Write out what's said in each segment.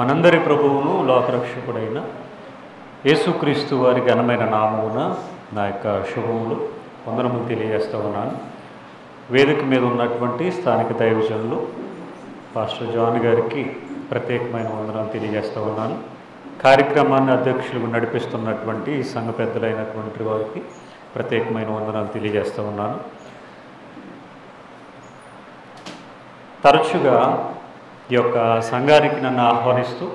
మనందరి ప్రభువును లోకరక్షకుడైన యేసుక్రీస్తు వారి ఘనమైన నామమున నా యొక్క శుభములు వందనములు తెలియజేస్తూ ఉన్నాను. వేదిక మీద ఉన్నటువంటి స్థానిక దైవజనులు పాస్టర్ జాన్ గారికి ప్రత్యేకమైన వందనాలు తెలియజేస్తూ ఉన్నాను. కార్యక్రమాన్ని అధ్యక్షులుగా నడిపిస్తున్నటువంటి సంఘ పెద్దలైనటువంటి వారికి ప్రత్యేకమైన వందనాలు తెలియజేస్తూ ఉన్నాను. తరచుగా ఈ యొక్క సంఘానికి నన్ను ఆహ్వానిస్తూ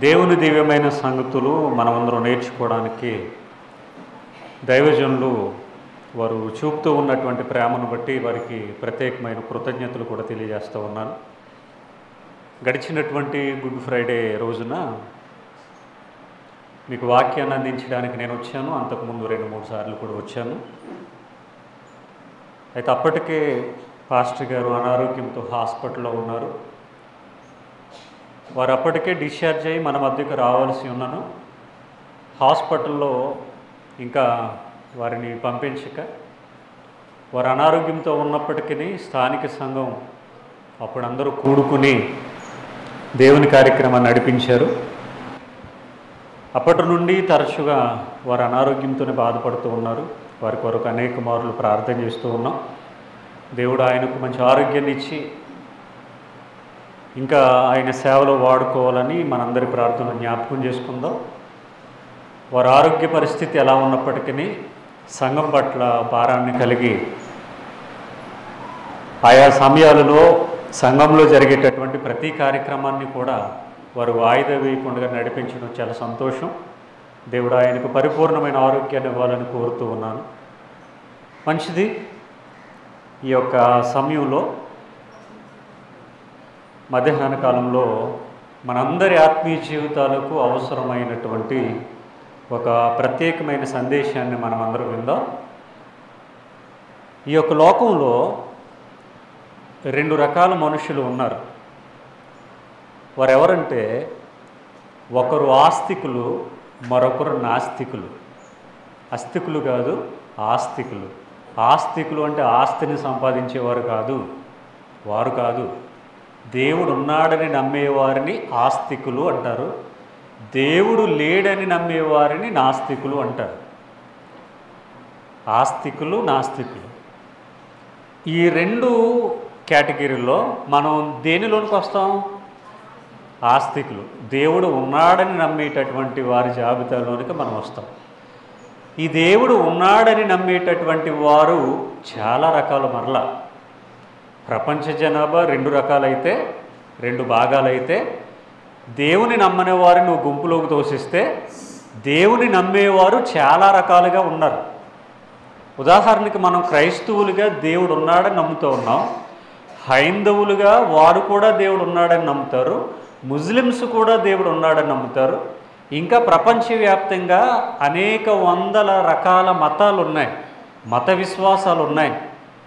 దేవుని దివ్యమైన సంగతులు మనమందరం నేర్చుకోవడానికి దైవజనులు వారు చూపుతూ ఉన్నటువంటి ప్రేమను బట్టి వారికి ప్రత్యేకమైన కృతజ్ఞతలు కూడా తెలియజేస్తూ ఉన్నాను. గడిచినటువంటి గుడ్ ఫ్రైడే రోజున మీకు వాక్యాన్ని అందించడానికి నేను వచ్చాను. అంతకుముందు 2-3 సార్లు కూడా వచ్చాను. అయితే అప్పటికే పాస్టర్ గారు అనారోగ్యంతో హాస్పిటల్లో ఉన్నారు. వారు అప్పటికే డిశ్చార్జ్ అయ్యి మన మధ్యకు రావాల్సి ఉన్నాను. హాస్పిటల్లో ఇంకా వారిని పంపించక వారు అనారోగ్యంతో ఉన్నప్పటికీ స్థానిక సంఘం అప్పుడు అందరూ కూడుకుని దేవుని కార్యక్రమాన్ని నడిపించారు. అప్పటి నుండి తరచుగా వారు అనారోగ్యంతోనే బాధపడుతూ ఉన్నారు. వారి కొరకు అనేక మార్లు ప్రార్థన చేస్తూ ఉన్నాం. దేవుడు ఆయనకు మంచి ఆరోగ్యాన్ని ఇచ్చి ఇంకా ఆయన సేవలో వాడుకోవాలని మనందరి ప్రార్థన జ్ఞాపకం చేసుకుందాం. వారి ఆరోగ్య పరిస్థితి ఎలా ఉన్నప్పటికీ సంఘం పట్ల భారాన్ని కలిగి ఆయా సమయాలలో సంఘంలో జరిగేటటువంటి ప్రతి కార్యక్రమాన్ని కూడా వారు వాయిదా వేయకుండా నడిపించడం చాలా సంతోషం. దేవుడు ఆయనకు పరిపూర్ణమైన ఆరోగ్యాన్ని ఇవ్వాలని కోరుతూ ఉన్నాను. మంచిది. ఈ యొక్క సమయంలో మధ్యాహ్న కాలంలో మనందరి ఆత్మీయ జీవితాలకు అవసరమైనటువంటి ఒక ప్రత్యేకమైన సందేశాన్ని మనం అందరం విందాం. ఈ యొక్క లోకంలో 2 రకాల మనుషులు ఉన్నారు. వారు ఎవరంటే ఒకరు ఆస్తికులు, మరొకరు నాస్తికులు. అస్తికులు కాదు, ఆస్తికులు. ఆస్తికులు అంటే ఆస్తిని సంపాదించేవారు కాదు, వారు కాదు. దేవుడు ఉన్నాడని నమ్మేవారిని ఆస్తికులు అంటారు. దేవుడు లేడని నమ్మేవారిని నాస్తికులు అంటారు. ఆస్తికులు, నాస్తికులు, ఈ 2 కేటగిరీలో మనం దేనిలోనికి వస్తాం? ఆస్తికులు. దేవుడు ఉన్నాడని నమ్మేటటువంటి వారి జాబితాలోనికి మనం వస్తాం. ఈ దేవుడు ఉన్నాడని నమ్మేటటువంటి వారు చాలా రకాలు. మరలా ప్రపంచ జనాభా 2 రకాలైతే, 2 భాగాలైతే, దేవుని నమ్మని వారిని నువ్వు గుంపులోకి తోసిస్తే దేవుని నమ్మేవారు చాలా రకాలుగా ఉన్నారు. ఉదాహరణకి మనం క్రైస్తవులుగా దేవుడు ఉన్నాడని నమ్ముతూ ఉన్నాం. హైందవులుగా వారు కూడా దేవుడు ఉన్నాడని నమ్ముతారు. ముస్లిమ్స్ కూడా దేవుడు ఉన్నాడని నమ్ముతారు. ఇంకా ప్రపంచవ్యాప్తంగా అనేక వందల రకాల మతాలు ఉన్నాయి, మత విశ్వాసాలు ఉన్నాయి.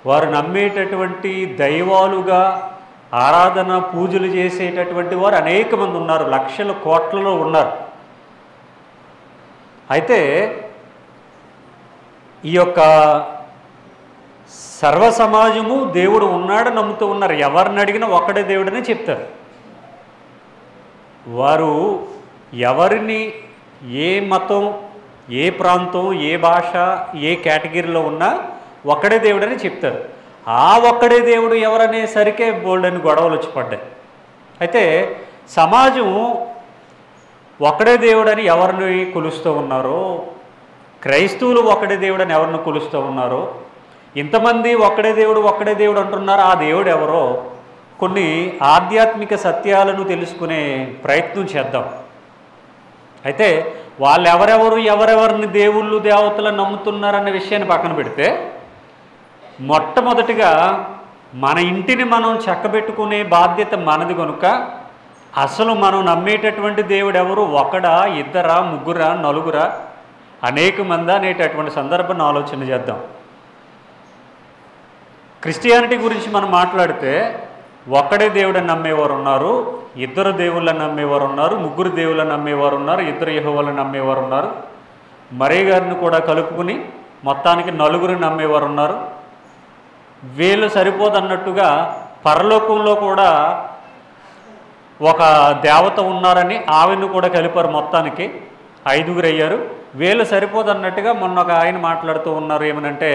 వారు నమ్మేటటువంటి దైవాలుగా ఆరాధన పూజలు చేసేటటువంటి వారు అనేక మంది ఉన్నారు, లక్షల కోట్లలో ఉన్నారు. అయితే ఈ యొక్క సర్వ సమాజము దేవుడు ఉన్నాడని నమ్ముతూ ఉన్నారు. ఎవరిని అడిగినా ఒక్కడే దేవుడనే చెప్తారు. వారు ఎవరిని, ఏ మతం, ఏ ప్రాంతం, ఏ భాష, ఏ కేటగిరీలో ఉన్నా ఒక్కడే దేవుడని చెప్తారు. ఆ ఒక్కడే దేవుడు ఎవరనేసరికే బోల్డని గొడవలు వచ్చి పడ్డాయి. అయితే సమాజం ఒక్కడే దేవుడని ఎవరిని కొలుస్తూ ఉన్నారో, క్రైస్తవులు ఒక్కడే దేవుడని ఎవరిని కొలుస్తూ ఉన్నారో, ఇంతమంది ఒక్కడే దేవుడు అంటున్నారు. ఆ దేవుడు ఎవరో కొన్ని ఆధ్యాత్మిక సత్యాలను తెలుసుకునే ప్రయత్నం చేద్దాం. అయితే వాళ్ళు ఎవరెవరిని దేవుళ్ళు దేవతలను నమ్ముతున్నారన్న విషయాన్ని పక్కన పెడితే, మొట్టమొదటిగా మన ఇంటిని మనం చక్కబెట్టుకునే బాధ్యత మనది కనుక అసలు మనం నమ్మేటటువంటి దేవుడు ఎవరు? ఒకడా, ఇద్దరా, ముగ్గురా, నలుగురా, అనేక మంది అనేటటువంటి సందర్భాన్ని ఆలోచన చేద్దాం. క్రిస్టియానిటీ గురించి మనం మాట్లాడితే ఒక్కడే దేవుడని నమ్మేవారు ఉన్నారు, 2 దేవుళ్ళని నమ్మేవారు ఉన్నారు, 3 దేవుళ్ళని నమ్మేవారు ఉన్నారు, 2 యెహోవాలను నమ్మేవారు ఉన్నారు, మరియ గారిని కూడా కలుపుకుని మొత్తానికి 4 నమ్మేవారు ఉన్నారు. వీళ్ళు సరిపోదన్నట్టుగా పరలోకంలో కూడా ఒక దేవత ఉన్నారని ఆవిడను కూడా కలిపారు. మొత్తానికి 5గురు అయ్యారు. వీళ్ళు సరిపోదన్నట్టుగా మొన్న ఒక ఆయన మాట్లాడుతూ ఉన్నారు. ఏమనంటే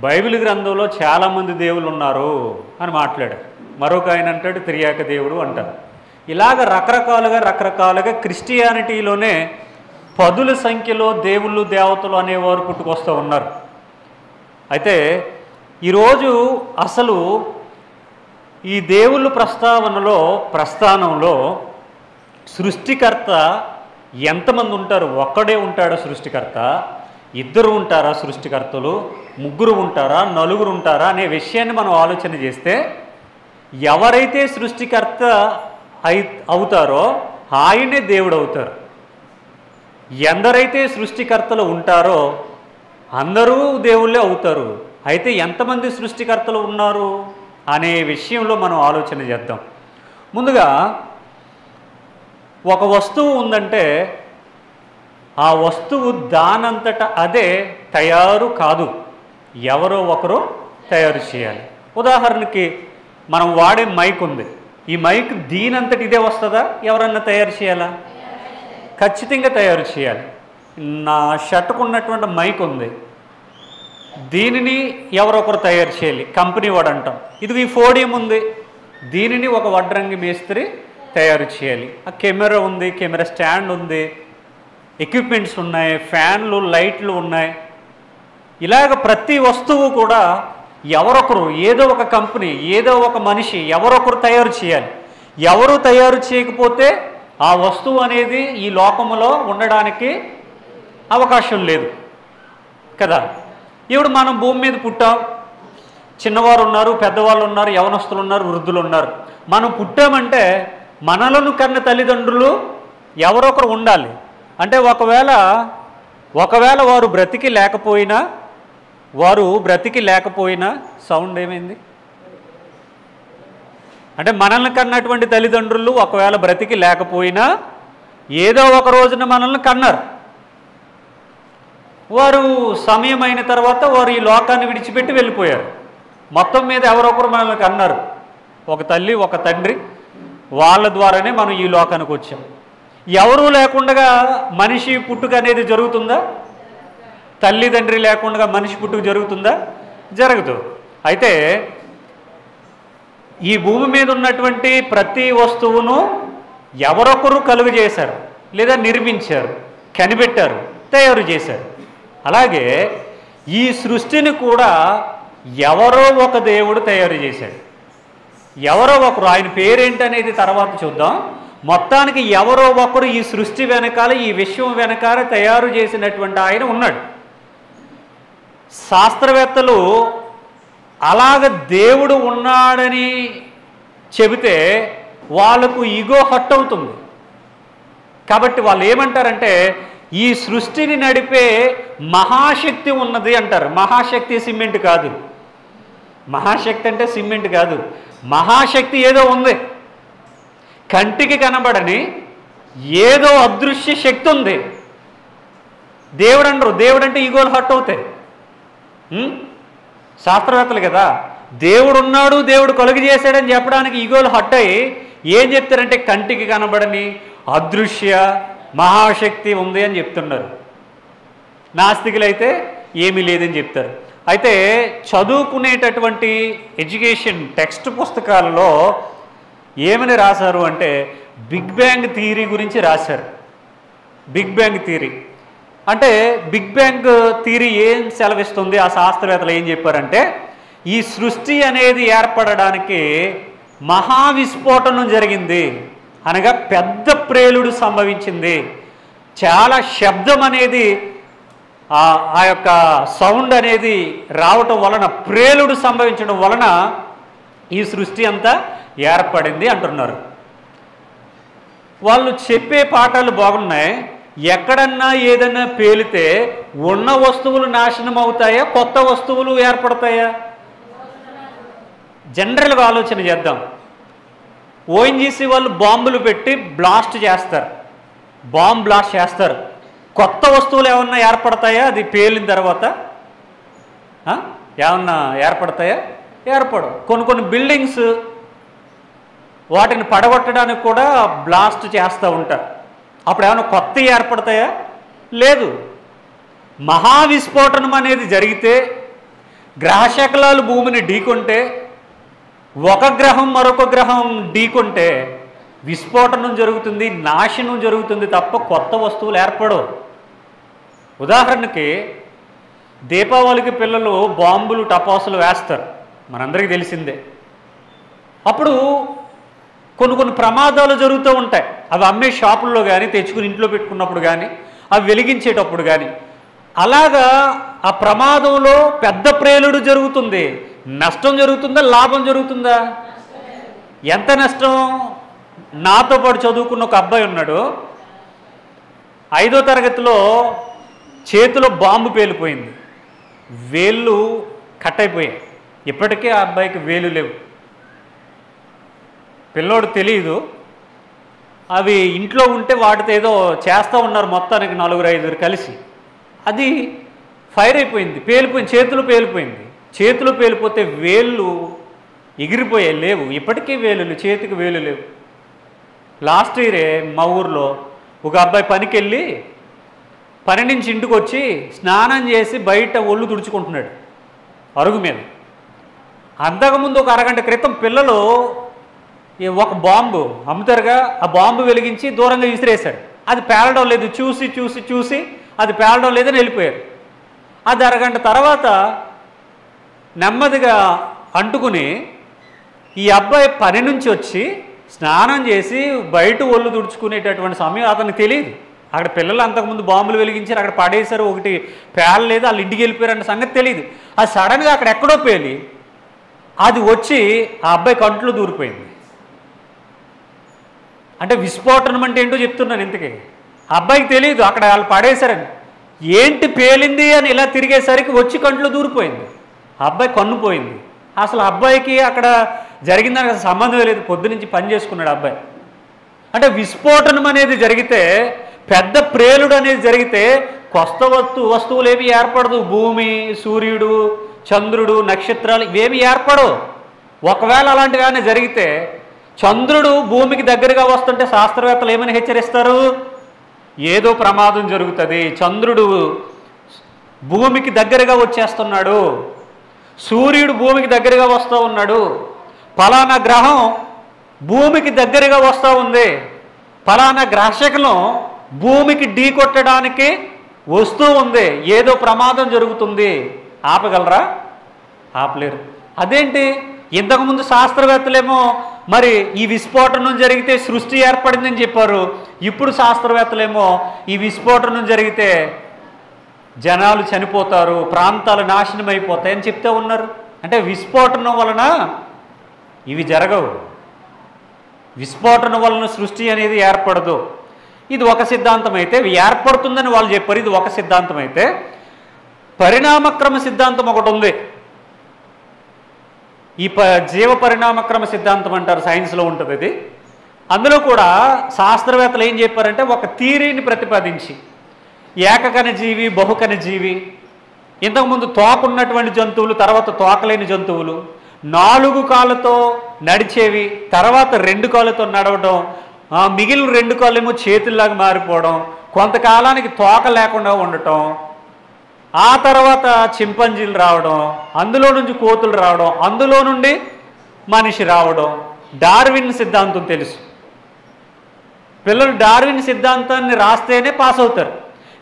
బైబిల్ గ్రంథంలో చాలామంది దేవుళ్ళు ఉన్నారు అని మాట్లాడారు. మరొక ఆయన అంటాడు త్రియాక దేవుడు అంటారు. ఇలాగ రకరకాలుగా క్రిస్టియానిటీలోనే 10ల సంఖ్యలో దేవుళ్ళు దేవతలు అనేవారు పుట్టుకొస్తూ ఉన్నారు. అయితే ఈరోజు అసలు ఈ దేవుళ్ళు ప్రస్థానంలో సృష్టికర్త ఎంతమంది ఉంటారు? ఒక్కడే ఉంటాడా సృష్టికర్త? 2 ఉంటారా సృష్టికర్తలు? 3 ఉంటారా? 4 ఉంటారా అనే విషయాన్ని మనం ఆలోచన చేస్తే ఎవరైతే సృష్టికర్త అవుతారో ఆయనే దేవుడు అవుతారు. ఎందరైతే సృష్టికర్తలు ఉంటారో అందరూ దేవుళ్ళే అవుతారు. అయితే ఎంతమంది సృష్టికర్తలు ఉన్నారు అనే విషయంలో మనం ఆలోచన చేద్దాం. ముందుగా ఒక వస్తువు ఉందంటే ఆ వస్తువు దానంతట అదే తయారు కాదు, ఎవరో ఒకరు తయారు చేయాలి. ఉదాహరణకి మనం వాడే మైక్ ఉంది. ఈ మైక్ దీనంతటి ఇదే వస్తుందా? ఎవరన్నా తయారు చేయాలా? ఖచ్చితంగా తయారు చేయాలి. నా షర్టుకు ఉన్నటువంటి మైక్ ఉంది, దీనిని ఎవరొకరు తయారు చేయాలి, కంపెనీ వాడు అంటాం. ఇది ఈ ఫోడియం ఉంది, దీనిని ఒక వడ్రంగి మేస్త్రి తయారు చేయాలి. ఆ కెమెరా ఉంది, కెమెరా స్టాండ్ ఉంది, ఎక్విప్మెంట్స్ ఉన్నాయి, ఫ్యాన్లు లైట్లు ఉన్నాయి. ఇలాగ ప్రతి వస్తువు కూడా ఎవరొకరు, ఏదో ఒక కంపెనీ, ఏదో ఒక మనిషి ఎవరొకరు తయారు చేయాలి. ఎవరు తయారు చేయకపోతే ఆ వస్తువు అనేది ఈ లోకంలో ఉండడానికి అవకాశం లేదు కదా. ఇప్పుడు మనం భూమి మీద పుట్టాం, చిన్నవారు ఉన్నారు, పెద్దవాళ్ళు ఉన్నారు, యవనస్తులు ఉన్నారు, వృద్ధులు ఉన్నారు. మనం పుట్టామంటే మనలను కన్న తల్లిదండ్రులు ఎవరొకరు ఉండాలి. అంటే ఒకవేళ వారు బ్రతికి లేకపోయినా సౌండ్ ఏమైంది అంటే మనల్ని కన్నటువంటి తల్లిదండ్రులు ఒకవేళ బ్రతికి లేకపోయినా ఏదో ఒక రోజున మనల్ని కన్నారు. వారు సమయం అయిన తర్వాత వారు ఈ లోకాన్ని విడిచిపెట్టి వెళ్ళిపోయారు. మొత్తం మీద ఎవరొకరు మనల్ని కన్నారు, ఒక తల్లి ఒక తండ్రి, వాళ్ళ ద్వారానే మనం ఈ లోకానికి వచ్చాం. ఎవరూ లేకుండా మనిషి పుట్టుక అనేది జరుగుతుందా? తల్లిదండ్రి లేకుండా మనిషి పుట్టుక జరుగుతుందా? జరగదు. అయితే ఈ భూమి మీద ఉన్నటువంటి ప్రతి వస్తువును ఎవరొకరు కలుగు చేశారు, లేదా నిర్మించారు, కనిపెట్టారు, తయారు చేశారు. అలాగే ఈ సృష్టిని కూడా ఎవరో ఒక దేవుడు తయారు చేశాడు. ఎవరో ఒకరు, ఆయన పేరేంటనేది తర్వాత చూద్దాం. మొత్తానికి ఎవరో ఒకరు ఈ సృష్టి వెనకాల, ఈ విశ్వం వెనకాల తయారు చేసినటువంటి ఆయన ఉన్నాడు. శాస్త్రవేత్తలు అలాగ దేవుడు ఉన్నాడని చెబితే వాళ్ళకు ఈగో హర్ట్ అవుతుంది. కాబట్టి వాళ్ళు ఏమంటారంటే ఈ సృష్టిని నడిపే మహాశక్తి ఉన్నది అంటారు. మహాశక్తి సిమెంట్ కాదు, మహాశక్తి అంటే సిమెంట్ కాదు. మహాశక్తి ఏదో ఉంది, కంటికి కనబడని ఏదో అదృశ్య శక్తి ఉంది. దేవుడు అనరు. దేవుడు అంటే ఈగోలు హర్ట్ అవుతాయి. శాస్త్రవేత్తలు కదా, దేవుడు ఉన్నాడు, దేవుడు కలుగు చేశాడని చెప్పడానికి ఈగోలు హర్ట్ అయ్యి ఏం చెప్తారంటే కంటికి కనబడని అదృశ్య మహాశక్తి ఉంది అని చెప్తున్నారు. నాస్తికులైతే ఏమీ లేదని చెప్తారు. అయితే చదువుకునేటటువంటి ఎడ్యుకేషన్ టెక్స్ట్ పుస్తకాలలో ఏమని రాశారు అంటే బిగ్ బ్యాంగ్ థియరీ గురించి రాశారు. బిగ్ బ్యాంగ్ థియరీ అంటే బిగ్ బ్యాంగ్ థియరీ ఏం సెలవిస్తుంది? ఆ శాస్త్రవేత్తలు ఏం చెప్పారంటే ఈ సృష్టి అనేది ఏర్పడడానికి మహావిస్ఫోటనం జరిగింది, అనగా పెద్ద ప్రేలుడు సంభవించింది. చాలా శబ్దం అనేది ఆ యొక్క సౌండ్ అనేది రావటం వలన, ప్రేలుడు సంభవించడం వలన ఈ సృష్టి అంతా ఏర్పడింది అంటున్నారు. వాళ్ళు చెప్పే పాఠాలు బాగున్నాయి. ఎక్కడన్నా ఏదన్నా పేలితే ఉన్న వస్తువులు నాశనం అవుతాయా, కొత్త వస్తువులు ఏర్పడతాయా? జనరల్గా ఆలోచన చేద్దాం. ఓఎన్జీసీ వాళ్ళు బాంబులు పెట్టి బ్లాస్ట్ చేస్తారు, బాంబ్ బ్లాస్ట్ చేస్తారు. కొత్త వస్తువులు ఏమన్నా ఏర్పడతాయా? అది పేలిన తర్వాత ఏమన్నా ఏర్పడతాయా? ఏర్పడవు. కొన్ని బిల్డింగ్స్ వాటిని పడగొట్టడానికి కూడా బ్లాస్ట్ చేస్తూ ఉంటారు. అప్పుడు ఏమైనా కొత్తవి ఏర్పడతాయా? లేదు. మహావిస్ఫోటనం అనేది జరిగితే, గ్రహశకలాలు భూమిని ఢీకొంటే, ఒక గ్రహం మరొక గ్రహం ఢీకొంటే విస్ఫోటనం జరుగుతుంది, నాశనం జరుగుతుంది తప్ప కొత్త వస్తువులు ఏర్పడవు. ఉదాహరణకి దీపావళికి పిల్లలు బాంబులు టపాసులు వేస్తారు, మనందరికీ తెలిసిందే. అప్పుడు కొన్ని ప్రమాదాలు జరుగుతూ ఉంటాయి. అవి అమ్మే షాపుల్లో కానీ, తెచ్చుకుని ఇంట్లో పెట్టుకున్నప్పుడు కానీ, అవి వెలిగించేటప్పుడు కానీ. అలాగా ఆ ప్రమాదంలో పెద్ద ప్రేలుడు జరుగుతుంది. నష్టం జరుగుతుందా, లాభం జరుగుతుందా? ఎంత నష్టం? నాతో పాటు చదువుకున్న ఒక అబ్బాయి ఉన్నాడు. 5వ తరగతిలో చేతిలో బాంబు పేలిపోయింది, వేళ్ళు కట్ అయిపోయాయి. ఇప్పటికే ఆ అబ్బాయికి వేలు లేవు. పిల్లోడు తెలియదు. అవి ఇంట్లో ఉంటే వాటితో ఏదో చేస్తూ ఉన్నారు మొత్తానికి 4-5 కలిసి. అది ఫైర్ అయిపోయింది, పేలిపోయింది, చేతులు పేలిపోయింది. చేతులు పేలిపోతే వేళ్ళు ఎగిరిపోయాయి, లేవు. ఇప్పటికీ వేలు, చేతికి వేలు లేవు. లాస్ట్ ఇయరే మా ఊర్లో ఒక అబ్బాయి పనికి వెళ్ళి పని నుంచి ఇంటికి వచ్చి స్నానం చేసి బయట ఒళ్ళు తుడుచుకుంటున్నాడు అరుగు మీద. అంతకుముందు ఒక అరగంట క్రితం పిల్లలు ఒక బాంబు అమ్ముతారుగా, ఆ బాంబు వెలిగించి దూరంగా విసిరేశారు. అది పేలడం లేదు, చూసి చూసి చూసి అది పేలడం లేదని వెళ్ళిపోయారు. అది అరగంట తర్వాత నెమ్మదిగా అంటుకుని ఈ అబ్బాయి పని నుంచి వచ్చి స్నానం చేసి బయట ఒళ్ళు తుడుచుకునేటటువంటి సమయం అతనికి తెలియదు. అక్కడ పిల్లలు అంతకుముందు బాంబులు వెలిగించారు, అక్కడ పడేశారు, ఒకటి పేలలేదు, వాళ్ళు ఇంటికి వెళ్ళిపోయారన్న సంగతి తెలియదు. అది సడన్గా అక్కడ ఎక్కడో పేలి అది వచ్చి ఆ అబ్బాయి కంట్లో దూరిపోయింది. అంటే విస్ఫోటనం అంటే ఏంటో చెప్తున్నాను. ఇంతకీ ఆ అబ్బాయికి తెలియదు అక్కడ వాళ్ళు పడేశారని. ఏంటి పేలింది అని ఇలా తిరిగేసరికి వచ్చి కంట్లో దూరిపోయింది. ఆ అబ్బాయి కన్ను పోయింది. అసలు అబ్బాయికి అక్కడ జరిగిందానికి అసలు సంబంధమే లేదు, పొద్దునుంచి పని చేసుకున్నాడు అబ్బాయి. అంటే విస్ఫోటనం అనేది జరిగితే, పెద్ద ప్రేలుడు అనేది జరిగితే కొత్త వస్తువులు ఏవి ఏర్పడదు. భూమి, సూర్యుడు, చంద్రుడు, నక్షత్రాలు ఇవేమి ఏర్పడవు. ఒకవేళ అలాంటివి జరిగితే చంద్రుడు భూమికి దగ్గరగా వస్తుంటే శాస్త్రవేత్తలు ఏమని హెచ్చరిస్తారు? ఏదో ప్రమాదం జరుగుతుంది, చంద్రుడు భూమికి దగ్గరగా వచ్చేస్తున్నాడు, సూర్యుడు భూమికి దగ్గరగా వస్తూ ఉన్నాడు, ఫలానా గ్రహం భూమికి దగ్గరగా వస్తూ ఉంది, ఫలానా గ్రహశకలం భూమికి ఢీకొట్టడానికి వస్తూ ఉంది, ఏదో ప్రమాదం జరుగుతుంది. ఆపగలరా? ఆపలేరు. అదేంటి? ఇంతకుముందు శాస్త్రవేత్తలేమో మరి ఈ విస్ఫోటనం జరిగితే సృష్టి ఏర్పడిందని చెప్పారు. ఇప్పుడు శాస్త్రవేత్తలేమో ఈ విస్ఫోటనం జరిగితే జనాలు చనిపోతారు, ప్రాంతాలు నాశనం అయిపోతాయని చెప్తూ ఉన్నారు. అంటే విస్ఫోటనం వలన ఇవి జరగవు, విస్ఫోటనం వలన సృష్టి అనేది ఏర్పడదు. ఇది ఒక సిద్ధాంతం అయితే, ఏర్పడుతుందని వాళ్ళు చెప్పారు. ఇది ఒక సిద్ధాంతం అయితే, పరిణామక్రమ సిద్ధాంతం ఒకటి ఉంది. ఈ జీవ పరిణామక్రమ సిద్ధాంతం అంటారు, సైన్స్లో ఉంటుంది ఇది. అందులో కూడా శాస్త్రవేత్తలు ఏం చెప్పారంటే, ఒక థియరీని ప్రతిపాదించి ఏకకణ జీవి, బహుకణ జీవి, ఇంతకుముందు తోకున్నటువంటి జంతువులు, తర్వాత తోకలేని జంతువులు, 4 కాళ్ళతో నడిచేవి, తర్వాత 2 కాళ్ళతో నడవడం, మిగిలిన 2 కాళ్ళేమో చేతుల్లాగా మారిపోవడం, కొంతకాలానికి తోక లేకుండా ఉండటం, ఆ తర్వాత చింపాంజీలు రావడం, అందులో నుంచి కోతులు రావడం, అందులో నుండి మనిషి రావడం. డార్విన్ సిద్ధాంతం తెలుసు. పిల్లలు డార్విన్ సిద్ధాంతాన్ని రాస్తేనే పాస్ అవుతారు.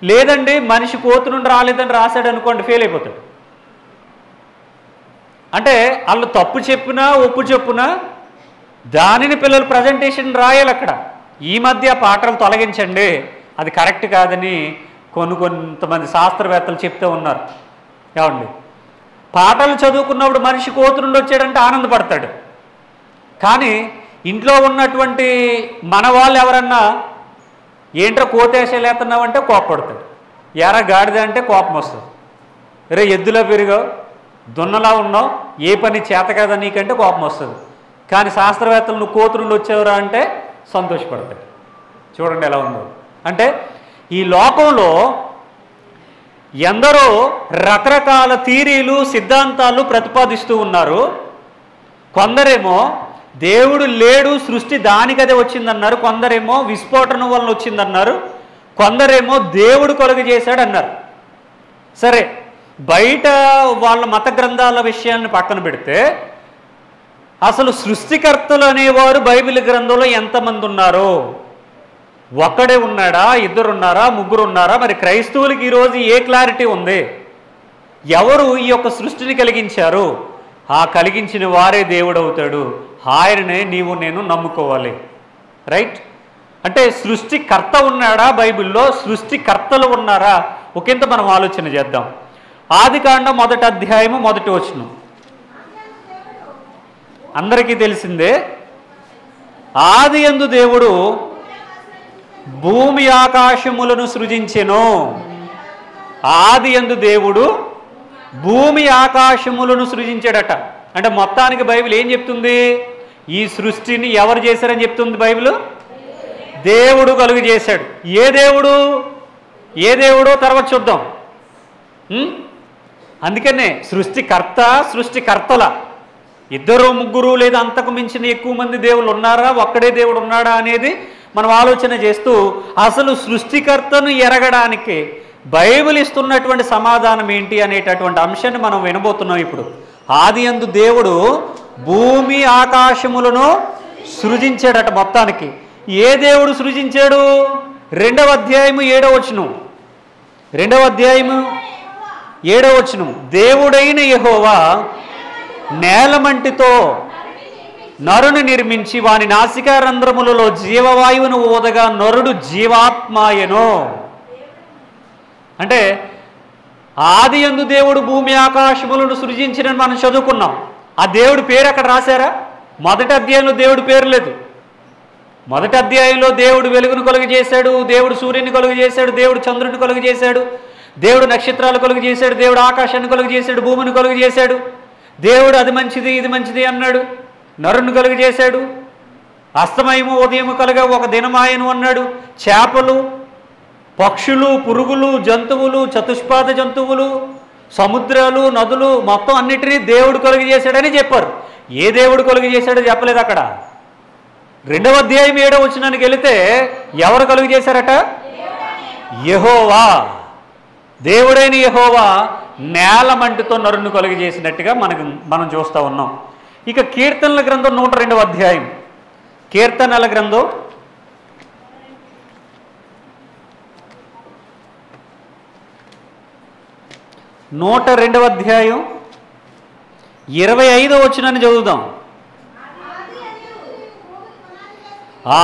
లేదండి మనిషి కోతు నుండి రాలేదని రాశాడు అనుకోండి, ఫెయిల్ అయిపోతాడు. అంటే వాళ్ళు తప్పు చెప్పినా ఒప్పు చెప్పునా దానిని పిల్లలు ప్రజెంటేషన్ రాయాలి అక్కడ. ఈ మధ్య పాఠాలు తొలగించండి, అది కరెక్ట్ కాదని కొంతమంది శాస్త్రవేత్తలు చెప్తూ ఉన్నారు. ఏమండి, పాఠాలు చదువుకున్నప్పుడు మనిషి కోతు నుండి వచ్చాడంటే ఆనందపడతాడు. కానీ ఇంట్లో ఉన్నటువంటి మన వాళ్ళు ఎవరన్నా ఏంట్రా కోతేసేలేస్తున్నావంటే కోపపడతాడు. ఎరా గాడిద అంటే కోపం వస్తుంది. రే ఎద్దులా పెరిగావు, దున్నలా ఉన్నావు, ఏ పని చేత కదా నీకంటే కోపం వస్తుంది. కానీ శాస్త్రవేత్తలు నువ్వు కోతు నుండి వచ్చేవరా అంటే సంతోషపడతాడు. చూడండి ఎలా ఉందో. అంటే ఈ లోకంలో ఎందరో రకరకాల థియరీలు, సిద్ధాంతాలు ప్రతిపాదిస్తూ ఉన్నారు. కొందరేమో దేవుడు లేడు, సృష్టి దానికదే వచ్చిందన్నారు. కొందరేమో విస్ఫోటనం వలన వచ్చిందన్నారు, కొందరేమో దేవుడు కలుగు చేశాడు అన్నారు. సరే, బయట వాళ్ళ మత గ్రంథాల విషయాన్ని పక్కన పెడితే అసలు సృష్టికర్తలు అనేవారు బైబిల్ గ్రంథంలో ఎంతమంది ఉన్నారో? ఒక్కడే ఉన్నాడా, ఇద్దరు ఉన్నారా, ముగ్గురు ఉన్నారా? మరి క్రైస్తవులకి ఈరోజు ఏ క్లారిటీ ఉంది? ఎవరు ఈ యొక్క సృష్టిని కలిగించారు? ఆ కలిగించిన వారే దేవుడు అవుతాడు. ఆయననే నీవు నేను నమ్ముకోవాలి. రైట్? అంటే సృష్టికర్త ఉన్నాడా బైబిల్లో? సృష్టికర్తలు ఉన్నారా? ఒకంత మనం ఆలోచన చేద్దాం. ఆదికాండం 1వ అధ్యాయము 1వ వచనం అందరికీ తెలిసిందే. ఆదియందు దేవుడు భూమి ఆకాశములను సృజించెను. ఆదియందు దేవుడు భూమి ఆకాశములను సృజించాడట. అంటే మొత్తానికి బైబిల్ ఏం చెప్తుంది? ఈ సృష్టిని ఎవరు చేశారని చెప్తుంది బైబిల్? దేవుడు కలుగు చేశాడు. ఏ దేవుడు? ఏ దేవుడో తర్వాత చూద్దాం. అందుకనే సృష్టికర్త, సృష్టికర్తల ఇద్దరు ముగ్గురు లేదా అంతకు మించిన ఎక్కువ మంది దేవుళ్ళు ఉన్నారా, ఒక్కడే దేవుడు ఉన్నాడా అనేది మనం ఆలోచన చేస్తూ అసలు సృష్టికర్తను ఎరగడానికి బైబిల్ ఇస్తున్నటువంటి సమాధానం ఏంటి అనేటటువంటి అంశాన్ని మనం వినబోతున్నాం ఇప్పుడు. ఆదియందు దేవుడు భూమి ఆకాశములను సృజించాడట. మొత్తానికి ఏ దేవుడు సృజించాడు? 2వ అధ్యాయము 7వ వచనం. 2వ అధ్యాయము 7వ వచనం. దేవుడైన యెహోవా నేలమంటితో నరుని నిర్మించి వాని నాసికారంధ్రములలో జీవవాయువును ఊదగా నరుడు జీవాత్మాయను. అంటే ఆదియందు దేవుడు భూమి ఆకాశములను సృజించినని మనం చదువుకున్నాం. ఆ దేవుడి పేరు అక్కడ రాశారా? 1వ అధ్యాయంలో దేవుడి పేరు లేదు. 1వ అధ్యాయంలో దేవుడు వెలుగును కలుగు చేశాడు, దేవుడు సూర్యుని కలుగు చేశాడు, దేవుడు చంద్రుని కలుగు చేశాడు, దేవుడు నక్షత్రాలు కలుగు చేశాడు, దేవుడు ఆకాశాన్ని కలుగు చేశాడు, భూమిని కలుగు చేశాడు, దేవుడు అది మంచిది ఇది మంచిది అన్నాడు, నరుని కలుగు చేశాడు, అస్తమయము ఉదయము కలుగ ఒక దినమాయను అన్నాడు, చేపలు, పక్షులు, పురుగులు, జంతువులు, చతుష్పాద జంతువులు, సముద్రాలు, నదులు మొత్తం అన్నిటినీ దేవుడు కలుగు చేశాడని చెప్పారు. ఏ దేవుడు కలుగు చేశాడో చెప్పలేదు అక్కడ. 2వ అధ్యాయం 7వ వచనానికి వెళితే ఎవరు కలుగు చేశారట? యెహోవా. దేవుడైన యెహోవా నేలమంటితో నరుని కలుగు చేసినట్టుగా మనం చూస్తూ ఉన్నాం. ఇక కీర్తనల గ్రంథం 102వ అధ్యాయం. కీర్తనల గ్రంథం 102వ అధ్యాయం 25వ వచనాన్ని చదువుదాం.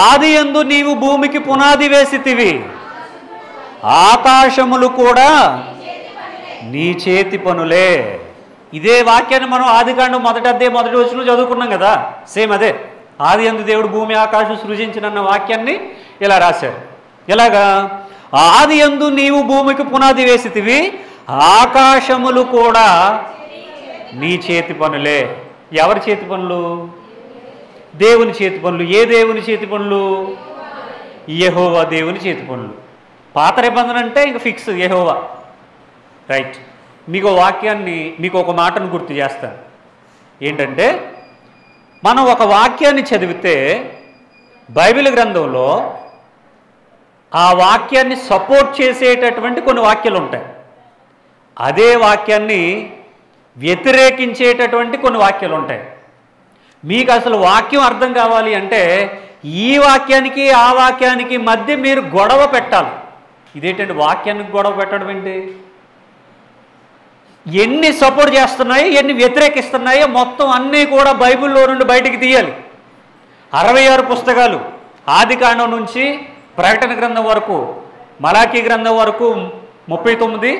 ఆదియందు నీవు భూమికి పునాది వేసితివి, ఆకాశములు కూడా నీ చేతి పనులే. ఇదే వాక్యాన్ని మనం ఆదికాండం 1వ అధ్యాయం 1వ వచనంలో చదువుకున్నాం కదా. సేమ్ అదే. ఆదియందు దేవుడు భూమి ఆకాశం సృజించినన్న వాక్యాన్ని ఇలా రాశారు. ఎలాగా? ఆదియందు నీవు భూమికి పునాది వేసితివి, ఆకాశములు కూడా నీ చేతి పనులే. ఎవరి చేతి పనులు? దేవుని చేతి పనులు. ఏ దేవుని చేతి పనులు? యెహోవా దేవుని చేతి పనులు. పాత నిబంధన అంటే ఇంక ఫిక్స్ యెహోవా. రైట్. మీకు వాక్యాన్ని, మీకు ఒక మాటను గుర్తు చేస్తాను. ఏంటంటే మనం ఒక వాక్యాన్ని చదివితే బైబిల్ గ్రంథంలో ఆ వాక్యాన్ని సపోర్ట్ చేసేటటువంటి కొన్ని వాక్యాలు ఉంటాయి. అదే వాక్యాన్ని వ్యతిరేకించేటటువంటి కొన్ని వాక్యాలు ఉంటాయి. మీకు అసలు వాక్యం అర్థం కావాలి అంటే ఈ వాక్యానికి ఆ వాక్యానికి మధ్య మీరు గొడవ పెట్టాలి. ఇదేంటంటే వాక్యానికి గొడవ పెట్టడం ఏంటి? ఎన్ని సపోర్ట్ చేస్తున్నాయో ఎన్ని వ్యతిరేకిస్తున్నాయో మొత్తం అన్నీ కూడా బైబిల్లో నుండి బయటికి తీయాలి. 66 పుస్తకాలు, ఆదికాండం నుంచి ప్రకటన గ్రంథం వరకు, మలాకీ గ్రంథం వరకు 39,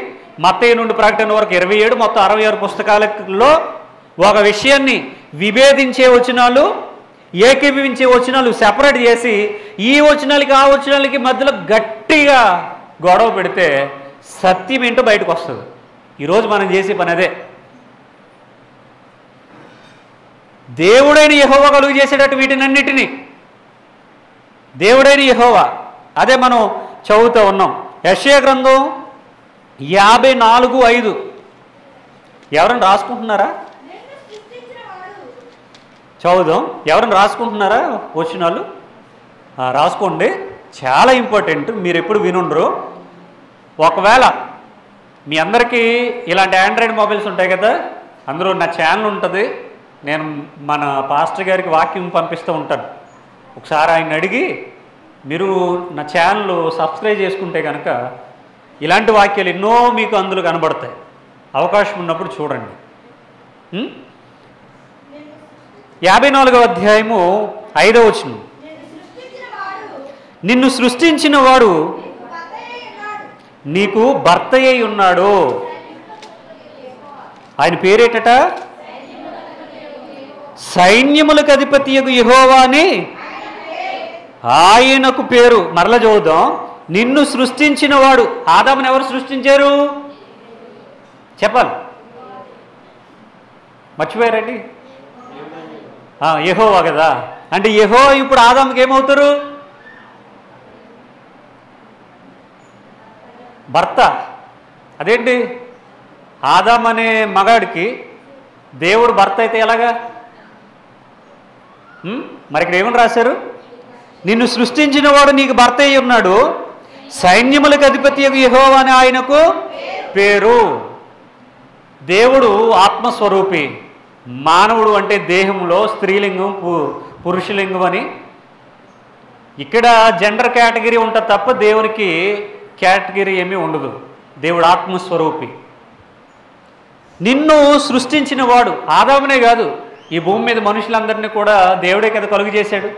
మత్తయి నుండి ప్రకటన వరకు 27, మొత్తం 66 పుస్తకాలలో ఒక విషయాన్ని విభేదించే వచనాలు, ఏకీభవించే వచనాలు సెపరేట్ చేసి ఈ వచనాలకి ఆ వచనాలకి మధ్యలో గట్టిగా గొడవ పెడితే సత్యం ఏంటో బయటకు వస్తుంది. ఈరోజు మనం చేసే పని అదే. దేవుడైన యెహోవా కలుగు చేసేటట్టు వీటినన్నిటినీ దేవుడైన యెహోవా. అదే మనం చదువుతూ ఉన్నాం. యెషయా గ్రంథం 54:5. ఎవరైనా రాసుకుంటున్నారా? చదువుదాం. ఎవరైనా రాసుకుంటున్నారా వచనాలు? రాసుకోండి, చాలా ఇంపార్టెంట్. మీరు ఎప్పుడు వినుండ్రు. ఒకవేళ మీ అందరికీ ఇలాంటి ఆండ్రాయిడ్ మొబైల్స్ ఉంటాయి కదా, అందులో నా ఛానల్ ఉంటుంది. నేను మన పాస్టర్ గారికి వాక్యం పంపిస్తూ ఉంటాను. ఒకసారి ఆయన అడిగి మీరు నా ఛానల్ సబ్స్క్రైబ్ చేసుకుంటే కనుక ఇలాంటి వాక్యాలు ఎన్నో మీకు అందులో కనబడతాయి. అవకాశం ఉన్నప్పుడు చూడండి. 54వ అధ్యాయము 5వ వచనం. నిన్ను సృష్టించిన వాడు నీకు భర్త అయి ఉన్నాడు. ఆయన పేరేటట? సైన్యములకు అధిపతియగు యెహోవా అని ఆయనకు పేరు. మరలా చదువుదాం. నిన్ను సృష్టించిన వాడు. ఆదామును ఎవరు సృష్టించారు చెప్పాలి? మర్చిపోయారండి? యెహోవా కదా. అంటే యెహోవా ఇప్పుడు ఆదాముకి ఏమవుతారు? భర్త. అదేంటి, ఆదాం అనే మగాడికి దేవుడు భర్త అయితే ఎలాగా? మరి ఇక్కడ ఏమని రాశారు? నిన్ను సృష్టించిన వాడు నీకు భర్త అయి ఉన్నాడు, సైన్యములకు అధిపతి యెహోవా అని ఆయనకు పేరు. దేవుడు ఆత్మస్వరూపి. మానవుడు అంటే దేహంలో స్త్రీలింగం పురుషలింగం అని ఇక్కడ జెండర్ కేటగిరీ ఉంటుంది తప్ప దేవునికి కేటగిరీ ఏమీ ఉండదు. దేవుడు ఆత్మస్వరూపి. నిన్ను సృష్టించిన వాడు ఆదామునే కాదు, ఈ భూమి మీద మనుషులందరినీ కూడా దేవుడే కదా కలుగు చేశాడు.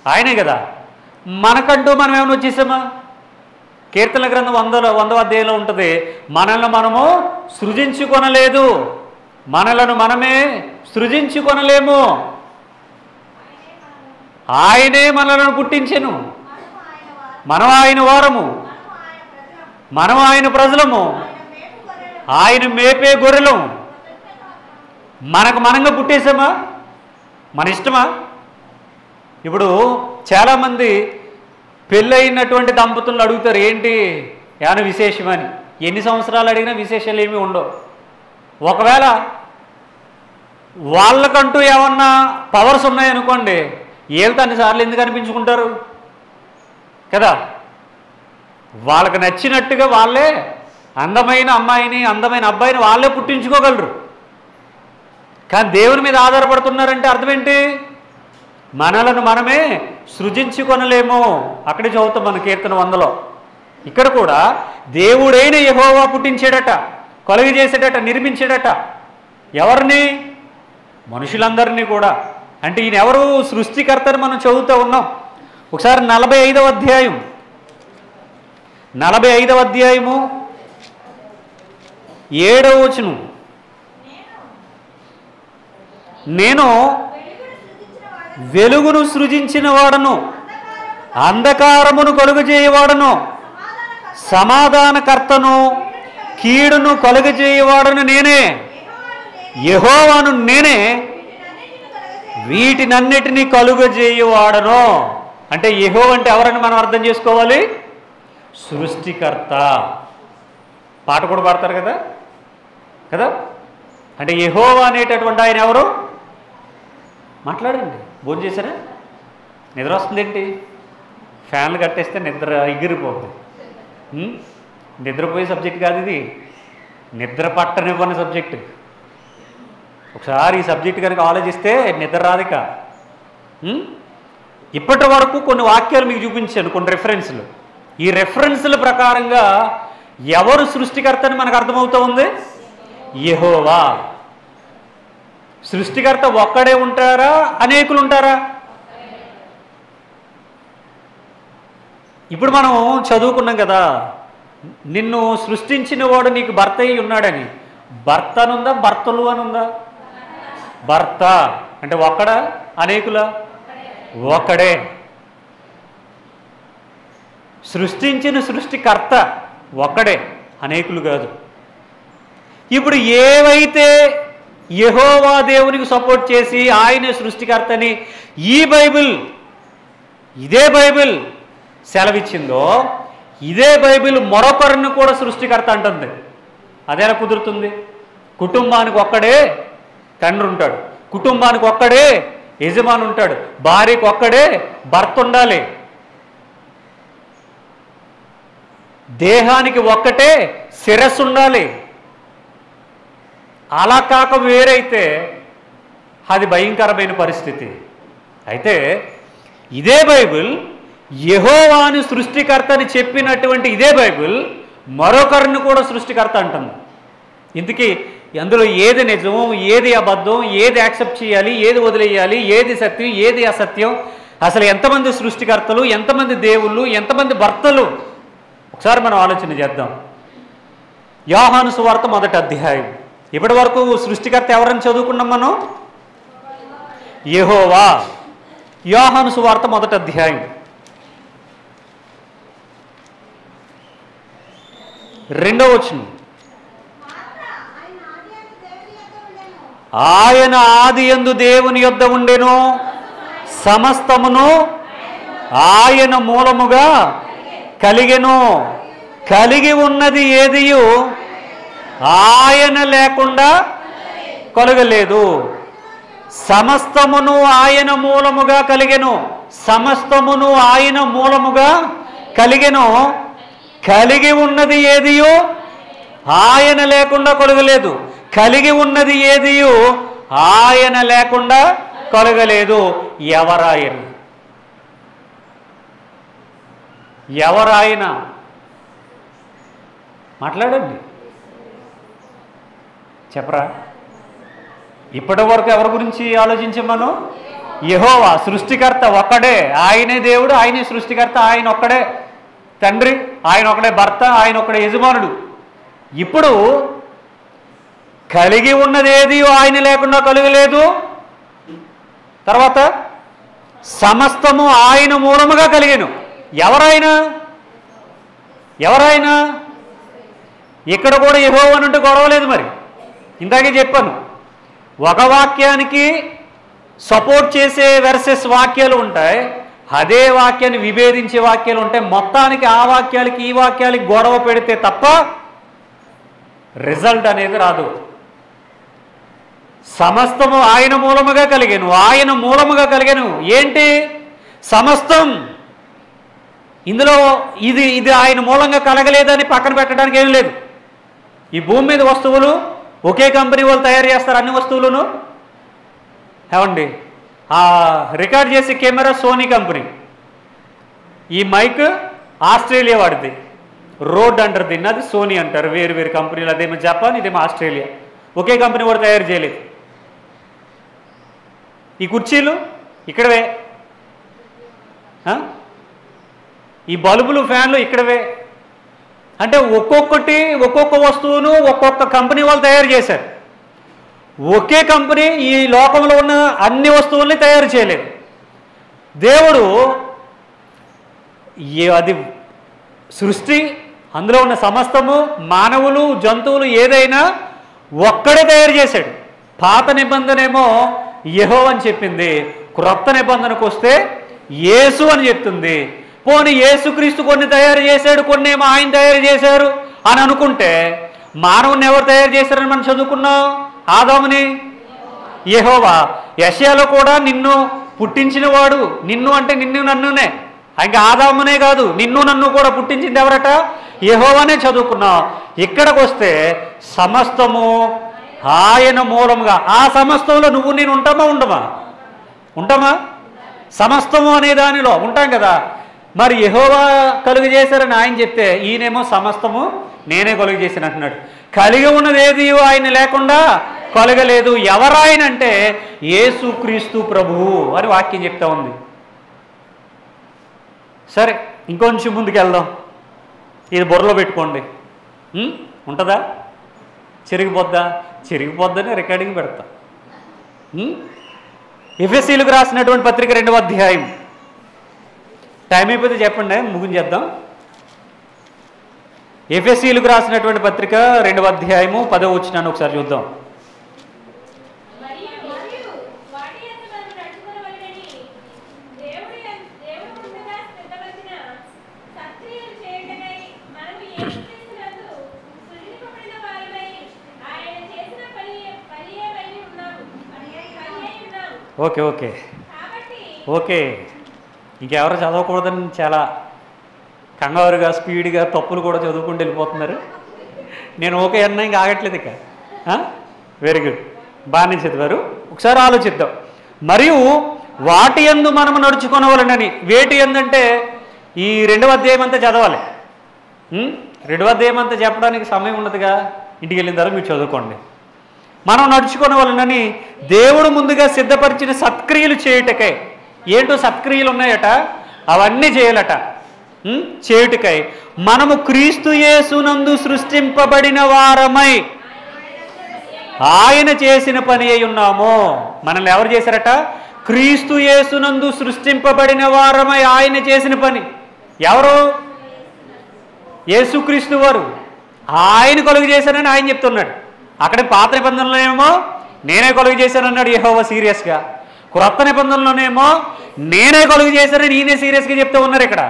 ఆయనే కదా. మనకంటూ మనం ఏమైనా వచ్చేసామా? కీర్తన గ్రంథం 100వ అధ్యాయంలో ఉంటుంది, మనల్ని మనము సృజించుకొనలేదు, మనలను మనమే సృజించుకొనలేము, ఆయనే మనలను పుట్టించెను, మనం ఆయన వారము, మనం ఆయన ప్రజలము, ఆయన మేపే గొర్రెలం. మనకు మనంగా పుట్టేసామా? మన ఇష్టమా? ఇప్పుడు చాలామంది పెళ్ళైనటువంటి దంపతులను అడుగుతారు, ఏంటి ఏమైనా విశేషమని. ఎన్ని సంవత్సరాలు అడిగినా విశేషాలు ఏమీ ఉండవు. ఒకవేళ వాళ్ళకంటూ ఏమన్నా పవర్స్ ఉన్నాయనుకోండి, ఏళ్ళతో అన్నిసార్లు ఎందుకు అనిపించుకుంటారు కదా. వాళ్ళకి నచ్చినట్టుగా వాళ్ళే అందమైన అమ్మాయిని అందమైన అబ్బాయిని వాళ్ళే పుట్టించుకోగలరు. కానీ దేవుని మీద ఆధారపడుతున్నారంటే అర్థం ఏంటి? మనలను మనమే సృజించుకొనలేము. అక్కడే చదువుతాం మన కీర్తన 100లో. ఇక్కడ కూడా దేవుడైన యెహోవా పుట్టించాడట, కలుగు చేసాడట, నిర్మించాడట. ఎవరిని? మనుషులందరినీ కూడా. అంటే ఈయన ఎవరు? సృష్టికర్తని మనం చదువుతూ ఉన్నాం. ఒకసారి 45వ అధ్యాయం 7వ వచనం. నేను వెలుగును సృజించిన వాడను, అంధకారమును కలుగజేయవాడను, సమాధానకర్తను, కీడును కలుగజేయవాడను నేనే, యెహోవాను నేనే, వీటినన్నిటినీ కలుగజేయవాడను. అంటే యెహోవా అంటే ఎవరని మనం అర్థం చేసుకోవాలి? సృష్టికర్త. పాట కూడా పాడతారు కదా కదా. అంటే యెహోవా అనేటటువంటి ఆయన ఎవరు? మాట్లాడండి. భోజనం చేశారా? నిద్ర వస్తుందేంటి? ఫ్యాన్లు కట్టేస్తే నిద్ర ఎగిరిపోతుంది. నిద్రపోయే సబ్జెక్ట్ కాదు ఇది, నిద్ర పట్టనివ్వని సబ్జెక్టు. ఒకసారి ఈ సబ్జెక్ట్ కనుక ఆలోచిస్తే నిద్ర రాదిక. ఇప్పటి వరకు కొన్ని వాక్యాలు మీకు చూపించాను, కొన్ని రెఫరెన్స్లు. ఈ రెఫరెన్స్ల ప్రకారంగా ఎవరు సృష్టికర్త అని మనకు అర్థమవుతూ ఉంది? యెహోవా. సృష్టికర్త ఒక్కడే ఉంటారా, అనేకులు ఉంటారా? ఇప్పుడు మనం చదువుకున్నాం కదా, నిన్ను సృష్టించిన వాడు నీకు భర్త అయి ఉన్నాడని. భర్త అనుందా, భర్తలు అని ఉందా? భర్త అంటే ఒక్కడా, అనేకులా? ఒక్కడే. సృష్టించిన సృష్టికర్త ఒక్కడే, అనేకులు కాదు. ఇప్పుడు ఏవైతే యెహోవా దేవునికి సపోర్ట్ చేసి ఆయన సృష్టికర్తని ఈ బైబిల్, ఇదే బైబిల్ సెలవిచ్చిందో, ఇదే బైబిల్ మరొకరిని కూడా సృష్టికర్త అంటుంది. అదేలా కుదురుతుంది? కుటుంబానికి ఒక్కడే తండ్రి ఉంటాడు, కుటుంబానికి ఒక్కడే యజమాని ఉంటాడు, భార్యకు ఒక్కడే భర్త ఉండాలి, దేహానికి ఒక్కటే శిరస్సు ఉండాలి. అలా కాక వేరైతే అది భయంకరమైన పరిస్థితి. అయితే ఇదే బైబిల్ యెహోవాను సృష్టికర్తని చెప్పినటువంటి ఇదే బైబిల్ మరొకరిని కూడా సృష్టికర్త అంటుంది. ఇందుకే అందులో ఏది నిజం, ఏది అబద్ధం, ఏది యాక్సెప్ట్ చేయాలి, ఏది వదిలేయాలి, ఏది సత్యం, ఏది అసత్యం, అసలు ఎంతమంది సృష్టికర్తలు, ఎంతమంది దేవుళ్ళు, ఎంతమంది భర్తలు, ఒకసారి మనం ఆలోచన చేద్దాం. యోహాను సువార్త 1వ అధ్యాయం. ఇప్పటి వరకు సృష్టికర్త ఎవరని చదువుకున్నాం మనం? యెహోవా. యోహాను సువార్త 1వ అధ్యాయం 2వ వచనం. ఆయన ఆదియందు దేవుని యొద్ద ఉండెను, సమస్తమును ఆయన మూలముగా కలిగెను, కలిగి ఉన్నది ఏదియు ఆయన లేకుండా కలుగలేదు. సమస్తమును ఆయన మూలముగా కలిగెను, సమస్తమును ఆయన మూలముగా కలిగెను, కలిగి ఉన్నది ఏదియు ఆయన లేకుండా కలుగలేదు, కలిగి ఉన్నది ఏదియు ఆయన లేకుండా కలుగలేదు. ఎవరాయన? ఎవరాయన? మాట్లాడండి, చెప్పరా. ఇప్పటి వరకు ఎవరి గురించి ఆలోచించమను? యెహోవా సృష్టికర్త ఒక్కడే, ఆయనే దేవుడు, ఆయనే సృష్టికర్త, ఆయన ఒక్కడే తండ్రి, ఆయన ఒకడే భర్త, ఆయన ఒకడే యజమానుడు. ఇప్పుడు కలిగి ఉన్నది ఏది ఆయన లేకుండా కలుగలేదు. తర్వాత సమస్తము ఆయన మూలముగా కలిగెను. ఎవరైనా? ఎవరైనా? ఇక్కడ కూడా యెహోవా నుండి గొడవలేదు. మరి ఇందాకే చెప్పాను, ఒక వాక్యానికి సపోర్ట్ చేసే వెర్సెస్ వాక్యాలు ఉంటాయి, అదే వాక్యాన్ని విభేదించే వాక్యాలు ఉంటాయి. మొత్తానికి ఆ వాక్యాలకి ఈ వాక్యాలకి గొడవ పెడితే తప్ప రిజల్ట్ అనేది రాదు. సమస్తము ఆయన మూలముగా కలిగాను, ఆయన మూలముగా కలిగాను. ఏంటి సమస్తం? ఇందులో ఇది ఇది ఆయన మూలంగా కలగలేదని పక్కన పెట్టడానికి ఏం లేదు. ఈ భూమి మీద వస్తువులు ఒకే కంపెనీ వాళ్ళు తయారు చేస్తారు, అన్ని వస్తువులను. ఏమండి, ఆ రికార్డ్ చేసే కెమెరా సోనీ కంపెనీ, ఈ మైక్ ఆస్ట్రేలియా వాడిది, రోడ్ అంటారు దీన్ని, అది సోనీ అంటారు. వేరు వేరు కంపెనీలు, అదేమో జపాన్, ఇదేమో ఆస్ట్రేలియా. ఒకే కంపెనీ వాడు తయారు చేయలేదు. ఈ కుర్చీలు ఇక్కడవే, ఈ బల్బులు ఫ్యాన్లు ఇక్కడవే. అంటే ఒక్కొక్కటి ఒక్కొక్క వస్తువును ఒక్కొక్క కంపెనీ వాళ్ళు తయారు చేశారు. ఒకే కంపెనీ ఈ లోకంలో ఉన్న అన్ని వస్తువుల్ని తయారు చేయలేదు. దేవుడు అది సృష్టి, అందులో ఉన్న సమస్తము, మానవులు, జంతువులు, ఏదైనా ఒక్కడే తయారు చేశాడు. పాత నిబంధన ఏమో యెహోవా అని చెప్పింది, క్రొత్త నిబంధనకు వస్తే యేసు అని చెప్తుంది. పోనీ యేసుక్రీస్తు కొన్ని తయారు చేశాడు, కొన్ని ఏమో ఆయన తయారు చేశారు అని అనుకుంటే, మానవుని ఎవరు తయారు చేశారని మనం చదువుకున్నాం? ఆదాముని యెహోవా. యెషయాలో కూడా నిన్ను పుట్టించిన వాడు, నిన్ను అంటే నిన్ను నన్నునే, ఇంకా ఆదామునే కాదు, నిన్ను నన్ను కూడా పుట్టించింది ఎవరట? యెహోవానే చదువుకున్నాం. ఇక్కడికి వస్తే సమస్తము ఆయన మూలముగా. ఆ సమస్తంలో నువ్వు నేను ఉంటామా? ఉంటామా? సమస్తము అనే దానిలో ఉంటాం కదా. మరి యెహోవా కలుగు చేశారని ఆయన చెప్తే, ఈయనేమో సమస్తము నేనే కలుగు చేశాను అంటున్నాడు. కలిగి ఉన్నది ఏది ఆయన లేకుండా కలగలేదు. ఎవరాయన అంటే యేసుక్రీస్తు ప్రభువు అని వాక్యం చెప్తా ఉంది. సరే, ఇంకొంచెం ముందుకు వెళ్దాం. ఇది బుర్రలో పెట్టుకోండి. ఉంటుందా? చిరిగిపోద్దని రికార్డింగ్ పెడతా. ఎఫెసీయులకు రాసినటువంటి పత్రిక 2వ అధ్యాయం. టైం అయిపోతే చెప్పండి, ముగించేద్దాం. ఎఫెసీయులకు రాసినటువంటి పత్రిక 2వ అధ్యాయము 10వ వచనాన్ని ఒకసారి చూద్దాం. Okay okay okay. ఇంకెవరు చదవకూడదని చాలా కంగారుగా స్పీడ్గా తప్పులు కూడా చదువుకుంటూ వెళ్ళిపోతున్నారు. నేను ఓకే అన్నా ఇంకా ఆగట్లేదు ఇక. వెరీ గుడ్, బాగానే చదివారు. ఒకసారి ఆలోచిద్దాం. మరియు వాటి యందు మనము నడుచుకొనవలెనని. వేటి యందంటే ఈ 2వ అధ్యాయం అంతా చదవాలి. 2వ అధ్యాయం అంతా చెప్పడానికి సమయం ఉండదుగా, ఇంటికి వెళ్ళిన తర్వాత మీరు చదువుకోండి. మనం నడుచుకొనవలెనని దేవుడు ముందుగా సిద్ధపరిచిన సత్క్రియలు చేయుటకై. ఏంటో సత్క్రియలు ఉన్నాయట, అవన్నీ చేయాలట. చేయుటకై మనము క్రీస్తు యేసునందు సృష్టింపబడిన వారమై ఆయన చేసిన పని అయి ఉన్నాము. మనల్ని ఎవరు చేశారట? క్రీస్తు యేసునందు సృష్టింపబడిన వారమై ఆయన చేసిన పని. ఎవరు? యేసుక్రీస్తు వారు. ఆయన కలుగు చేశానని ఆయన చెప్తున్నాడు. అక్కడ పాత నిబంధనలోనేమో నేనే కలుగు చేశానన్నాడు యెహోవా సీరియస్గా. క్రొత్త నిబంధనలోనేమో నేనే కలుగు చేశానని ఈయనే సీరియస్గా చెప్తూ ఉన్నారు ఇక్కడ.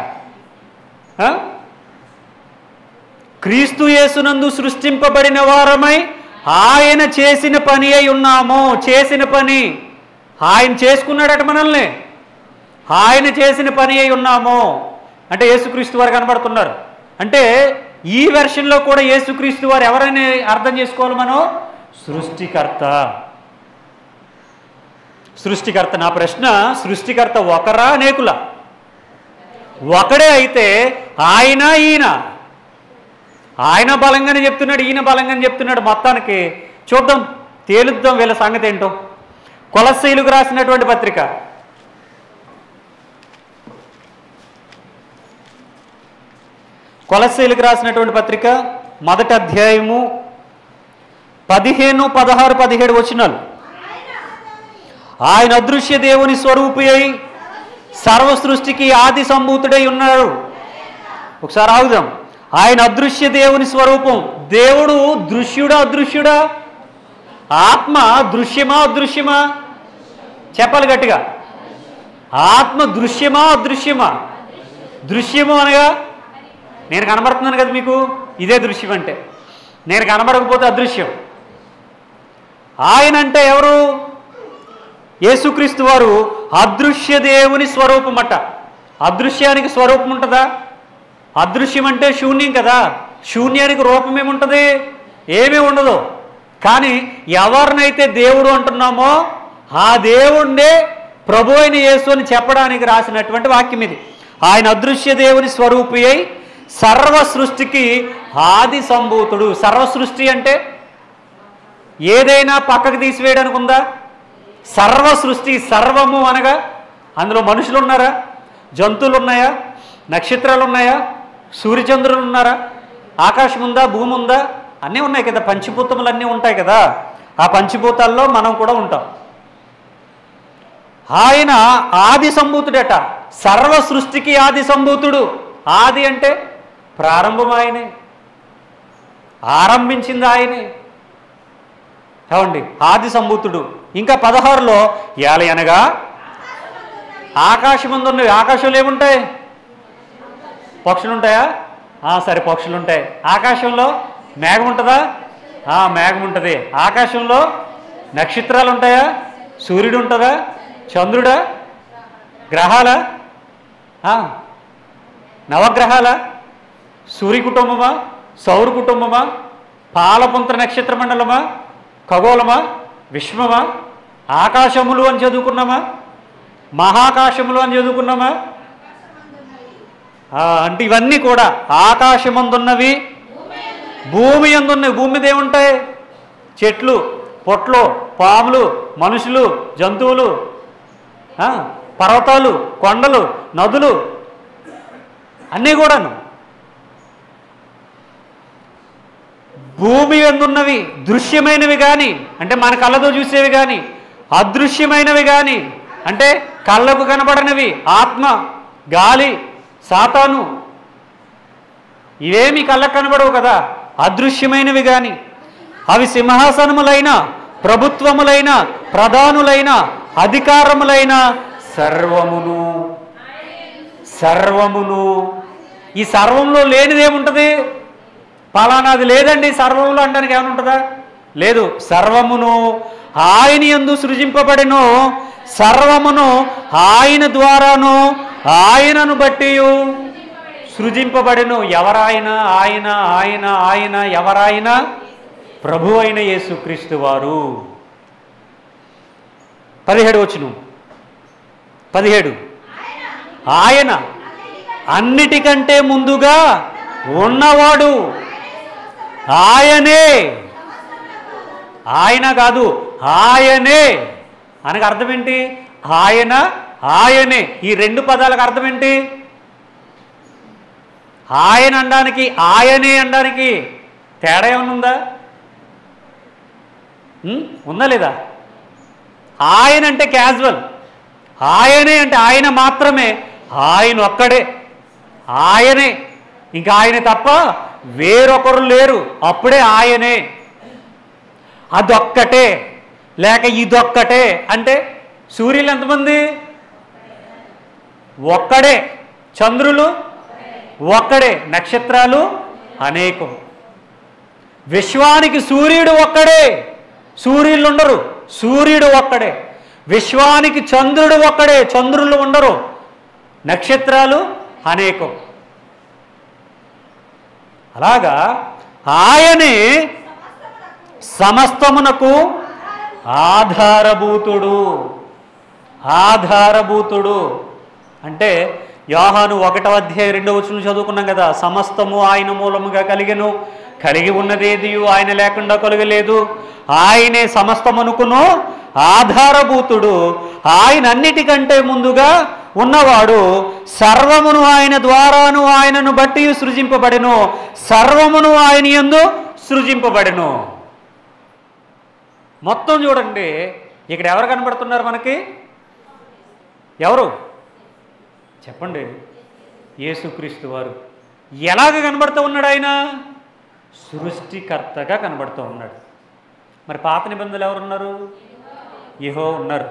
క్రీస్తు యేసునందు సృష్టింపబడిన వారమై ఆయన చేసిన పని అయి ఉన్నాము. చేసిన పని ఆయన చేసుకున్నాడట మనల్ని. ఆయన చేసిన పని అయి ఉన్నాము అంటే యేసుక్రీస్తు వారు కనబడుతున్నారు. అంటే ఈ వెర్షన్లో కూడా యేసుక్రీస్తు వారు ఎవరైనా అర్థం చేసుకోవాలి మనం? సృష్టికర్త. సృష్టికర్త. నా ప్రశ్న, సృష్టికర్త ఒకరా అనేకులా? ఒకడే అయితే ఆయన ఈయన. ఆయన బలంగానే చెప్తున్నాడు, ఈయన బలంగానే చెప్తున్నాడు. మొత్తానికి చూద్దాం, తేలుద్దాం వీళ్ళ సంగతి ఏంటో. కొలస్సీయులకు రాసినటువంటి పత్రిక కొలస్సీయులకు రాసినటువంటి పత్రిక 1వ అధ్యాయము 15, 16, 17 వచనాలు. ఆయన అదృశ్య దేవుని స్వరూపి అయి సర్వ సృష్టికి ఆది సంభూతుడై ఉన్నాడు. ఒకసారి ఆగుదాం. ఆయన అదృశ్య దేవుని స్వరూపం. దేవుడు దృశ్యుడా అదృశ్యుడా? ఆత్మ దృశ్యమా అదృశ్యమా? చెప్పాలి గట్టిగా. ఆత్మ దృశ్యమా అదృశ్యమా? దృశ్యము అనగా నేను కనబడుతున్నాను కదా మీకు, ఇదే దృశ్యం అంటే. నేను కనబడకపోతే అదృశ్యం. ఆయన అంటే ఎవరు? యేసుక్రీస్తు వారు అదృశ్య దేవుని స్వరూపం అట. అదృశ్యానికి స్వరూపం ఉంటుందా? అదృశ్యం అంటే శూన్యం కదా. శూన్యానికి రూపం ఏముంటుంది? ఏమీ ఉండదు. కానీ ఎవరినైతే దేవుడు అంటున్నామో ఆ దేవుణ్ణే ప్రభు అయిన యేసు అని చెప్పడానికి రాసినటువంటి వాక్యం ఇది. ఆయన అదృశ్య దేవుని స్వరూపి అయి సర్వ సృష్టికి ఆది సంభూతుడు. సర్వ సృష్టి అంటే ఏదైనా పక్కకు తీసివేయడానికి ఉందా? సర్వ సృష్టి. సర్వము అనగా అందులో మనుషులు ఉన్నారా? జంతువులు ఉన్నాయా? నక్షత్రాలు ఉన్నాయా? సూర్యచంద్రులు ఉన్నారా? ఆకాశం ఉందా? భూమి ఉందా? అన్నీ ఉన్నాయి కదా. పంచభూతములు అన్నీ ఉంటాయి కదా. ఆ పంచభూతాల్లో మనం కూడా ఉంటాం. ఆయన ఆది సంభూతుడట. సర్వ సృష్టికి ఆది సంభూతుడు. ఆది అంటే ప్రారంభం ఆయనే, ఆరంభించింది ఆయనే. ఏమండి? ఆది సంభూతుడు. ఇంకా 16లో అనగా ఆకాశం ఉన్నవి. ఆకాశంలో ఏముంటాయి? పక్షులు ఉంటాయా? సరే, పక్షులు ఉంటాయి. ఆకాశంలో మేఘం ఉంటుందా? మేఘం ఉంటుంది. ఆకాశంలో నక్షత్రాలు ఉంటాయా? సూర్యుడు ఉంటుందా? చంద్రుడా? గ్రహాలా? నవగ్రహాలా? సూర్య కుటుంబమా? సౌర కుటుంబమా? పాలపుంత్ర నక్షత్ర మండలమా? ఖగోళమా? విశ్వమా? ఆకాశములు అని చదువుకున్నామా? మహాకాశములు అని చదువుకున్నామా? అంటే ఇవన్నీ కూడా ఆకాశమందున్నవి, భూమి అందున్నవి. భూమి మీద ఏముంటాయి? చెట్లు, పొట్లు, పాములు, మనుషులు, జంతువులు, పర్వతాలు, కొండలు, నదులు అన్నీ కూడాను. భూమి ఎందున్నవి దృశ్యమైనవి కానీ, అంటే మన కళ్ళతో చూసేవి కానీ, అదృశ్యమైనవి కానీ, అంటే కళ్ళకు కనబడనివి, ఆత్మ, గాలి, సాతాను, ఇవేమి కళ్ళకు కనబడవు కదా. అదృశ్యమైనవి కానీ, అవి సింహాసనములైన, ప్రభుత్వములైన, ప్రధానులైన, అధికారములైన సర్వమును. సర్వమును. ఈ సర్వంలో లేనిదేముంటుంది? పలానాది లేదండి సర్వంలో అంటానికి ఏమైనా ఉంటుందా? లేదు. సర్వమును ఆయన యందు సృజింపబడినో సర్వమును ఆయన ద్వారాను ఆయనను బట్టి సృజింపబడెను. ఎవరాయన? ఆయన ఆయన ఆయన ఎవరాయన? ప్రభు అయిన యేసుక్రీస్తు వారు. 17 వచనం 17 ఆయన అన్నిటికంటే ముందుగా ఉన్నవాడు, ఆయనే, ఆయన కాదు ఆయనే అనగా అర్థం ఏంటి? ఆయన ఆయనే. ఈ రెండు పదాలకు అర్థం ఏంటి? ఆయన అనడానికి ఆయనే అనడానికి తేడా ఏమైనా ఉందా? ఉందా లేదా? ఆయన అంటే క్యాజువల్, ఆయనే అంటే ఆయన మాత్రమే, ఆయన ఒక్కడే, ఆయనే, ఇంకా ఆయన తప్ప వేరొకరు లేరు, అప్పుడే ఆయనే. అదొక్కటే లేక ఇదొక్కటే అంటే సూర్యులు ఎంతమంది? ఒక్కడే. చంద్రులు ఒక్కడే. నక్షత్రాలు అనేకం. విశ్వానికి సూర్యుడు ఒక్కడే, సూర్యులు ఉండరు, సూర్యుడు ఒక్కడే. విశ్వానికి చంద్రుడు ఒక్కడే, చంద్రులు ఉండరు, నక్షత్రాలు అనేకం. అలాగా ఆయనే సమస్తమునకు ఆధారభూతుడు. ఆధారభూతుడు అంటే యోహాను 1వ అధ్యాయం 2వ వచనం చదువుకున్నాం కదా. సమస్తము ఆయన మూలముగా కలిగెను, కలిగి ఉన్నదేది ఆయన లేకుండా కలగలేదు. ఆయనే సమస్తమునకును ఆధారభూతుడు. ఆయన అన్నిటికంటే ముందుగా ఉన్నవాడు. సర్వమును ఆయన ద్వారాను ఆయనను బట్టి సృజింపబడెను, సర్వమును ఆయన యందు సృజింపబడెను. మొత్తం చూడండి, ఇక్కడ ఎవరు కనబడుతున్నారు మనకి? ఎవరు చెప్పండి? యేసుక్రీస్తు వారు. ఎలాగ కనబడుతూ ఉన్నాడు? ఆయన సృష్టికర్తగా కనబడుతూ ఉన్నాడు. మరి పాత నిబంధనలు ఎవరున్నారు? యెహోవా ఉన్నారు,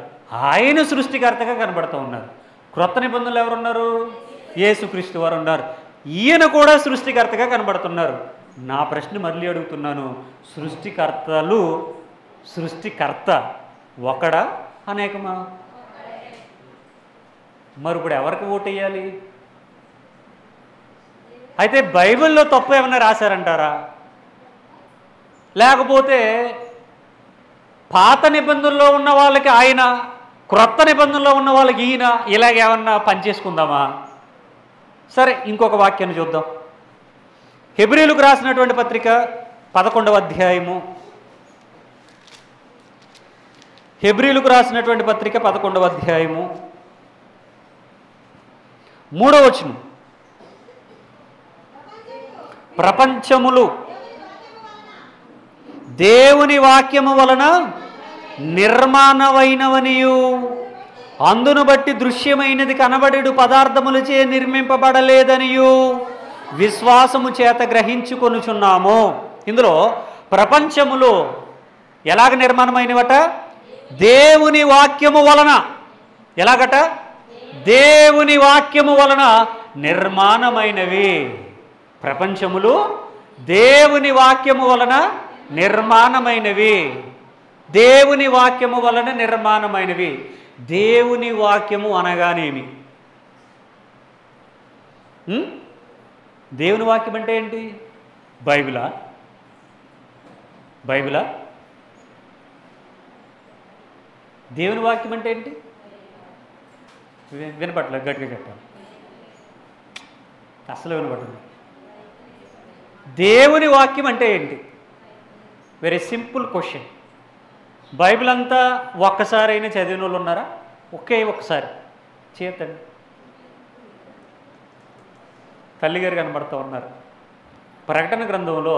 ఆయన సృష్టికర్తగా కనబడుతూ ఉన్నారు. క్రొత్త నిబంధనలు ఎవరున్నారు? యేసుక్రీస్తు వారు ఉన్నారు, ఈయన కూడా సృష్టికర్తగా కనబడుతున్నారు. నా ప్రశ్న మళ్ళీ అడుగుతున్నాను, సృష్టికర్త ఒకడా అనేకమా? మరి ఇప్పుడు ఎవరికి ఓటు వేయాలి? అయితే బైబిల్లో తప్పు ఏమైనా రాశారంటారా? లేకపోతే పాత నిబంధనలో ఉన్న వాళ్ళకి ఆయన, క్రొత్త నిబంధనలో ఉన్న వాళ్ళకి ఈయన, ఇలాగేమన్నా పనిచేసుకుందామా? సరే, ఇంకొక వాక్యాన్ని చూద్దాం. హెబ్రీయులకు రాసినటువంటి పత్రిక 11వ అధ్యాయము. హెబ్రీయులకు రాసినటువంటి పత్రిక 11వ అధ్యాయము 3వ వచనం. ప్రపంచములు దేవుని వాక్యము వలన నిర్మాణమైనవనియు, అందును బట్టి దృశ్యమైనది కనబడేడు పదార్థములచే నిర్మింపబడలేదనియు విశ్వాసము చేత గ్రహించుకొనుచున్నాము. ఇందులో ప్రపంచములు ఎలాగ నిర్మాణమైనవట? దేవుని వాక్యము వలన. ఎలాగట? దేవుని వాక్యము వలన నిర్మాణమైనవి. ప్రపంచములు దేవుని వాక్యము వలన నిర్మాణమైనవి. దేవుని వాక్యము వలన నిర్మాణమైనవి. దేవుని వాక్యము అనగానేమి? దేవుని వాక్యం అంటే ఏంటి? బైబిలా? బైబిలా? దేవుని వాక్యం అంటే ఏంటి? వినపట్లే, గట్టిగా చెప్పాలి, అసలు వినపడదు. దేవుని వాక్యం అంటే ఏంటి? Very simple question. బైబిల్ అంతా ఒక్కసారైనా చదివిన వాళ్ళు ఉన్నారా? ఒక్కసారి చేతండి. తల్లిగారు కనబడుతూ ఉన్నారు. ప్రకటన గ్రంథంలో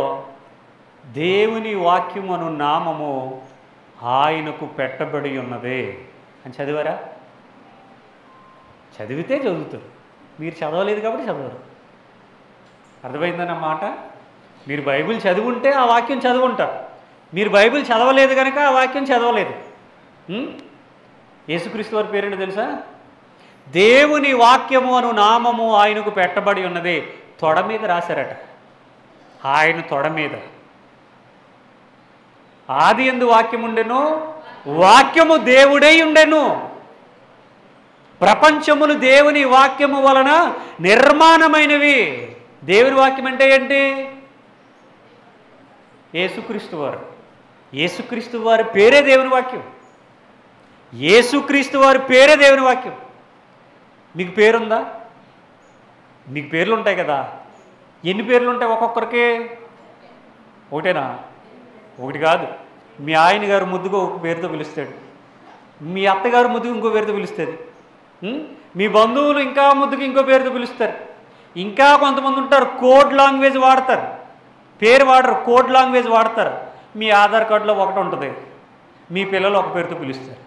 దేవుని వాక్యం అను నామము ఆయనకు పెట్టబడి ఉన్నదే అని చదివారా? చదివితే చదువుతారు, మీరు చదవలేదు కాబట్టి చదవరు. అర్థమైందన్నమాట. మీరు బైబిల్ చదువుంటే ఆ వాక్యం చదువుంటారు, మీరు బైబిల్ చదవలేదు కనుక ఆ వాక్యం చదవలేదు. యేసుక్రీస్తు వారి పేరేంటో తెలుసా? దేవుని వాక్యము అను నామము ఆయనకు పెట్టబడి ఉన్నది. తొడ మీద రాశారట, ఆయన తొడ మీద. ఆది యందు వాక్యం ఉండెను, వాక్యము దేవుడై ఉండెను. ప్రపంచములు దేవుని వాక్యము వలన నిర్మాణమైనవి. దేవుని వాక్యం అంటే ఏంటి? యేసుక్రీస్తు వారు. యేసుక్రీస్తు వారి పేరే దేవుని వాక్యం. యేసుక్రీస్తు వారి పేరే దేవుని వాక్యం. మీకు పేరుందా? మీకు పేర్లు ఉంటాయి కదా. ఎన్ని పేర్లు ఉంటాయి ఒక్కొక్కరికి? ఒకటేనా? ఒకటి కాదు. మీ ఆయన గారు ముద్దుగా ఒక పేరుతో పిలుస్తాడు, మీ అత్తగారు ముద్దుగా ఇంకో పేరుతో పిలుస్తుంది, మీ బంధువులు ఇంకా ముద్దుగా ఇంకో పేరుతో పిలుస్తారు. ఇంకా కొంతమంది ఉంటారు కోడ్ లాంగ్వేజ్ వాడతారు, పేరు వాడరు, కోడ్ లాంగ్వేజ్ వాడతారు. మీ ఆధార్ కార్డులో ఒకటి ఉంటుంది, మీ పిల్లలు ఒక పేరుతో పిలుస్తారు.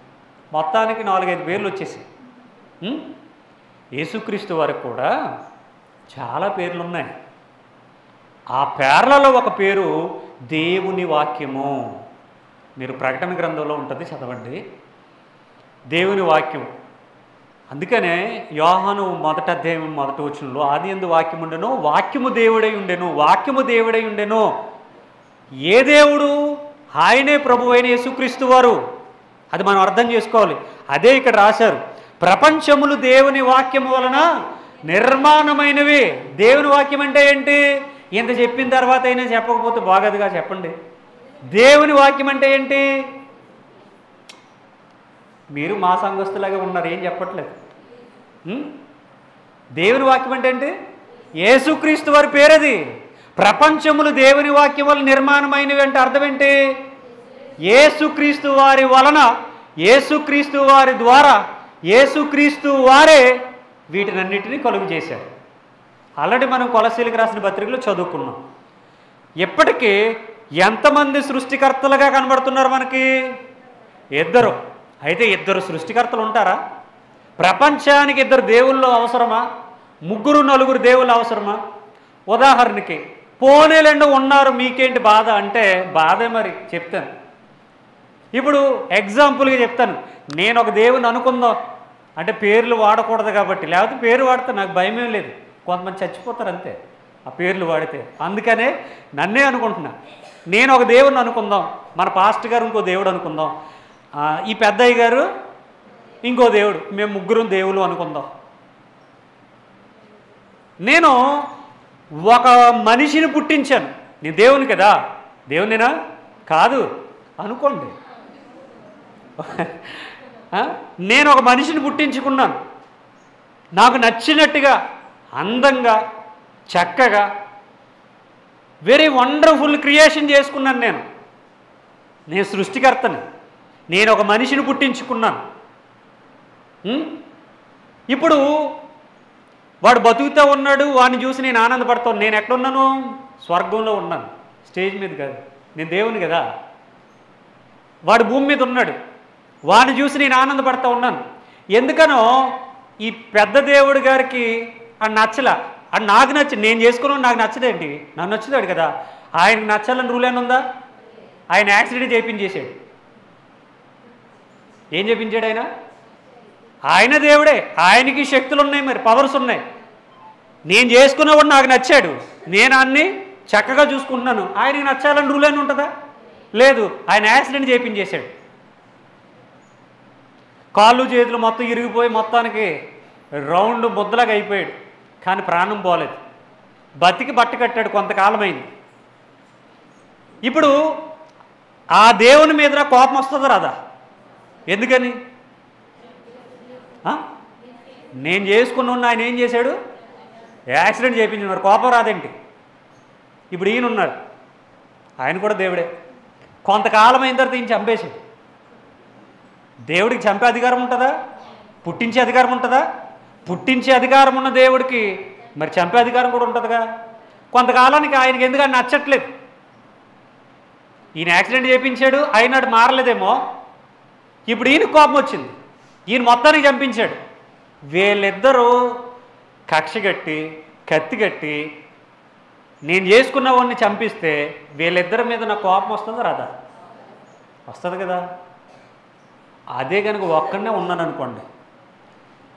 మొత్తానికి 4-5 పేర్లు వచ్చేసి. యేసుక్రీస్తు వారికి కూడా చాలా పేర్లు ఉన్నాయి. ఆ పేర్లలో ఒక పేరు దేవుని వాక్యము. మీరు ప్రకటన గ్రంథంలో ఉంటుంది, చదవండి. దేవుని వాక్యం. అందుకనే యోహాను 1వ అధ్యాయం 1వ వచనంలో ఆదియందు వాక్యం ఉండెను, వాక్యము దేవుడై ఉండెను, వాక్యము దేవుడై ఉండెను. ఏ దేవుడు? ఆయనే ప్రభు అయిన యేసుక్రీస్తు వారు. అది మనం అర్థం చేసుకోవాలి. అదే ఇక్కడ రాశారు, ప్రపంచములు దేవుని వాక్యము వలన నిర్మాణమైనవి. దేవుని వాక్యం అంటే ఏంటి? ఇంత చెప్పిన తర్వాత అయినా చెప్పకపోతే బాగదుగా, చెప్పండి. దేవుని వాక్యం అంటే ఏంటి? మీరు మా సంఘస్థులాగా ఉన్నారు, ఏం చెప్పట్లేదు. దేవుని వాక్యం అంటే ఏంటి? యేసుక్రీస్తు వారి పేరది. ప్రపంచములు దేవుని వాక్యం వల్ల నిర్మాణమైనవి అంటే అర్థం ఏంటి? యేసుక్రీస్తు వారి వలన, యేసుక్రీస్తు వారి ద్వారా, యేసుక్రీస్తు వారే వీటినన్నిటినీ కలుగు చేశారు. ఆల్రెడీ మనం కొలస్సీలకు రాసిన పత్రికలో చదువుకున్నాం. ఇప్పటికీ ఎంతమంది సృష్టికర్తలుగా కనబడుతున్నారు మనకి? 2. అయితే 2 సృష్టికర్తలు ఉంటారా? ప్రపంచానికి 2 దేవుళ్ళు అవసరమా? 3-4 దేవుళ్ళు అవసరమా? ఉదాహరణకి పోనేలండి ఉన్నారు, మీకేంటి బాధ అంటే బాధే. మరి చెప్తాను. ఇప్పుడు ఎగ్జాంపుల్గా చెప్తాను. నేను ఒక దేవుని అనుకుందాం అంటే పేర్లు వాడకూడదు కాబట్టి, లేకపోతే పేరు వాడితే నాకు భయమేం లేదు. కొంతమంది చచ్చిపోతారు అంతే ఆ పేర్లు వాడితే. అందుకనే నన్నే అనుకుంటున్నా. నేను ఒక దేవుడిని అనుకుందాం, మన పాస్టర్ గారు ఇంకో దేవుడు అనుకుందాం, ఈ పెద్దయ్య గారు ఇంకో దేవుడు, మేము 3 దేవుళ్ళు అనుకుందాం. నేను ఒక మనిషిని పుట్టించాను. నేను దేవుని కదా, దేవునినా కాదు అనుకోండి. నేను ఒక మనిషిని పుట్టించుకున్నాను, నాకు నచ్చినట్టుగా అందంగా చక్కగా వెరీ వండర్ఫుల్ క్రియేషన్ చేసుకున్నాను. నేను సృష్టికర్తని. నేను ఒక మనిషిని పుట్టించుకున్నాను. ఇప్పుడు వాడు బతుకుతూ ఉన్నాడు, వాడిని చూసి నేను ఆనందపడతాను. నేను ఎక్కడున్నాను? స్వర్గంలో ఉన్నాను, స్టేజ్ మీద కాదు. నేను దేవుని కదా. వాడు భూమి మీద ఉన్నాడు, వాడిని చూసి నేను ఆనందపడతా ఉన్నాను. ఎందుకనో ఈ పెద్ద దేవుడి గారికి అది నచ్చలా, అది నాకు నచ్చి నేను చేసుకున్నాను, నాకు నచ్చదేంటి? నాకు నచ్చుతాడు కదా. ఆయనకు నచ్చాలని రూల్ ఏమైనా ఉందా? ఆయన యాక్సిడెంట్ చేయించేసాడు. ఏం చేయించాడు ఆయన? ఆయన దేవుడే, ఆయనకి శక్తులు ఉన్నాయి, మరి పవర్స్ ఉన్నాయి. నేను చేసుకున్నవాడు నాకు నచ్చాడు, నేను అన్ని చక్కగా చూసుకుంటున్నాను. ఆయనకి నచ్చాలని రూల్ అని ఉంటుందా? లేదు. ఆయన యాక్సిడెంట్ చేయించేశాడు, కాళ్ళు చేతులు మొత్తం ఇరిగిపోయి మొత్తానికి రౌండ్ ముద్దలాగా అయిపోయాడు. కానీ ప్రాణం పోలేదు, బతికి బట్ట కట్టాడు, కొంతకాలమైంది. ఇప్పుడు ఆ దేవుని మీద కోపం వస్తుందా రాదా? ఎందుకని? నేను చేసుకున్న ఆయన ఏం చేశాడు? యాక్సిడెంట్ చేయించాడు. మరి కోపం రాదేంటి? ఇప్పుడు ఈయన ఉన్నాడు, ఆయన కూడా దేవుడే. కొంతకాలం అయిన తర్వాత ఈయన చంపేశాడు. దేవుడికి చంపే అధికారం ఉంటుందా? పుట్టించే అధికారం ఉంటుందా? పుట్టించే అధికారం ఉన్న దేవుడికి మరి చంపే అధికారం కూడా ఉంటుందిగా. కొంతకాలానికి ఆయనకి ఎందుకని నచ్చట్లేదు. ఈయన యాక్సిడెంట్ చేయించాడు, అయినాడు మారలేదేమో. ఇప్పుడు ఈయన కోపం వచ్చింది, ఈయన మొత్తానికి చంపించాడు. వీళ్ళిద్దరూ కక్ష కట్టి కత్తి కట్టి నేను చేసుకున్న వాడిని చంపిస్తే వీళ్ళిద్దరి మీద నాకు కోపం వస్తుందా రాదా? వస్తుంది కదా. అదే కనుక ఒక్కడనే ఉన్నాను అనుకోండి,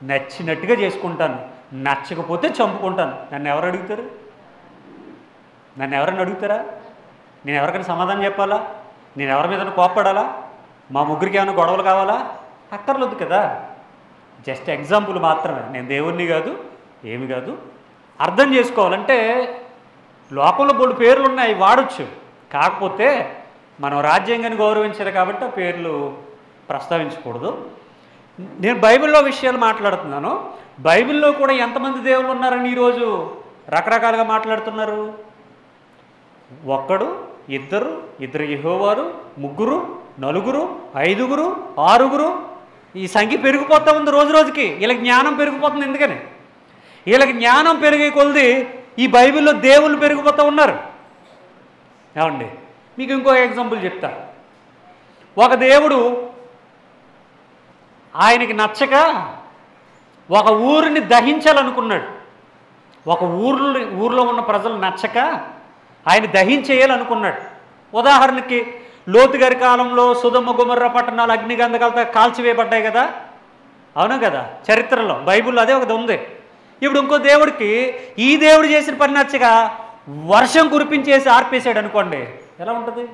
నచ్చినట్టుగా చేసుకుంటాను, నచ్చకపోతే చంపుకుంటాను. నన్ను ఎవరు అడుగుతారు? నన్ను ఎవరైనా అడుగుతారా? నేను ఎవరికైనా సమాధానం చెప్పాలా? నేను ఎవరి మీద కోప్పడాలా? మా ముగ్గురికి ఏమైనా గొడవలు కావాలా? అక్కర్లేదు కదా. జస్ట్ ఎగ్జాంపుల్ మాత్రమే, నేను దేవుణ్ణి కాదు, ఏమి కాదు. అర్థం చేసుకోవాలంటే లోకంలో బోల్డు పేర్లు ఉన్నాయి, వాడచ్చు. కాకపోతే మనం రాజ్యాంగాన్ని గౌరవించాలి కాబట్టి ఆ పేర్లు ప్రస్తావించకూడదు. నేను బైబిల్లో విషయాలు మాట్లాడుతున్నాను. బైబిల్లో కూడా ఎంతమంది దేవుళ్ళు ఉన్నారని ఈరోజు రకరకాలుగా మాట్లాడుతున్నారు. ఒక్కడు, ఇద్దరు, ఇద్దరు యెహోవారు, ముగ్గురు, నలుగురు, ఐదుగురు, ఆరుగురు. ఈ సంఖ్య పెరిగిపోతూ ఉంది రోజు రోజుకి. వీళ్ళకి జ్ఞానం పెరిగిపోతుంది. ఎందుకని వీళ్ళకి జ్ఞానం పెరిగే కొలది ఈ బైబిల్లో దేవుళ్ళు పెరిగిపోతూ ఉన్నారు. ఏమండి, మీకు ఇంకో ఎగ్జాంపుల్ చెప్తా. ఒక దేవుడు ఆయనకి నచ్చక ఒక ఊరిని దహించాలనుకున్నాడు. ఒక ఊర్లో ఉన్న ప్రజలు నచ్చక ఆయన దహించేయాలనుకున్నాడు. ఉదాహరణకి లోతు గారి కాలంలో సొదొమ గొమొర్రా పట్టణాలు అగ్నిగంధకాలతో కాల్చివేయబడ్డాయి కదా, అవును కదా, చరిత్రలో బైబిల్లో అదే ఒకటి ఉంది. ఇప్పుడు ఇంకో దేవుడికి ఈ దేవుడు చేసిన పని నచ్చక వర్షం కురిపించేసి ఆర్పేసాడు అనుకోండి, ఎలా ఉంటుంది?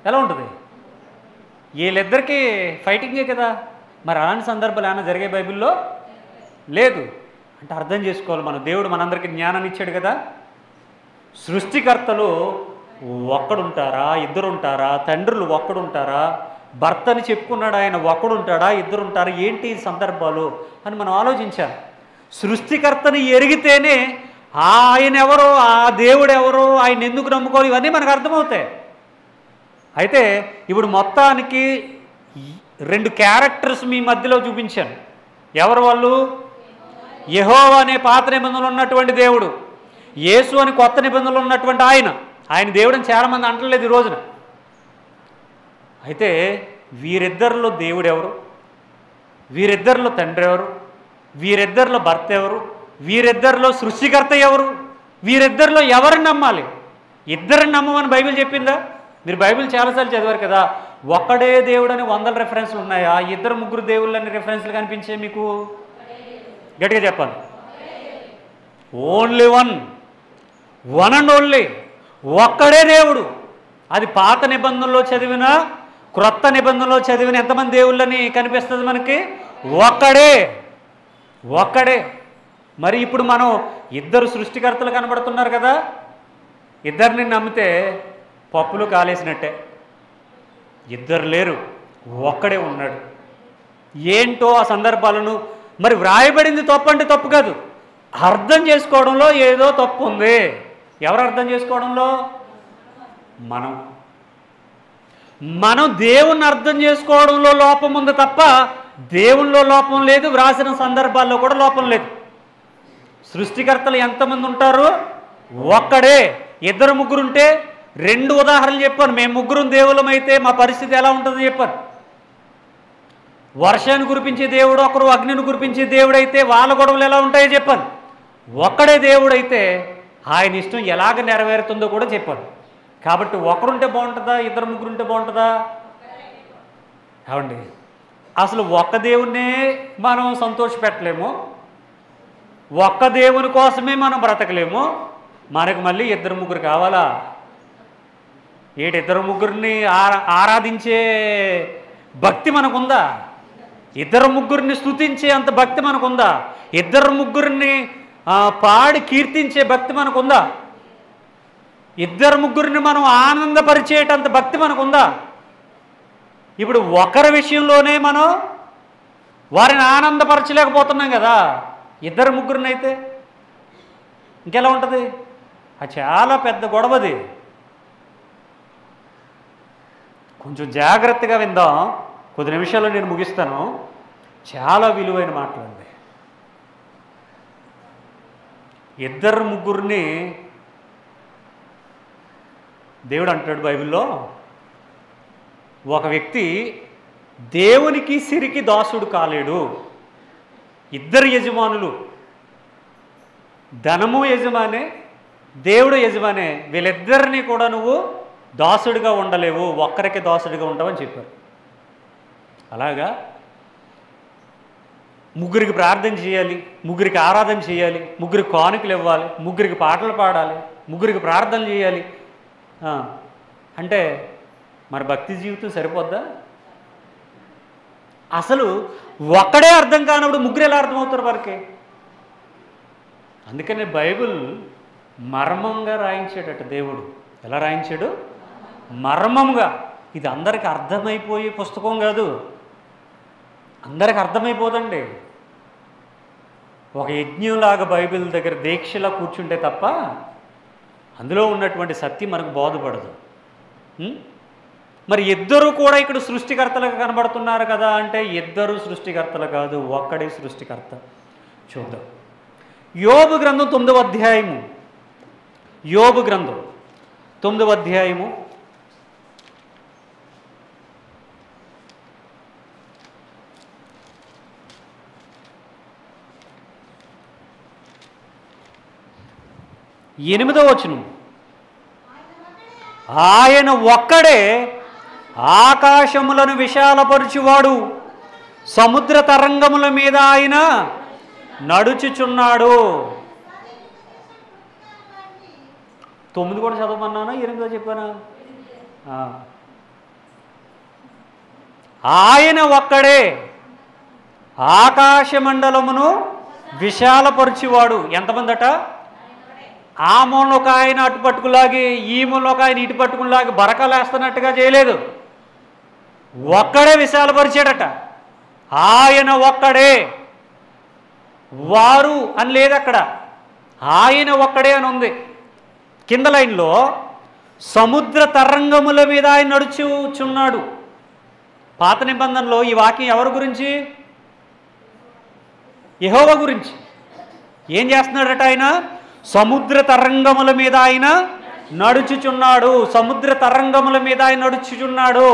ఎలా ఉంటుంది? వీళ్ళిద్దరికీ ఫైటింగే కదా. మరి అలాంటి సందర్భాలు ఏమైనా జరిగే బైబిల్లో లేదు. అంటే అర్థం చేసుకోవాలి, మన దేవుడు మనందరికీ జ్ఞానాన్ని ఇచ్చాడు కదా. సృష్టికర్తలు ఒక్కడుంటారా, ఇద్దరుంటారా? తండ్రులు ఒక్కడుంటారా? భర్తని చెప్పుకున్నాడు ఆయన, ఒక్కడుంటాడా, ఇద్దరుంటారా? ఏంటి ఈ సందర్భాలు అని మనం ఆలోచించాలి. సృష్టికర్తని ఎరిగితేనే ఆయన ఎవరో, ఆ దేవుడు ఎవరో, ఆయన ఎందుకు నమ్ముకోవాలి, ఇవన్నీ మనకు అర్థమవుతాయి. అయితే ఇప్పుడు మొత్తానికి 2 క్యారెక్టర్స్ మీ మధ్యలో చూపించాను. ఎవరు వాళ్ళు? యెహోవా అనే పాత నిబంధనలు ఉన్నటువంటి దేవుడు, యేసు అని కొత్త నిబంధనలు ఉన్నటువంటి ఆయన దేవుడని చాలామంది అంటలేదు ఈ రోజున. అయితే వీరిద్దరిలో దేవుడు ఎవరు? వీరిద్దరిలో తండ్రి ఎవరు? వీరిద్దరిలో భర్త ఎవరు? వీరిద్దరిలో సృష్టికర్త ఎవరు? వీరిద్దరిలో ఎవరిని నమ్మాలి? ఇద్దరిని నమ్మమని బైబిల్ చెప్పిందా? మీరు బైబిల్ చాలాసార్లు చదివారు కదా. ఒక్కడే దేవుడు అని 100 రెఫరెన్స్లు ఉన్నాయా? ఇద్దరు ముగ్గురు దేవుళ్ళని రెఫరెన్స్లు కనిపించే మీకు? గట్టిగా చెప్పాలి. ఓన్లీ వన్ అండ్ ఓన్లీ ఒక్కడే దేవుడు. అది పాత నిబంధనలో చదివిన, క్రొత్త నిబంధనలో చదివిన ఎంతమంది దేవుళ్ళని కనిపిస్తుంది మనకి? ఒక్కడే. మరి ఇప్పుడు మనం ఇద్దరు సృష్టికర్తలు కనబడుతున్నారు కదా. ఇద్దరిని నమ్మితే పప్పులు కాలేసినట్టే. ఇద్దరు లేరు, ఒక్కడే ఉన్నాడు. ఏంటో ఆ సందర్భాలను మరి వ్రాయబడింది తప్పు అంటే తప్పు కాదు, అర్థం చేసుకోవడంలో ఏదో తప్పు ఉంది. ఎవరు అర్థం చేసుకోవడంలో? మనం దేవుణ్ణి అర్థం చేసుకోవడంలో లోపం ఉంది తప్ప దేవునిలో లోపం లేదు. వ్రాసిన సందర్భాల్లో కూడా లోపం లేదు. సృష్టికర్తలు ఎంతమంది ఉంటారు? ఒక్కడే. ఇద్దరు ముగ్గురు ఉంటే 2 ఉదాహరణలు చెప్పాను. మేము ముగ్గురు దేవులమైతే మా పరిస్థితి ఎలా ఉంటుందో చెప్పాను. వర్షాన్ని కురిపించే దేవుడు ఒకరు, అగ్నిని కురిపించే దేవుడు అయితే వాళ్ళ గొడవలు ఎలా ఉంటాయో చెప్పాను. ఒక్కడే దేవుడైతే ఆయన ఇష్టం ఎలాగ నెరవేరుతుందో కూడా చెప్పాను. కాబట్టి ఒకరుంటే బాగుంటుందా, ఇద్దరు ముగ్గురు ఉంటే బాగుంటుందా? ఏమండి, అసలు ఒక్క దేవుణ్ణే మనం సంతోషపెట్టలేము, ఒక్క దేవుని కోసమే మనం బ్రతకలేము. మనకు మళ్ళీ ఇద్దరు ముగ్గురు కావాలా? ఇద్దరు ముగ్గురిని ఆరాధించే భక్తి మనకుందా? ఇద్దరు ముగ్గురిని స్తుతించే అంత భక్తి మనకుందా? ఇద్దరు ముగ్గురిని పాడి కీర్తించే భక్తి మనకుందా? ఇద్దరు ముగ్గురిని మనం ఆనందపరిచేటంత భక్తి మనకుందా? ఇప్పుడు ఒకరి విషయంలోనే మనం వారిని ఆనందపరచలేకపోతున్నాం కదా. ఇద్దరు ముగ్గురిని అయితే ఇంకెలా ఉంటుంది? అది చాలా పెద్ద గొడవది. కొంచెం జాగ్రత్తగా విందాం. కొద్ది నిమిషాల్లో నేను ముగిస్తాను. చాలా విలువైన మాటలండి. ఇద్దరు ముగ్గురిని దేవుడు అంటాడు బైబిల్లో, ఒక వ్యక్తి దేవునికి సిరికి దాసుడు కాలేడు. ఇద్దరు యజమానులు, ధనము యజమానే, దేవుడు యజమానే, వీళ్ళిద్దరినీ కూడా నువ్వు దాసుడిగా ఉండలేవు, ఒక్కరికి దాసుడిగా ఉండవని చెప్పారు. అలాగా ముగ్గురికి ప్రార్థన చేయాలి, ముగ్గురికి ఆరాధన చేయాలి, ముగ్గురికి కానుకలు ఇవ్వాలి, ముగ్గురికి పాటలు పాడాలి, ముగ్గురికి ప్రార్థన చేయాలి అంటే మరి భక్తి జీవితం సరిపోద్దా? అసలు ఒక్కడే అర్థం కానప్పుడు ముగ్గురు ఎలా అర్థమవుతారు వారికి? అందుకనే బైబిల్ మర్మంగా రాయించాడట దేవుడు. ఎలా రాయించాడు? మర్మంగా. ఇది అందరికి అర్థమైపోయే పుస్తకం కాదు, అందరికి అర్థమైపోదండి. ఒక యజ్ఞంలాగా బైబిల్ దగ్గర దీక్షలా కూర్చుంటే తప్ప అందులో ఉన్నటువంటి సత్యం మనకు బోధపడదు. మరి ఇద్దరు కూడా ఇక్కడ సృష్టికర్తలుగా కనబడుతున్నారు కదా అంటే ఇద్దరు సృష్టికర్తలు కాదు, ఒక్కడే సృష్టికర్త. చూద్దాం. యోబు గ్రంథం 9వ అధ్యాయము. యోబు గ్రంథం 9వ అధ్యాయము 8వ వచనం. ఆయన ఒక్కడే ఆకాశములను విశాలపరచువాడు, సముద్ర తరంగముల మీద ఆయన నడుచుచున్నాడు. 9 కూడా చదవమన్నానా, 8 చెప్పానా? ఆయన ఒక్కడే ఆకాశ మండలమును విశాలపరచువాడు. ఎంతమంది అట? ఆ మూలన ఒక ఆయన అటు పట్టుకులాగి, ఈ మూలన ఒక ఆయన ఇటు పట్టుకులాగి బరకాలు వేస్తున్నట్టుగా చేయలేదు. ఒక్కడే విశాలపరిచాడట. ఆయన ఒక్కడే. వారు అని లేదు అక్కడ, ఆయన ఒక్కడే అని ఉంది. కింద లైన్లో సముద్ర తరంగముల మీద ఆయన నడుచుచున్నాడు. పాత నిబంధనలో ఈ వాక్యం ఎవరి గురించి? యెహోవా గురించి. ఏం చేస్తున్నాడట ఆయన? సముద్ర తరంగముల మీద ఆయన నడుచుచున్నాడు. సముద్ర తరంగముల మీద ఆయన నడుచుచున్నాడు.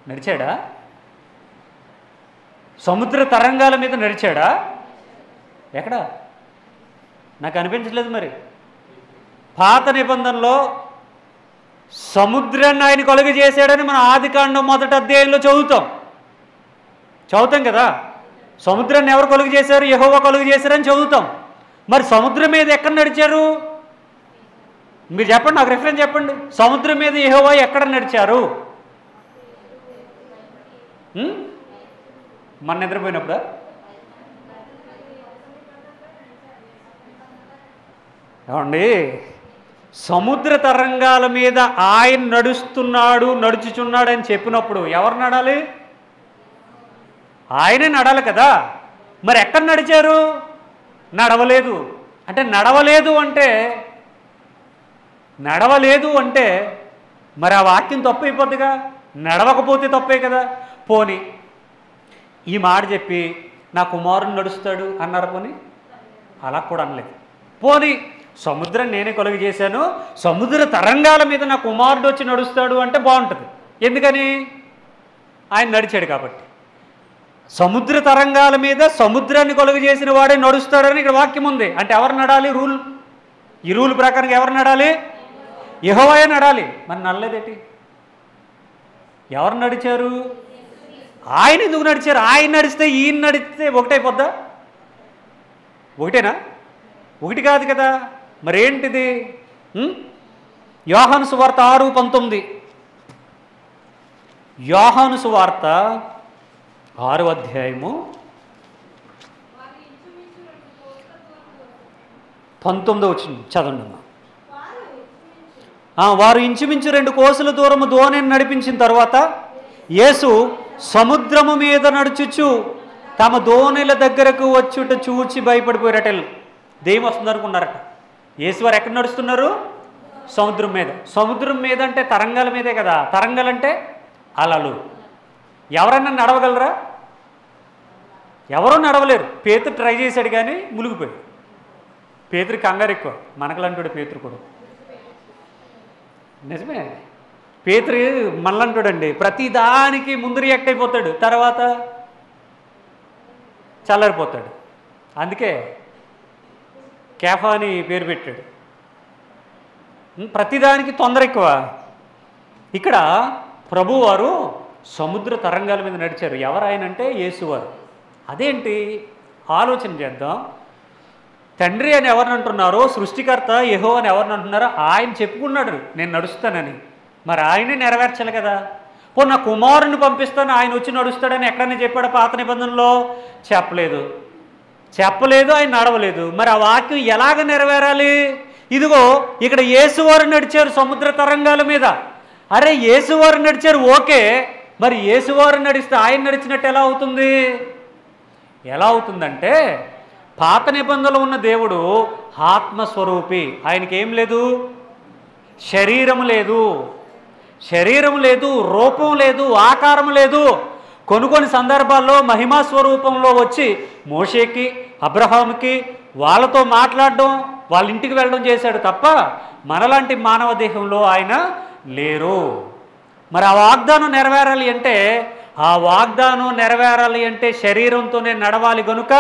నడిచాడా? సముద్ర తరంగాల మీద నడిచాడా? ఎక్కడ? నాకు అనిపించలేదు. మరి పాత నిబంధనలో సముద్రాన్ని ఆయన కలుగ చేశాడని మన ఆదికాండం 1వ అధ్యాయంలో చదువుతాం కదా. సముద్రాన్ని ఎవరు కలుగ చేశారు? యెహోవా కలుగ చేశారని చదువుతాం. మరి సముద్రం మీద ఎక్కడ నడిచారు? మీరు చెప్పండి, నాకు రిఫరెన్స్ చెప్పండి. సముద్రం మీద యెహోవా ఎక్కడ నడిచారు? మన నిద్రపోయినప్పుడా? ఏమండి, సముద్ర తరంగాల మీద ఆయన నడుచుచున్నాడు అని చెప్పినప్పుడు ఎవరు నడాలి? ఆయనే నడాలి కదా. మరి ఎక్కడ నడిచారు? నడవలేదు అంటే మరి ఆ వాక్యం తప్పు అయిపోద్దిగా. నడవకపోతే తప్పే కదా. పోని ఈ మాట చెప్పి నా కుమారుడు నడుస్తాడు అన్నారు. పోని అలా కూడా అనలేదు. పోని సముద్రం నేనే కలుగ చేశాను, సముద్ర తరంగాల మీద నా కుమారుడు వచ్చి నడుస్తాడు అంటే బాగుంటుంది. ఎందుకని? ఆయన నడిచాడు కాబట్టి. సముద్ర తరంగాల మీద సముద్రాన్ని కలుగ చేసిన వాడే నడుస్తాడని ఇక్కడ వాక్యం ఉంది. అంటే ఎవరు నడాలి? ఈ రూల్ ప్రకారం ఎవరు నడాలి? యెహోవాయే నడాలి. మరి నడలేదేంటి? ఎవరు నడిచారు? ఆయన ఎందుకు నడిచారు? ఆయన నడిస్తే ఈయన నడిస్తే ఒకటైపోద్దా? ఒకటేనా? ఒకటి కాదు కదా. మరేంటిది? యోహాను సువార్త 6:19. యోహాను సువార్త 6వ అధ్యాయము 19వ వచనం చదవండి. వారు ఇంచుమించు 2 కోసుల దూరము దోణిని నడిపించిన తర్వాత యేసు సముద్రము మీద నడుచుచు తమ దోణిల దగ్గరకు వచ్చుట చూచి భయపడిపోయారట. దెయ్యం వస్తుంది అనుకున్నారట. యేసు వారు ఎక్కడ నడుస్తున్నారు? సముద్రం మీద. సముద్రం మీద అంటే తరంగాల మీదే కదా. తరంగాలంటే అలలు. ఎవరన్నా నడవగలరా? ఎవరూ నడవలేరు. పేతురు ట్రై చేశాడు కానీ మునిగిపోయాడు. పేతురు కంగారు ఎక్కువ. మనకలంటాడు పేతురు కూడా. నిజమే. పేతురు మనలంటాడండి. ప్రతి దానికి ముందు రియాక్ట్ అయిపోతాడు, తర్వాత చల్లారిపోతాడు. అందుకే కేఫా అని పేరు పెట్టాడు. ప్రతిదానికి తొందర ఎక్కువ. ఇక్కడ ప్రభువారు సముద్ర తరంగాల మీద నడిచారు. ఎవరు ఆయన అంటే యేసువారు. అదేంటి? ఆలోచన చేద్దాం. తండ్రి అని ఎవరిని అంటున్నారో, సృష్టికర్త యెహోవా అని ఎవరిని అంటున్నారో ఆయన చెప్పుకున్నాడు నేను నడుస్తానని. మరి ఆయనే నెరవేర్చాలి కదా. నా కుమారుని పంపిస్తాను, ఆయన వచ్చి నడుస్తాడని ఎక్కడైనా చెప్పాడు పాత నిబంధనలో? చెప్పలేదు, ఆయన నడవలేదు. మరి ఆ వాక్యం ఎలాగ నెరవేరాలి? ఇదిగో ఇక్కడ యేసువారు నడిచారు సముద్ర తరంగాల మీద. అరే యేసువారు నడిచారు, ఓకే, మరి యేసువారు నడిస్తే ఆయన నడిచినట్టు ఎలా అవుతుంది? ఎలా అవుతుందంటే, పాత నిబంధనలో ఉన్న దేవుడు ఆత్మస్వరూపి. ఆయనకి ఏం లేదు? శరీరం లేదు, రూపం లేదు, ఆకారం లేదు. కొన్ని సందర్భాల్లో మహిమా స్వరూపంలో వచ్చి మోషేకి, అబ్రహాముకి వాళ్ళతో మాట్లాడడం, వాళ్ళ ఇంటికి వెళ్ళడం చేశాడు తప్ప మనలాంటి మానవ దేహంలో ఆయన లేరు. మరి ఆ వాగ్దానం నెరవేరాలి అంటే శరీరంతోనే నడవాలి. గనుక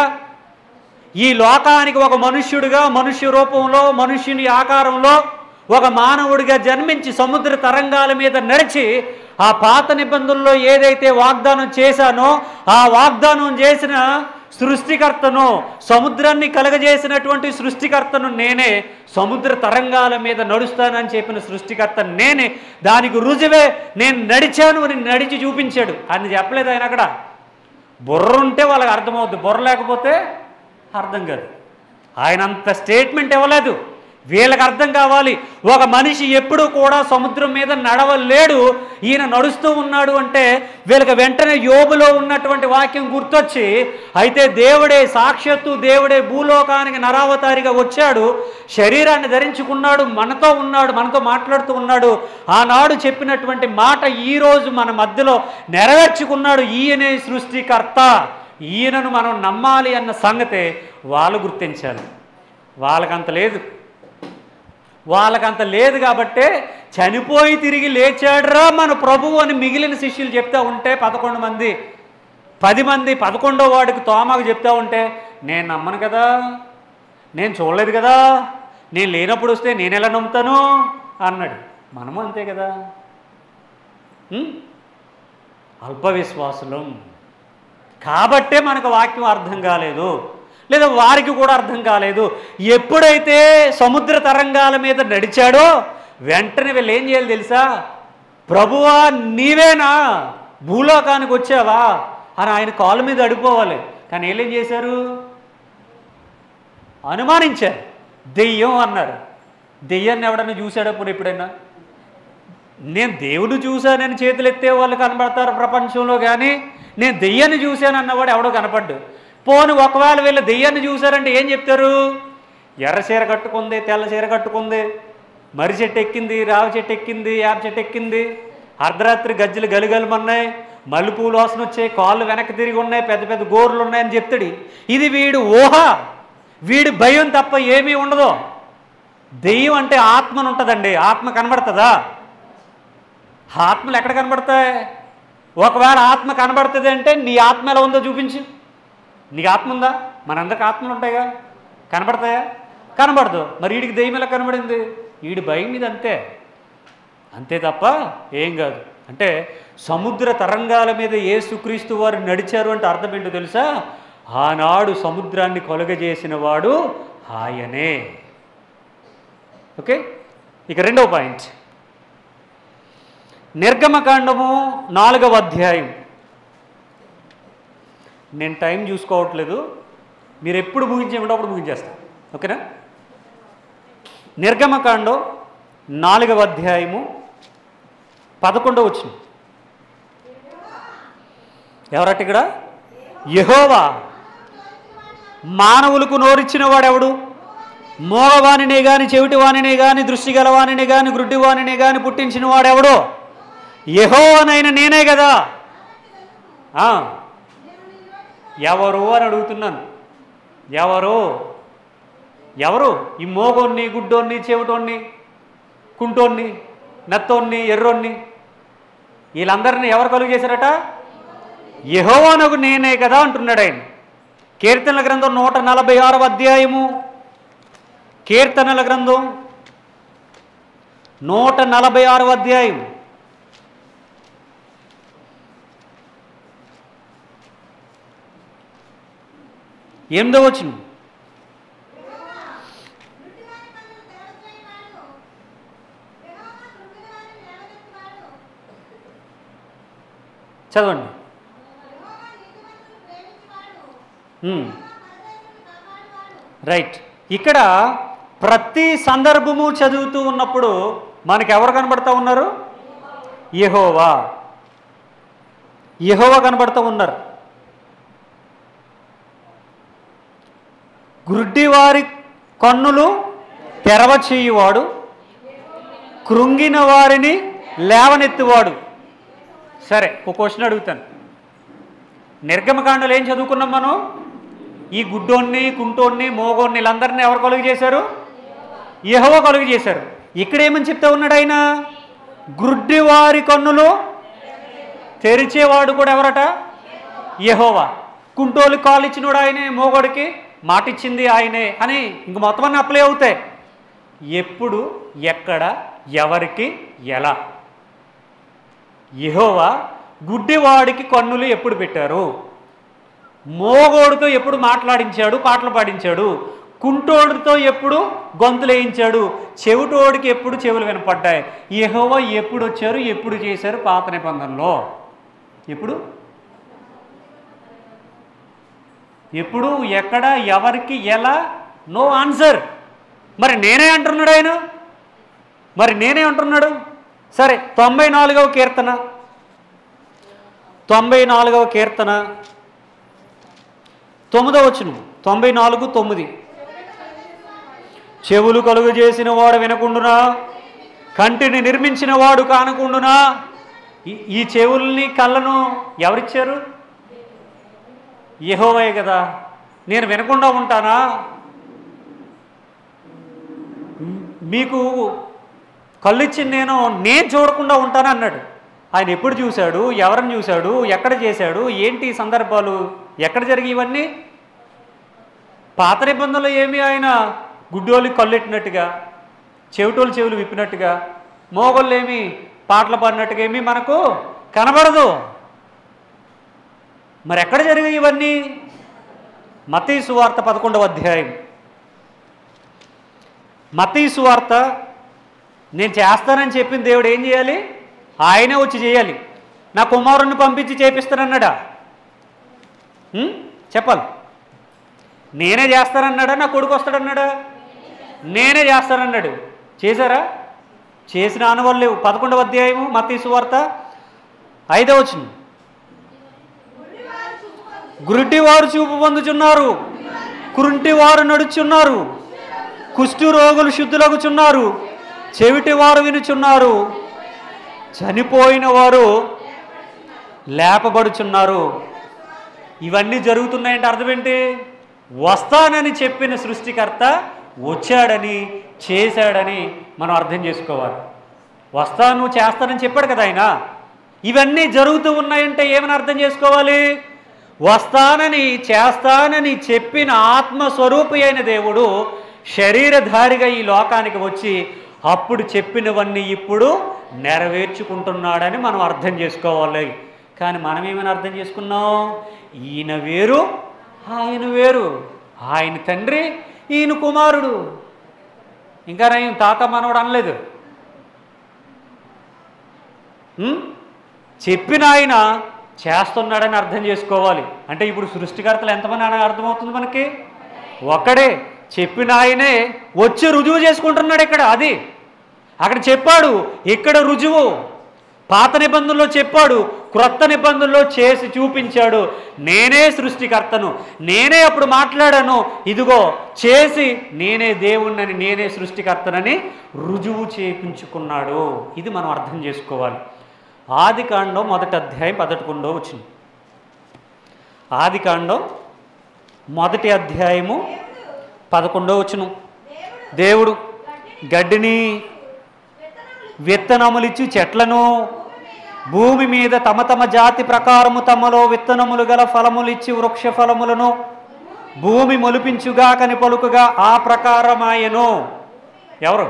ఈ లోకానికి ఒక మనుష్యుడిగా, మనుష్య రూపంలో, మనుష్యుని ఆకారంలో ఒక మానవుడిగా జన్మించి సముద్ర తరంగాల మీద నడిచి ఆ పాత నిబంధనలో ఏదైతే వాగ్దానం చేశానో ఆ వాగ్దానం చేసిన సృష్టికర్తను, సముద్రాన్ని కలగజేసినటువంటి సృష్టికర్తను నేనే, సముద్ర తరంగాల మీద నడుస్తానని చెప్పిన సృష్టికర్త నేనే, దానికి రుజువే నేను నడిచాను అని నడిచి చూపించాడు. అని చెప్పలేదు ఆయన. అక్కడ బుర్ర ఉంటే వాళ్ళకి అర్థమవుద్ది, బుర్ర లేకపోతే అర్థం కాదు. ఆయన అంత స్టేట్మెంట్ ఇవ్వలేదు. వీళ్ళకి అర్థం కావాలి, ఒక మనిషి ఎప్పుడూ కూడా సముద్రం మీద నడవలేడు, ఈయన నడుస్తూ ఉన్నాడు అంటే వీళ్ళకి వెంటనే యోబులో ఉన్నటువంటి వాక్యం గుర్తొచ్చి, అయితే దేవుడే, సాక్షాత్తు దేవుడే భూలోకానికి నరావతారిగా వచ్చాడు, శరీరాన్ని ధరించుకున్నాడు, మనతో ఉన్నాడు, మనతో మాట్లాడుతూ ఉన్నాడు, ఆనాడు చెప్పినటువంటి మాట ఈరోజు మన మధ్యలో నెరవేర్చుకున్నాడు. ఈయనే సృష్టికర్త, ఈయనను మనం నమ్మాలి అన్న సంగతే వాళ్ళు గుర్తించాలి. వాళ్ళకంత లేదు కాబట్టే చనిపోయి తిరిగి లేచాడురా మన ప్రభువు అని మిగిలిన శిష్యులు చెప్తా ఉంటే 11 మంది, 10 మంది 11వ వాడికి తోమాకు చెప్తా ఉంటే, నేను నమ్మను కదా, నేను చూడలేదు కదా, నేను లేనప్పుడు వస్తే నేను ఎలా నమ్ముతాను అన్నాడు. మనము అంతే కదా, అల్ప విశ్వాసులం కాబట్టే మనకు వాక్యం అర్థం కాలేదు, లేదా వారికి కూడా అర్థం కాలేదు. ఎప్పుడైతే సముద్ర తరంగాల మీద నడిచాడో వెంటనే వీళ్ళు ఏం చేయాలి తెలుసా? ప్రభువా నీవేనా, భూలోకానికి వచ్చావా అని ఆయన కాళ్ళ మీద అడిపోవాలి. కానీ వీళ్ళేం చేశారు? అనుమానించారు. దెయ్యం అన్నారు. దెయ్యాన్ని ఎవడన్నా చూశాడప్పుడు ఎప్పుడైనా? నేను దేవుడు చూశానని చేతులు ఎత్తే వాళ్ళు కనబడతారు ప్రపంచంలో, కానీ నేను దెయ్యాన్ని చూశాను అన్నవాడు ఎవడో కనపడ్డు. పోని ఒకవేళ వీళ్ళు దెయ్యాన్ని చూశారంటే ఏం చెప్తారు? ఎర్ర చీర కట్టుకుంది, తెల్ల చీర కట్టుకుంది, మర్రి చెట్టు ఎక్కింది, రావి చెట్టు ఎక్కింది, యాప చెట్టు ఎక్కింది, అర్ధరాత్రి గజ్జలు గలుగలుమన్నాయి, మల్లెపూలు వాసన వచ్చాయి, కాళ్ళు వెనక్కి తిరిగి ఉన్నాయి, పెద్ద పెద్ద గోర్లు ఉన్నాయని చెప్తాడు. ఇది వీడు ఊహ, వీడి భయం తప్ప ఏమీ ఉండదు. దెయ్యం అంటే ఆత్మను ఉంటుందండి. ఆత్మ కనబడుతుందా? ఆత్మలు ఎక్కడ కనబడతాయి? ఒకవేళ ఆత్మ కనబడుతుంది అంటే నీ ఆత్మ ఎలా ఉందో చూపించు. నీకు ఆత్మ ఉందా? మనందరికి ఆత్మలు ఉంటాయిగా, కనబడతాయా? కనబడదు. మరి వీడికి దెయ్యం ఎలా కనబడింది? వీడి భయం మీద అంతే తప్ప ఏం కాదు. అంటే సముద్ర తరంగాల మీద యేసుక్రీస్తు వారు నడిచారు అంటే అర్థం ఏంటో తెలుసా? ఆనాడు సముద్రాన్ని కొలగజేసిన వాడు ఆయనే. ఓకే, ఇక రెండవ పాయింట్, నిర్గమకాండము 4వ అధ్యాయం. నేను టైం చూసుకోవట్లేదు, మీరు ఎప్పుడు ముగించేమంటే అప్పుడు ముగించేస్తాను. ఓకేనా? నిర్గమకాండం 4వ అధ్యాయము 11వ వచనం. ఎవరట ఇక్కడ? యెహోవా. మానవులకు నోరిచ్చిన వాడెవడు? మోగవానినే గాని, చెవిటివానినే గాని, దృష్టి గలవానినే గాని, గ్రుడ్డివానినే గాని పుట్టించిన వాడెవడో? యెహోవానైన నేనే కదా. ఎవరు అని అడుగుతున్నాను. ఎవరు? ఈ మోగోన్ని, గుడ్డోన్ని, చెవిటోన్ని, కుంటోన్ని, నత్తోన్ని, ఎర్రోన్ని, వీళ్ళందరినీ ఎవరు కలుగు చేశారట? యెహోవానకు నేనే కదా అంటున్నాడు ఆయన. కీర్తనల గ్రంథం 146వ అధ్యాయము. కీర్తనల గ్రంథం 146వ అధ్యాయం 8వ వచనం. చదవండి. రైట్. ఇక్కడ ప్రతి సందర్భము చదువుతూ ఉన్నప్పుడు మనకు ఎవరు కనబడతా ఉన్నారు? యెహోవా. యెహోవా కనబడుతూ ఉన్నారు. గుడ్డివారి కన్నులు తెరవచేయువాడు, కృంగిన వారిని లేవనెత్తువాడు. సరే, ఒక క్వశ్చన్ అడుగుతాను. నిర్గమకాండలో ఏం చదువుకున్నాం మనం? ఈ గుడ్డోన్ని, కుంటోన్ని, మోగోన్ని వీళ్ళందరినీ ఎవరు కలుగు చేశారు? యెహోవా కలుగు చేశారు. ఇక్కడ ఏమని చెప్తా ఉన్నాడు ఆయన? గుడ్డివారి కన్నులు తెరిచేవాడు కూడా ఎవరట? యెహోవా. కుంటోలు కాలు ఇచ్చినోడు ఆయనే, మోగోడికి మాట ఇచ్చింది ఆయనే అని ఇంక మొత్తం అన్నీ అప్లై అవుతాయి. ఎప్పుడు, ఎక్కడ, ఎవరికి, ఎలా? యెహోవా గుడ్డివాడికి కన్నులు ఎప్పుడు పెట్టారు? మోగోడితో ఎప్పుడు మాట్లాడించాడు, పాటలు పాడించాడు? కుంటోడితో ఎప్పుడు గొంతులు వేయించాడు? చెవిటోడికి ఎప్పుడు చెవులు వినపడ్డాయి? యెహోవా ఎప్పుడు వచ్చారు, ఎప్పుడు చేశారు పాత నిబంధనలో? ఎప్పుడు, ఎక్కడ, ఎవరికి, ఎలా? No answer. మరి నేనే అంటున్నాడు ఆయన. సరే, 94వ కీర్తన 9వ వచనం. 94:9. చెవులు కలుగు చేసిన వాడు వినకుండునా, కంటిని నిర్మించిన వాడు కానకుండునా? ఈ చెవుల్ని, కళ్ళను ఎవరిచ్చారు? యెహోవాయే కదా. నేను వినకుండా ఉంటానా? మీకు కళ్ళు ఇచ్చింది నేను చూడకుండా ఉంటాను అన్నాడు. ఆయన ఎప్పుడు చూశాడు? ఎవరిని చూశాడు? ఎక్కడ చేశాడు? ఏంటి సందర్భాలు? ఎక్కడ జరిగి ఇవన్నీ? పాత నిబంధనలో ఏమి ఆయన గుడ్డోళ్ళకి కళ్ళు ఎట్టినట్టుగా, చెవిటోళ్ళు చెవులు విప్పినట్టుగా, మోగోళ్ళు ఏమి పాటలు పాడినట్టుగా ఏమీ మనకు కనబడదు. మరి ఎక్కడ జరిగాయి ఇవన్నీ? మత్తయి సువార్త 11వ అధ్యాయం. మత్తయి సువార్త. నేను చేస్తానని చెప్పిన దేవుడు ఏం చేయాలి? ఆయనే వచ్చి చేయాలి. నా కుమారుణ్ణి పంపించి చేపిస్తానన్నాడా? చెప్పాలి. నేనే చేస్తానన్నాడా? నా కొడుకు వస్తాడన్నాడా? నేనే చేస్తానన్నాడు. చేశారా? చేసిన ఆనవాళ్ళు లేవు. 11వ అధ్యాయము మత్తయి సువార్త 5వ వచనం. గుడ్డివారు చూపు పొందుచున్నారు, కుంటివారు నడుచున్నారు, కుష్టు రోగులు శుద్ధులగుచున్నారు, చెవిటివారు వినుచున్నారు, చనిపోయిన వారు లేపబడుచున్నారు. ఇవన్నీ జరుగుతున్నాయంటే అర్థం ఏంటి? వస్తానని చెప్పిన సృష్టికర్త వచ్చాడని, చేశాడని మనం అర్థం చేసుకోవాలి. వస్తాను, చేస్తానని చెప్పాడు కదా ఆయన. ఇవన్నీ జరుగుతూ ఉన్నాయంటే ఏమని అర్థం చేసుకోవాలి? వస్తానని, చేస్తానని చెప్పిన ఆత్మస్వరూపి అయిన దేవుడు శరీరధారిగా ఈ లోకానికి వచ్చి అప్పుడు చెప్పినవన్నీ ఇప్పుడు నెరవేర్చుకుంటున్నాడని మనం అర్థం చేసుకోవాలి. కానీ మనం ఏమైనా అర్థం చేసుకున్నాం? ఈయన వేరు, ఆయన వేరు. ఆయన తండ్రి, ఈయన కుమారుడు. ఇంకా నేను తాత మనవడు అనలేదు. చెప్పిన ఆయన చేస్తున్నాడని అర్థం చేసుకోవాలి. అంటే ఇప్పుడు సృష్టికర్తలు ఎంతమంది అని అర్థమవుతుంది మనకి? ఒక్కడే. చెప్పిన ఆయనే వచ్చి రుజువు చేసుకుంటున్నాడు. ఇక్కడ అది అక్కడ చెప్పాడు, ఇక్కడ రుజువు. పాత నిబంధనలో చెప్పాడు, క్రొత్త నిబంధనలో చేసి చూపించాడు. నేనే సృష్టికర్తను, నేనే అప్పుడు మాట్లాడాను, ఇదిగో చేసి నేనే దేవుణ్ణని, నేనే సృష్టికర్తనని రుజువు చేయించుకున్నాడు. ఇది మనం అర్థం చేసుకోవాలి. ఆదికాండం 1వ అధ్యాయం 11వ వచనం. ఆదికాండం 1వ అధ్యాయము 11వ వచనం. దేవుడు గడ్డిని, విత్తనములిచ్చు చెట్లను, భూమి మీద తమ తమ జాతి ప్రకారము తమలో విత్తనములు గల ఫలములిచ్చి వృక్ష ఫలములను భూమి మొలిపించుగాకని పలుకుగా ఆ ప్రకారమాయను. ఎవరు?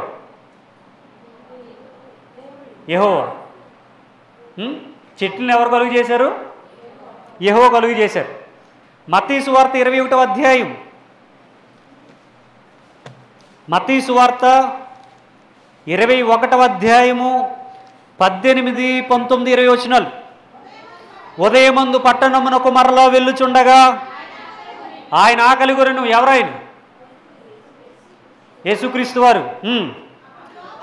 యెహోవా. చెట్లను ఎవరు కలుగు చేశారు? యెహోవా కలుగు చేశారు. మత్తయి సువార్త 21వ అధ్యాయం. మత్తయి సువార్త 21వ అధ్యాయము 18, 19, 20 వచనాలు. ఉదయమందు పట్టణమునకు మరలా వెళ్ళుచుండగా ఆయన ఆకలి కొరెను. ఎవరైనా? యేసుక్రీస్తు వారు.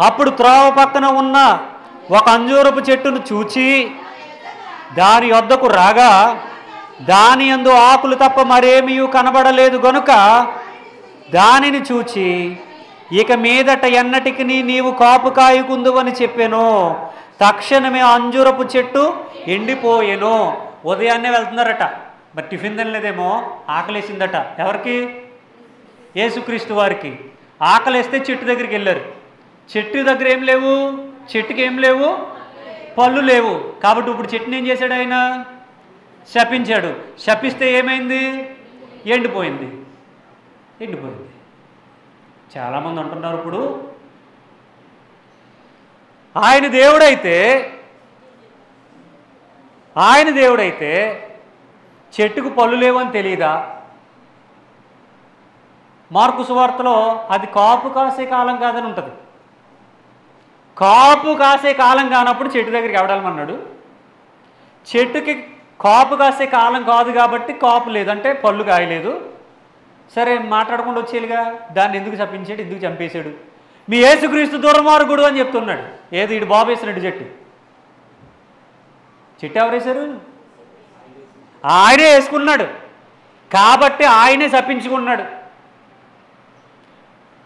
అప్పుడు త్రోవ పక్కన ఉన్న ఒక అంజూరపు చెట్టును చూచి దాని వద్దకు రాగా దాని యందు ఆకులు తప్ప మరేమీ కనబడలేదు గనుక దానిని చూచి, ఇక మీదట ఎన్నటికి నీవు కాపు కాయకుందువని చెప్పాను. తక్షణమే అంజూరపు చెట్టు ఎండిపోయెను. ఉదయాన్నే వెళ్తున్నారట, మరి టిఫిన్ తినలేదేమో, ఆకలేసిందట. ఎవరికి? యేసుక్రీస్తు వారికి. ఆకలేస్తే చెట్టు దగ్గరికి వెళ్ళారు. చెట్టు దగ్గర ఏం లేవు, చెట్టుకి ఏం లేవు, పళ్ళు లేవు. కాబట్టి ఇప్పుడు చెట్టుని ఏం చేశాడు ఆయన? శపించాడు. శపిస్తే ఏమైంది? ఎండిపోయింది. ఎండిపోయింది. చాలామంది అంటున్నారు ఇప్పుడు ఆయన దేవుడైతే చెట్టుకు పళ్ళు లేవని తెలియదా? మార్కు సువార్తలో అది కాపు కాసే కాలం కాదని ఉంటుంది. కాపు కాసే కాలం కానప్పుడు చెట్టు దగ్గరికి ఎవడాలమన్నాడు? చెట్టుకి కాపు కాసే కాలం కాదు కాబట్టి కాపు లేదంటే పళ్ళు కాయలేదు. సరే మాట్లాడకుండా వచ్చేలుగా, దాన్ని ఎందుకు చంపించాడు, ఎందుకు చంపేశాడు? మీ యేసుక్రీస్తు దుర్మార్గుడు అని చెప్తున్నాడు. ఏది? ఇటు బాబు వేసినట్టు చెట్టు ఎవరు వేశారు? ఆయనే వేసుకున్నాడు కాబట్టి ఆయనే చంపించుకున్నాడు.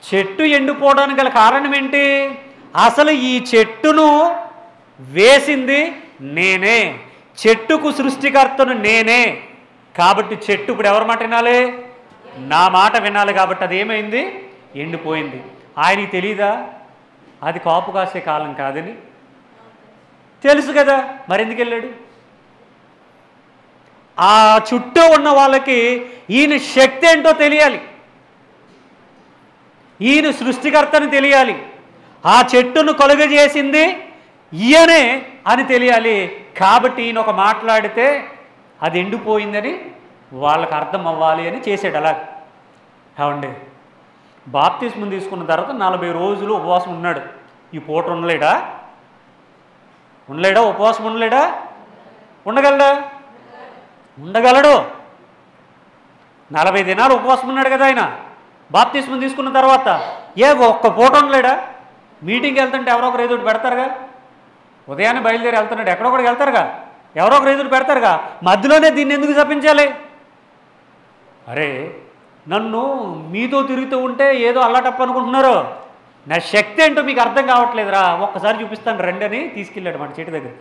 చెట్టు ఎండిపోవడానికి గల కారణం ఏంటి? అసలు ఈ చెట్టును వేసింది నేనే, చెట్టుకు సృష్టికర్తను నేనే. కాబట్టి చెట్టు ఇప్పుడు ఎవరి మాట వినాలి? నా మాట వినాలి. కాబట్టి అది ఏమైంది? ఎండిపోయింది. ఆయనకి తెలీదా అది కాపు కాసే కాలం కాదని? తెలుసు కదా, మరెందుకు వెళ్ళాడు? ఆ చుట్టూ ఉన్న వాళ్ళకి ఈయన శక్తి ఏంటో తెలియాలి, ఈయన సృష్టికర్తని తెలియాలి, ఆ చెట్టును కలుగజేసింది ఈయనే అని తెలియాలి. కాబట్టి ఈయన ఒక మాట్లాడితే అది ఎండిపోయిందని వాళ్ళకి అర్థం అవ్వాలి అని చేసాడు. అలా ఏమండి, బాప్తిస్మం తీసుకున్న తర్వాత 40 రోజులు ఉపవాసం ఉన్నాడు. ఈ పూట ఉండలేడా? ఉపవాసం ఉండలేడా? ఉండగలడా? ఉండగలడు. 40 దినాలు ఉపవాసం ఉన్నాడు కదా ఆయన బాప్తిస్మం తీసుకున్న తర్వాత. ఒక్క పూట ఉండలేడా? మీటింగ్కి వెళ్తుంటే ఎవరో ఒకరు ఎదురు పెడతారుగా. ఉదయాన్నే బయలుదేరి వెళ్తున్నాడు, ఎక్కడో ఒకటి వెళ్తారుగా, ఎవరో ఒకరు ఎదురు పెడతారుగా. మధ్యలోనే దీన్ని ఎందుకు చంపించాలి? అరే, నన్ను మీతో తిరుగుతూ ఉంటే ఏదో అల్లాటప్ప అనుకుంటున్నారు, నా శక్తి ఏంటో మీకు అర్థం కావట్లేదురా, ఒక్కసారి చూపిస్తాను రండి అని తీసుకెళ్ళాడు మన చెట్టు దగ్గర.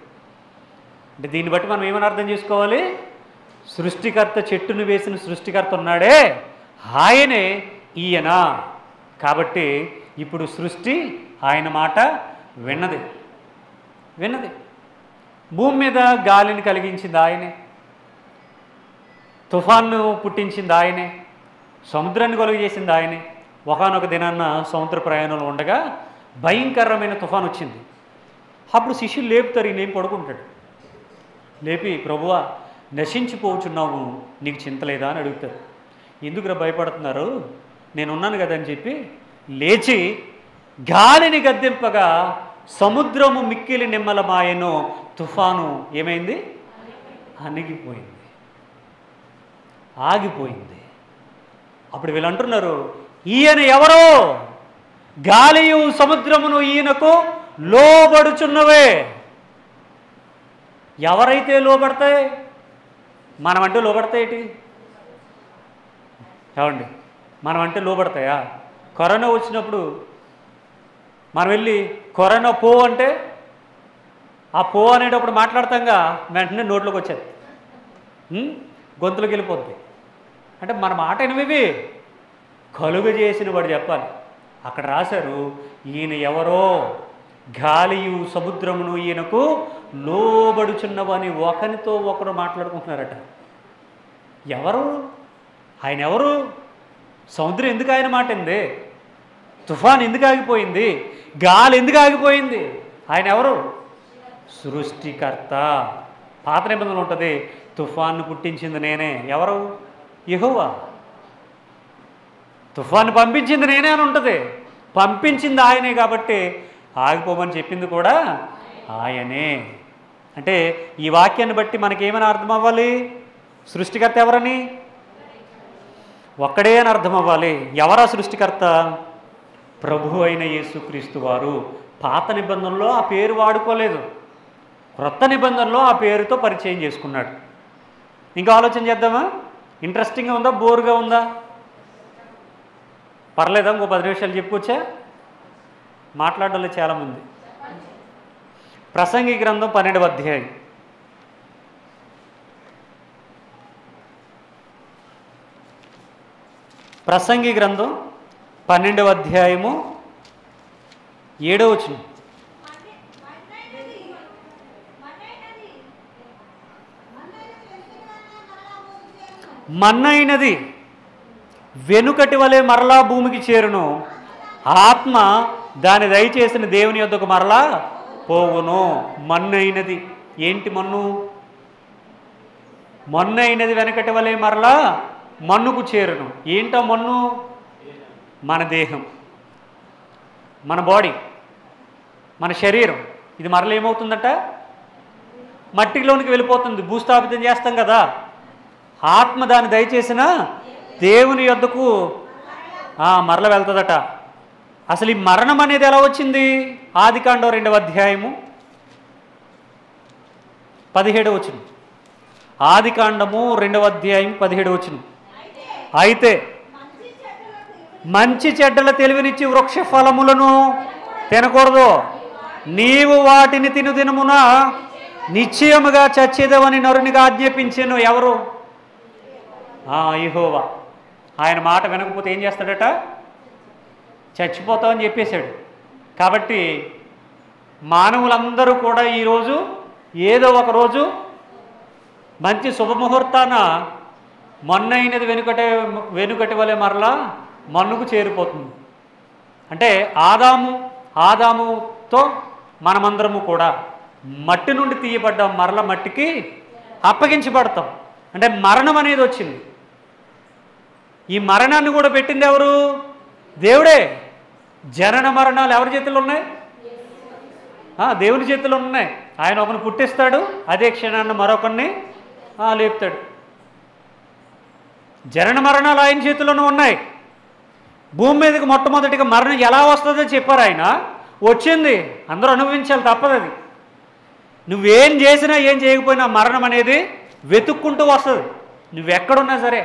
అంటే దీన్ని బట్టి మనం ఏమని అర్థం చేసుకోవాలి? సృష్టికర్త, చెట్టును వేసిన సృష్టికర్త ఉన్నాడే ఆయనే ఈయన. కాబట్టి ఇప్పుడు సృష్టి ఆయన మాట విన్నది. భూమి మీద గాలిని కలిగించింది ఆయనే, తుఫాన్ను పుట్టించింది ఆయనే, సముద్రాన్ని కలుగు చేసింది ఆయనే. ఒకానొక దినాన్న సముద్ర ప్రయాణంలో ఉండగా భయంకరమైన తుఫాన్ వచ్చింది. అప్పుడు శిష్యులు లేపుతారు, ఈయన ఏం పడుకుంటాడు. లేపి, ప్రభువా నశించిపోచున్నాము, నీకు చింత లేదా అని అడుగుతారు. ఎందుకురా భయపడుతున్నారు, నేనున్నాను కదా అని చెప్పి లేచి గాలిని గద్దెంపగా సముద్రము మిక్కిలి నిమ్మలమాయను. తుఫాను ఏమైంది? అణిగిపోయింది, ఆగిపోయింది. అప్పుడు వీళ్ళు అంటున్నారు, ఈయన ఎవరో, గాలియు సముద్రమును ఈయనకు లోబడుచున్నవే. ఎవరైతే లోబడతాయి? మనమంటే లోబడతాయేటి? ఏమండి, మనమంటే లోబడతాయా? కరోనా వచ్చినప్పుడు మనం వెళ్ళి కరోనా పో అంటే ఆ పో అనేటప్పుడు మాట్లాడతాంగా, వెంటనే నోట్లోకి వచ్చేది, గొంతులోకి వెళ్ళిపోద్ది. అంటే మన మాట ఎనిమివి కలుగ చేసిన వాడు చెప్పాలి. అక్కడ రాశారు, ఈయన ఎవరో, గాలియు సముద్రమును ఈయనకు లోబడుచున్నవని ఒకరితో ఒకరు మాట్లాడుకుంటున్నారట. ఎవరు ఆయన? ఎవరు? సముద్రం ఎందుకు ఆయన మాట ఏంది? తుఫాన్ ఎందుకు ఆగిపోయింది? గాలి ఎందుకు ఆగిపోయింది? ఆయన ఎవరు? సృష్టికర్త. పాత నిబంధనలు ఉంటుంది, తుఫాన్ను పుట్టించింది నేనే. ఎవరు? యెహోవా. తుఫాన్ని పంపించింది నేనే అని ఉంటుంది. పంపించింది ఆయనే కాబట్టి ఆగిపోమని చెప్పింది కూడా ఆయనే. అంటే ఈ వాక్యాన్ని బట్టి మనకేమని అర్థం అవ్వాలి? సృష్టికర్త ఎవరని? ఒక్కడే అని అర్థం అవ్వాలి. ఎవరా సృష్టికర్త? ప్రభు అయిన యేసుక్రీస్తు వారు. పాత నిబంధనలో ఆ పేరు వాడుకోలేదు, క్రొత్త నిబంధనలో ఆ పేరుతో పరిచయం చేసుకున్నాడు. ఇంకా ఆలోచన చేద్దామా? ఇంట్రెస్టింగ్గా ఉందా, బోర్గా ఉందా? పర్లేదా? ఇంకో 10 నిమిషాలు చెప్పుకోవచ్చా? మాట్లాడడంలో చాలామంది. ప్రసంగి గ్రంథం 12వ అధ్యాయం. ప్రసంగి గ్రంథం 12వ అధ్యాయము 7వ వచనం. మన్నైనది వెనుకటి వలె మరలా భూమికి చేరును, ఆత్మ దాని దయచేసిన దేవుని యొద్దకు మరలా పోవును. మన్నైనది ఏంటి? మన్ను. మన్నైనది వెనకటి వలె మరలా మన్నుకు చేరును. ఏంటో మన్ను? మన దేహం, మన బాడీ, మన శరీరం. ఇది మరల ఏమవుతుందట? మట్టిలోనికి వెళ్ళిపోతుంది. భూస్థాపితం చేస్తాం కదా. ఆత్మ దాన్ని దయచేసిన దేవుని యొద్దకు మరల వెళ్తుందట. అసలు ఈ మరణం అనేది ఎలా వచ్చింది? ఆదికాండం 2వ అధ్యాయము 17వ వచనం. ఆదికాండము 2వ అధ్యాయం 17వ వచనం. అయితే మంచి చెడ్డల తెలివినిచ్చి వృక్ష ఫలములను తినకూడదు, నీవు వాటిని తిను దినమున నిశ్చయముగా చచ్చేదవని నరునికి ఆజ్ఞాపించెను. ఎవరు? యెహోవా. ఆయన మాట వినకపోతే ఏం చేస్తాడట? చచ్చిపోతామని చెప్పేశాడు. కాబట్టి మానవులందరూ కూడా ఈరోజు ఏదో ఒక రోజు మంచి శుభముహూర్తాన మన్నైనది వెనుకటి వలె మరలా మన్నుకు చేరిపోతుంది. అంటే ఆదాముతో మనమందరము కూడా మట్టి నుండి తీయబడ్డాం, మరల మట్టికి అప్పగించబడతాం. అంటే మరణం అనేది వచ్చింది. ఈ మరణాన్ని కూడా పెట్టింది ఎవరు? దేవుడే. జనన మరణాలు ఎవరి చేతుల్లో ఉన్నాయి? దేవుని చేతుల్లో ఉన్నాయి. ఆయన ఒకరిని పుట్టిస్తాడు, అదే క్షణాన్ని మరొకరిని లేపుతాడు. జనన మరణాలు ఆయన చేతుల్లోనే ఉన్నాయి. భూమి మీదకి మొట్టమొదటిగా మరణం ఎలా వస్తుందో చెప్పారు ఆయన. వచ్చింది, అందరూ అనుభవించాలి, తప్పదు. అది నువ్వేం చేసినా ఏం చేయకపోయినా మరణం అనేది వెతుక్కుంటూ వస్తుంది. నువ్వెక్కడున్నా సరే,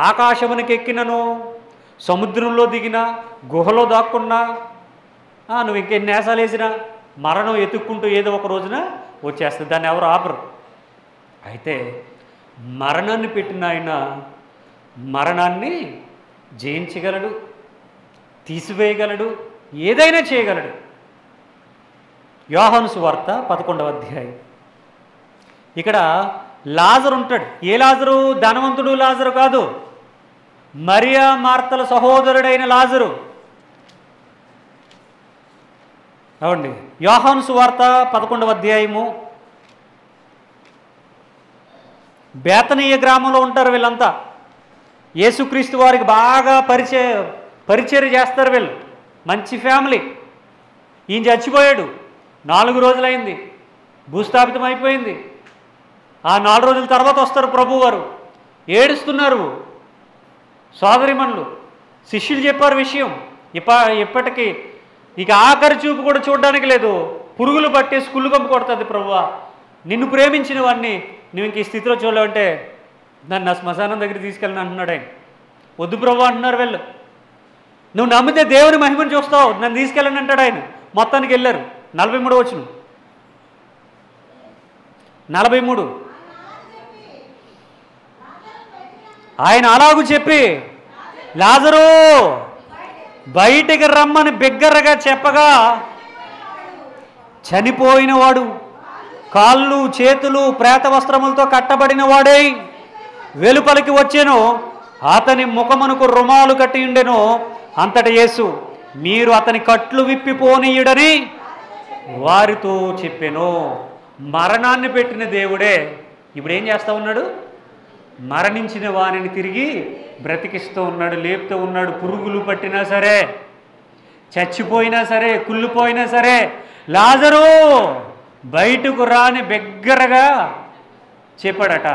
ఆకాశమునికి ఎక్కినను, సముద్రంలో దిగినా, గుహలో దాక్కున్నా, నువ్వు ఇంకెన్ని నేసాలు వేసినా మరణం ఎతుక్కుంటూ ఏదో ఒక రోజున వచ్చేస్తుంది. దాన్ని ఎవరు ఆపరు. అయితే మరణాన్ని పెట్టిన ఆయన మరణాన్ని జయించగలడు, తీసివేయగలడు, ఏదైనా చేయగలడు. యోహాను సువార్త 11వ అధ్యాయం. ఇక్కడ లాజరు ఉంటాడు. ఏ లాజరు? ధనవంతుడు లాజరు కాదు, మరియా మార్తల సహోదరుడైన లాజరు. అవండి. యోహాను సువార్త 11వ అధ్యాయము. బేతనీయ గ్రామంలో ఉంటారు వీళ్ళంతా. యేసుక్రీస్తు వారికి బాగా పరిచర్య చేస్తారు వీళ్ళు. మంచి ఫ్యామిలీ. ఈయన చచ్చిపోయాడు, 4 రోజులైంది, భూస్థాపితం అయిపోయింది. ఆ 4 రోజుల తర్వాత వస్తారు ప్రభువారు. ఏడుస్తున్నారు సోదరిమణులు. శిష్యులు చెప్పారు విషయం. ఇప్పటికీ ఇక ఆఖరి చూపు కూడా చూడడానికి లేదు. పురుగులు పట్టేసి కుళ్ళు కంపు కొడుతుంది. ప్రభువా, నిన్ను ప్రేమించిన వాడిని నువ్వు ఇంక ఈ స్థితిలో చూడలేవంటే నన్ను నా శ్మశానం దగ్గర తీసుకెళ్ళని అంటున్నాడు ఆయన. వద్దు ప్రభు అంటున్నారు వీళ్ళు. నువ్వు నమ్మితే దేవుని మహిమను చూస్తావు, నన్ను తీసుకెళ్ళని అంటాడు ఆయన. మొత్తానికి వెళ్ళారు. 43 వచనం. 43. ఆయన అలాగూ చెప్పి లాజరు బయటికి రమ్మని బిగ్గరగా చెప్పగా చనిపోయిన వాడు కాళ్ళు చేతులు ప్రేత వస్త్రములతో కట్టబడిన వాడై వెలుపలికి వచ్చెను. అతని ముఖమునకు రుమాలు కట్టి ఉండెను. అంతట యేసు, మీరు అతని కట్లు విప్పిపోనీయుడని వారితో చెప్పెను. మరణాన్ని పెట్టిన దేవుడే ఇప్పుడు ఏం చేస్తూ ఉన్నాడు? మరణించిన వారిని తిరిగి బ్రతికిస్తూ ఉన్నాడు, లేపుతూ ఉన్నాడు. పురుగులు పట్టినా సరే, చచ్చిపోయినా సరే, కుళ్ళిపోయినా సరే, లాజరు బయటకు రాని బిగ్గరగా చెప్పాడట.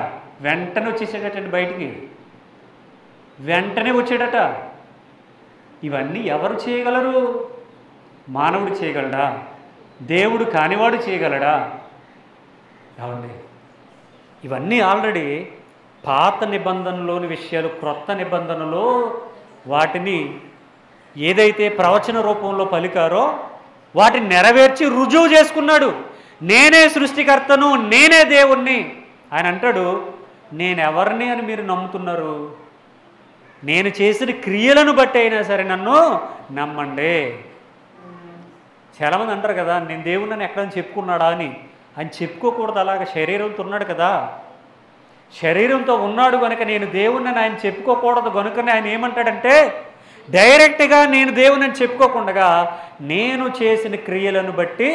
వెంటనే వచ్చేసాడటండి బయటికి, వెంటనే వచ్చాడట. ఇవన్నీ ఎవరు చేయగలరు? మానవుడు చేయగలడా? దేవుడు కానివాడు చేయగలడా? ఏమండి, ఇవన్నీ ఆల్రెడీ పాత నిబంధనలోని విషయాలు. క్రొత్త నిబంధనలో వాటిని ఏదైతే ప్రవచన రూపంలో పలికారో వాటిని నెరవేర్చి రుజువు చేసుకున్నాడు. నేనే సృష్టికర్తను, నేనే దేవుణ్ణి. ఆయన అంటాడు, నేనెవరిని అని మీరు నమ్ముతున్నారు? నేను చేసిన క్రియలను బట్టి అయినా సరే నన్ను నమ్మండి. చాలామంది అంటారు కదా, నేను దేవుణ్ణి ఎక్కడని చెప్పుకున్నాడా అని. ఆయన చెప్పుకోకూడదు, అలాగ శరీరంతో ఉన్నాడు కదా. శరీరంతో ఉన్నాడు కనుక నేను దేవుణ్ణి ఆయన చెప్పుకోకూడదు కనుకనే ఆయన ఏమంటాడంటే, డైరెక్ట్గా నేను దేవుణ్ణి చెప్పుకోకుండా నేను చేసిన క్రియలను బట్టి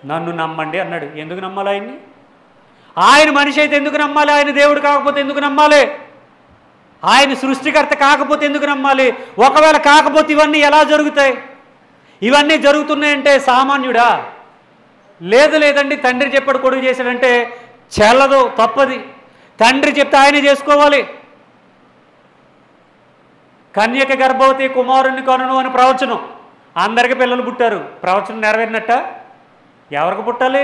నన్ను నమ్మండి అన్నాడు. ఎందుకు నమ్మాలి ఆయన్ని? ఆయన మనిషి అయితే ఎందుకు నమ్మాలి? ఆయన దేవుడు కాకపోతే ఎందుకు నమ్మాలి? ఆయన సృష్టికర్త కాకపోతే ఎందుకు నమ్మాలి? ఒకవేళ కాకపోతే ఇవన్నీ ఎలా జరుగుతాయి? ఇవన్నీ జరుగుతున్నాయంటే సామాన్యుడా? లేదండి, తండ్రి చెప్పాడు కొడుకు చేశాడంటే చెల్లదు, తప్పది. తండ్రి చెప్తే ఆయనే చేసుకోవాలి. కన్యక గర్భవతి కుమారుణ్ణి కనును అని ప్రవచనం, అందరికి పిల్లలు పుట్టారు. ప్రవచనం నెరవేరినట్ట? ఎవరికి పుట్టాలి?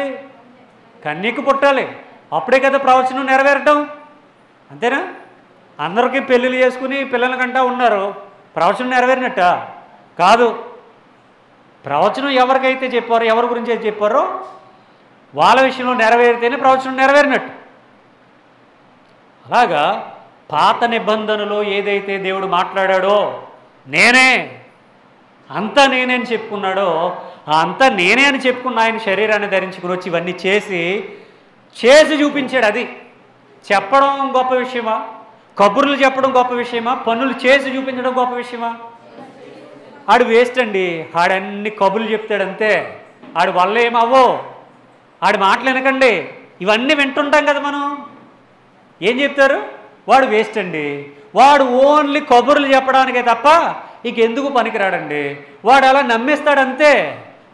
కన్యకు పుట్టాలి. అప్పుడే కదా ప్రవచనం నెరవేరటం. అంతేనా? అందరికీ పెళ్ళిళ్ళు చేసుకుని పిల్లల కంటా ఉన్నారు, ప్రవచనం నెరవేరినట్ట? కాదు. ప్రవచనం ఎవరికైతే చెప్పారో, ఎవరి గురించి అయితే చెప్పారో వాళ్ళ విషయంలో నెరవేరితేనే ప్రవచనం నెరవేరినట్టు. అలాగా పాత నిబంధనలో ఏదైతే దేవుడు మాట్లాడాడో, నేనే అంతా నేనే అని చెప్పుకున్నాడో, అంతా నేనే అని చెప్పుకున్న ఆయన శరీరాన్ని ధరించుకుని వచ్చి ఇవన్నీ చేసి చూపించాడు. అది చెప్పడం గొప్ప విషయమా? కబుర్లు చెప్పడం గొప్ప విషయమా? పనులు చేసి చూపించడం గొప్ప విషయమా? ఆడు వేస్ట్ అండి. ఆడన్ని కబుర్లు చెప్తాడంతే. ఆడు వల్ల ఏమవ్వో. ఆడి మాటలు వినకండి. ఇవన్నీ వింటుంటాం కదా మనం. ఏం చెప్తారు? వాడు వేస్ట్ అండి, వాడు ఓన్లీ కబుర్లు చెప్పడానికే తప్ప ఇక ఎందుకు పనికిరాడండి, వాడు అలా నమ్మేస్తాడంతే,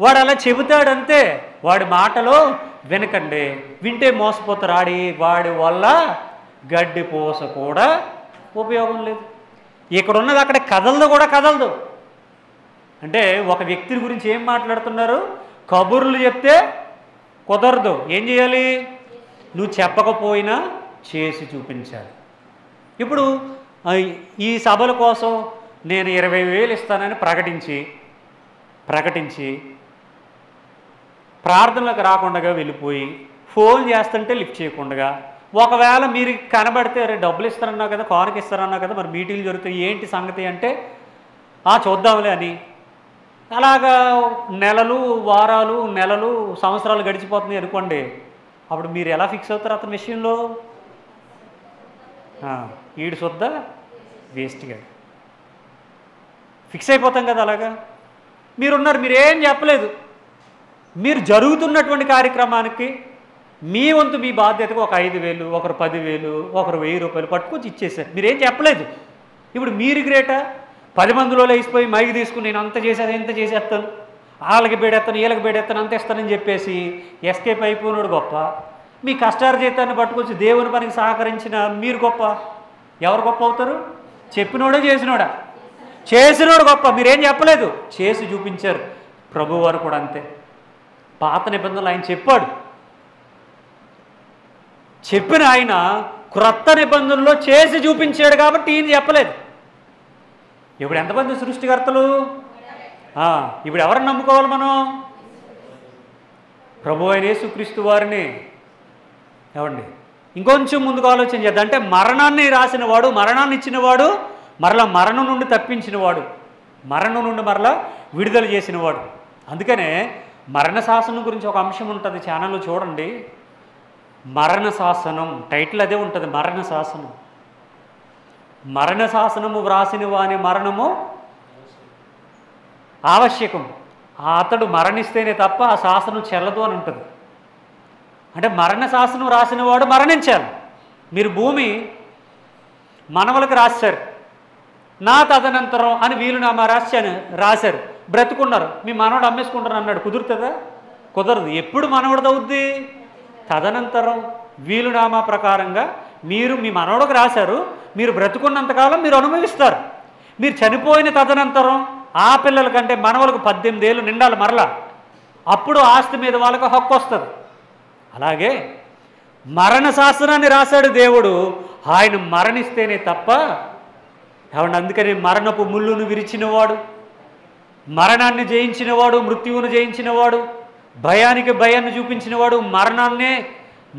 వాడు అలా చెబుతాడంతే. వాడి మాటలో వినకండి, వింటే మోసపోతారు. వాడి వల్ల గడ్డి పూస కూడా ఉపయోగం లేదు. ఇక్కడ ఉన్నది అక్కడ కదలదు కూడా కదలదు. అంటే ఒక వ్యక్తి గురించి ఏం మాట్లాడుతున్నారు? కబుర్లు చెప్తే కుదరదు. ఏం చేయాలి? నువ్వు చెప్పకపోయినా చేసి చూపించాలి. ఇప్పుడు ఈ సభల కోసం నేను 20,000 ఇస్తానని ప్రకటించి ప్రార్థనలకు రాకుండా వెళ్ళిపోయి ఫోన్ చేస్తుంటే లిఫ్ట్ చేయకుండా, ఒకవేళ మీరు కనబడితే అరే డబ్బులు ఇస్తారన్నా కదా, కానుక ఇస్తారన్నా కదా, మరి మీటింగ్లు జరుగుతాయి ఏంటి సంగతి అంటే చూద్దాంలే అని అలాగా నెలలు, వారాలు, నెలలు, సంవత్సరాలు గడిచిపోతున్నాయి అనుకోండి. అప్పుడు మీరు ఎలా ఫిక్స్ అవుతారు అతని విషయంలో? ఈడు శుద్ధ వేస్ట్గా ఫిక్స్ అయిపోతాం కదా. అలాగా మీరున్నారు, మీరేం చెప్పలేదు. మీరు జరుగుతున్నటువంటి కార్యక్రమానికి మీ వంతు మీ బాధ్యతగా ఒక 5,000, ఒకరు 10,000, ఒకరు 1,000 రూపాయలు పట్టుకొచ్చి ఇచ్చేసారు. మీరేం చెప్పలేదు. ఇప్పుడు మీరు గ్రేటా? 10 మందిలో లేచిపోయి మైకి తీసుకుని నేను అంత చేసేది ఎంత చేసేస్తాను, వాళ్ళకి బేడెత్తాను, వీళ్ళకి బేడెత్తాను, అంత ఇస్తానని చెప్పేసి ఎస్కేప్ అయిపోయినాడు గొప్ప. మీ కష్టార్జితాన్ని పట్టుకొచ్చి దేవుని పనికి సహకరించిన మీరు గొప్ప. ఎవరు గొప్ప అవుతారు? చెప్పినోడే చేసినోడా? చేసినోడు గొప్ప. మీరేం చెప్పలేదు, చేసి చూపించారు. ప్రభువారు కూడా అంతే. పాత నిబంధనలు ఆయన చెప్పాడు, చెప్పిన ఆయన క్రొత్త నిబంధనలో చేసి చూపించాడు కాబట్టి ఈయన చెప్పలేదు. ఇప్పుడు ఎంతమంది సృష్టికర్తలు? ఇప్పుడు ఎవరిని నమ్ముకోవాలి మనం? ప్రభు అయిన యేసుక్రీస్తు వారిని. ఏమండి, ఇంకొంచెం ముందుకు ఆలోచన చేద్దాం. అంటే మరణాన్ని రాసినవాడు, మరణాన్ని ఇచ్చినవాడు, మరలా మరణం నుండి తప్పించినవాడు, మరణం నుండి మరలా విడుదల చేసినవాడు. అందుకనే మరణ శాసనం గురించి ఒక అంశం ఉంటుంది, ఛానల్లో చూడండి. మరణ శాసనం టైటిల్ అదే ఉంటుంది, మరణ శాసనం. మరణ శాసనము వ్రాసిన వాని మరణము ఆవశ్యకం. అతడు మరణిస్తేనే తప్ప ఆ శాసనం చెల్లదు అని ఉంటుంది. అంటే మరణ శాసనం రాసిన వాడు మరణించాలి. మీరు భూమి మనవలకు రాశారు, నా తదనంతరం అని వీలునామా రాశారు, బ్రతుకున్నారు. మీ మనవడు అమ్మేసుకుంటారు అన్నాడు, కుదురుతుందా? కుదరదు. ఎప్పుడు మనవడిది అవుద్ది? తదనంతరం వీలునామా ప్రకారంగా మీరు మీ మనవడికి రాశారు, మీరు బ్రతుకున్నంతకాలం మీరు అనుభవిస్తారు. మీరు చనిపోయిన తదనంతరం ఆ పిల్లల కంటే మనవలకు 18 ఏళ్ళు నిండాలి మరలా, అప్పుడు ఆస్తి మీద వాళ్ళకు హక్కు వస్తుంది. అలాగే మరణ శాసనాన్ని రాశాడు దేవుడు. ఆయన మరణిస్తేనే తప్ప ఏమండి, అందుకని మరణపు ముళ్ళును విరిచినవాడు, మరణాన్ని జయించినవాడు, మృత్యువును జయించినవాడు, భయానికి భయాన్ని చూపించినవాడు, మరణాన్నే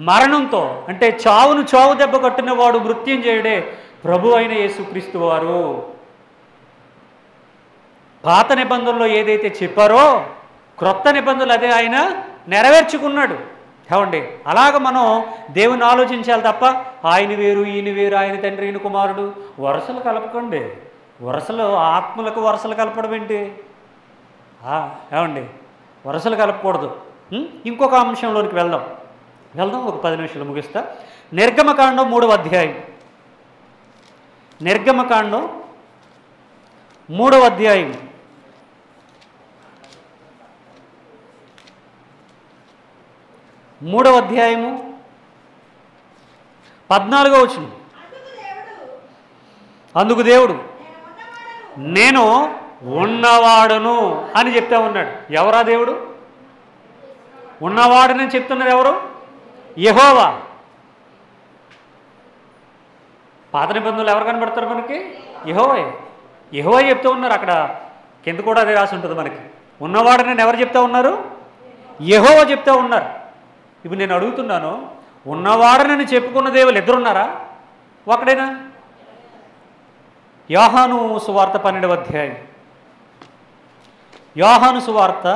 మరణంతో అంటే చావును చావు దెబ్బ కట్టినవాడు మృత్యుంజయుడే ప్రభు అయిన యేసుక్రీస్తు వారు. పాత నిబంధనలో ఏదైతే చెప్పారో క్రొత్త నిబంధనలు అదే ఆయన నెరవేర్చుకున్నాడు. ఏమండి, అలాగ మనం దేవుని ఆలోచించాలి తప్ప ఆయన వేరు ఈయన వేరు, ఆయన తండ్రి ఈయన కుమారుడు, వరుసలు కలపకండి. వరుసలు ఆత్మలకు వరుసలు కలపడం ఏంటి? ఏమండి, వరుసలు కలపకూడదు. ఇంకొక అంశంలోనికి వెళ్దాం ఒక 10 నిమిషాలు ముగిస్తా. నిర్గమకాండం 3వ అధ్యాయం. నిర్గమకాండం 3వ అధ్యాయం 3వ అధ్యాయము 14వ వచనం. అందుకు దేవుడు నేను ఉన్నవాడును అని చెప్తా ఉన్నాడు. ఎవరా దేవుడు? ఉన్నవాడునని చెప్తున్నది ఎవరు? యెహోవా. పాత నిబంధనలు ఎవరు కనబడతారు మనకి? యెహోవాయే. యెహోవా చెప్తూ ఉన్నారు. అక్కడ కింద కూడా అదే రాసి ఉంటుంది మనకి. ఉన్నవాడునని ఎవరు చెప్తా ఉన్నారు? యెహోవా చెప్తా ఉన్నారు. ఇప్పుడు నేను అడుగుతున్నాను, ఉన్నవాడనని చెప్పుకున్న దేవులు ఇద్దరున్నారా? ఒకడేనా? యోహాను సువార్త 12వ అధ్యాయం. యోహాను సువార్త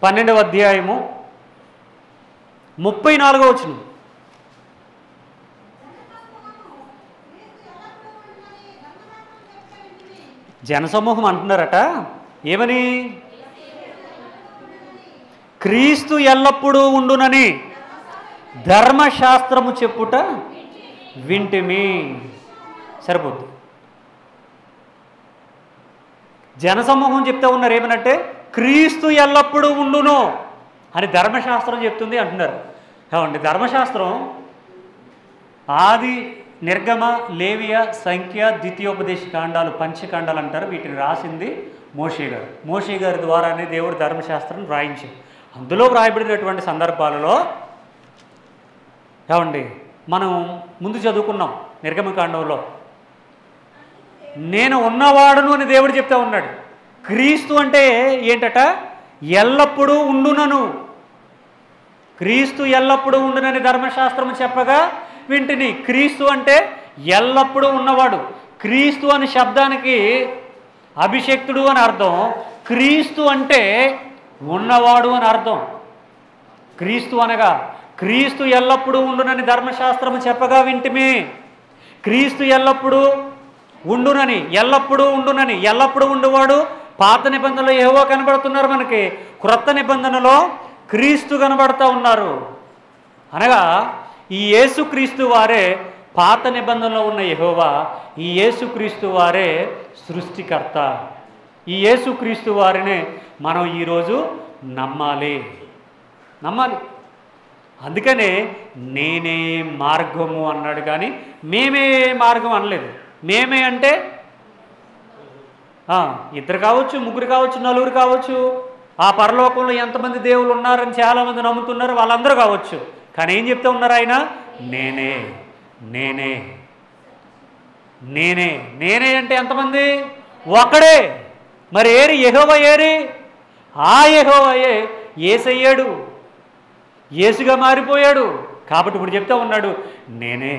12వ అధ్యాయము 34వ వచనం. జనసమూహం అంటున్నారట ఏమని? క్రీస్తు ఎల్లప్పుడూ ఉండునని ధర్మశాస్త్రము చెప్పుట వింటిమి. సరిపోద్ది. జనసమూహం చెప్తా ఉన్నారు ఏమనంటే క్రీస్తు ఎల్లప్పుడూ ఉండును అని ధర్మశాస్త్రం చెప్తుంది అంటున్నారు. ఏమండి, ధర్మశాస్త్రం ఆది, నిర్గమ, లేవియ, సంఖ్య, ద్వితీయోపదేశ కాండాలు, పంచకాండాలు అంటారు. వీటిని రాసింది మోషే గారు. మోషే గారి ద్వారానే దేవుడు ధర్మశాస్త్రం రాయించాడు. అందులో వ్రాయబడినటువంటి సందర్భాలలో ఏమండి మనం ముందు చదువుకున్నాం నిర్గమకాండంలో, నేను ఉన్నవాడును అని దేవుడు చెప్తా ఉన్నాడు. క్రీస్తు అంటే ఏంటట? ఎల్లప్పుడూ ఉండునను. క్రీస్తు ఎల్లప్పుడూ ఉండునని ధర్మశాస్త్రం చెప్పగా వింటిని. క్రీస్తు అంటే ఎల్లప్పుడూ ఉన్నవాడు. క్రీస్తు అనే శబ్దానికి అభిషక్తుడు అని అర్థం. క్రీస్తు అంటే ఉన్నవాడు అని అర్థం. క్రీస్తు అనగా క్రీస్తు ఎల్లప్పుడూ ఉండునని ధర్మశాస్త్రము చెప్పగా వింటిమి. క్రీస్తు ఎల్లప్పుడూ ఉండునని, ఎల్లప్పుడూ ఉండునని, ఎల్లప్పుడూ ఉండువాడు పాత నిబంధనలో యెహోవా కనబడుతున్నారు మనకి. క్రొత్త నిబంధనలో క్రీస్తు కనబడుతూ ఉన్నారు. అనగా ఈ యేసుక్రీస్తు వారే పాత నిబంధనలో ఉన్న యెహోవా, ఈ యేసుక్రీస్తు వారే సృష్టికర్త. ఈ యేసుక్రీస్తు వారినే మనం ఈరోజు నమ్మాలి. అందుకనే నేనే మార్గము అన్నాడు, కానీ మేమే మార్గం అనలేదు. మేమే అంటే ఇద్దరు కావచ్చు, ముగ్గురు కావచ్చు, నలుగురు కావచ్చు, ఆ పరలోకంలో ఎంతమంది దేవుళ్ళు ఉన్నారని చాలామంది నమ్ముతున్నారు, వాళ్ళందరూ కావచ్చు. కానీ ఏం చెప్తూ ఉన్నారు ఆయన? నేనే నేనే నేనే నేనే అంటే ఎంతమంది? ఒకడే. మరి ఏరి? యెహోవా ఏరి? ఆ యెహోవాయే యేసయ్యాడు, యేసుగా మారిపోయాడు. కాబట్టి ఇప్పుడు చెప్తా ఉన్నాడు నేనే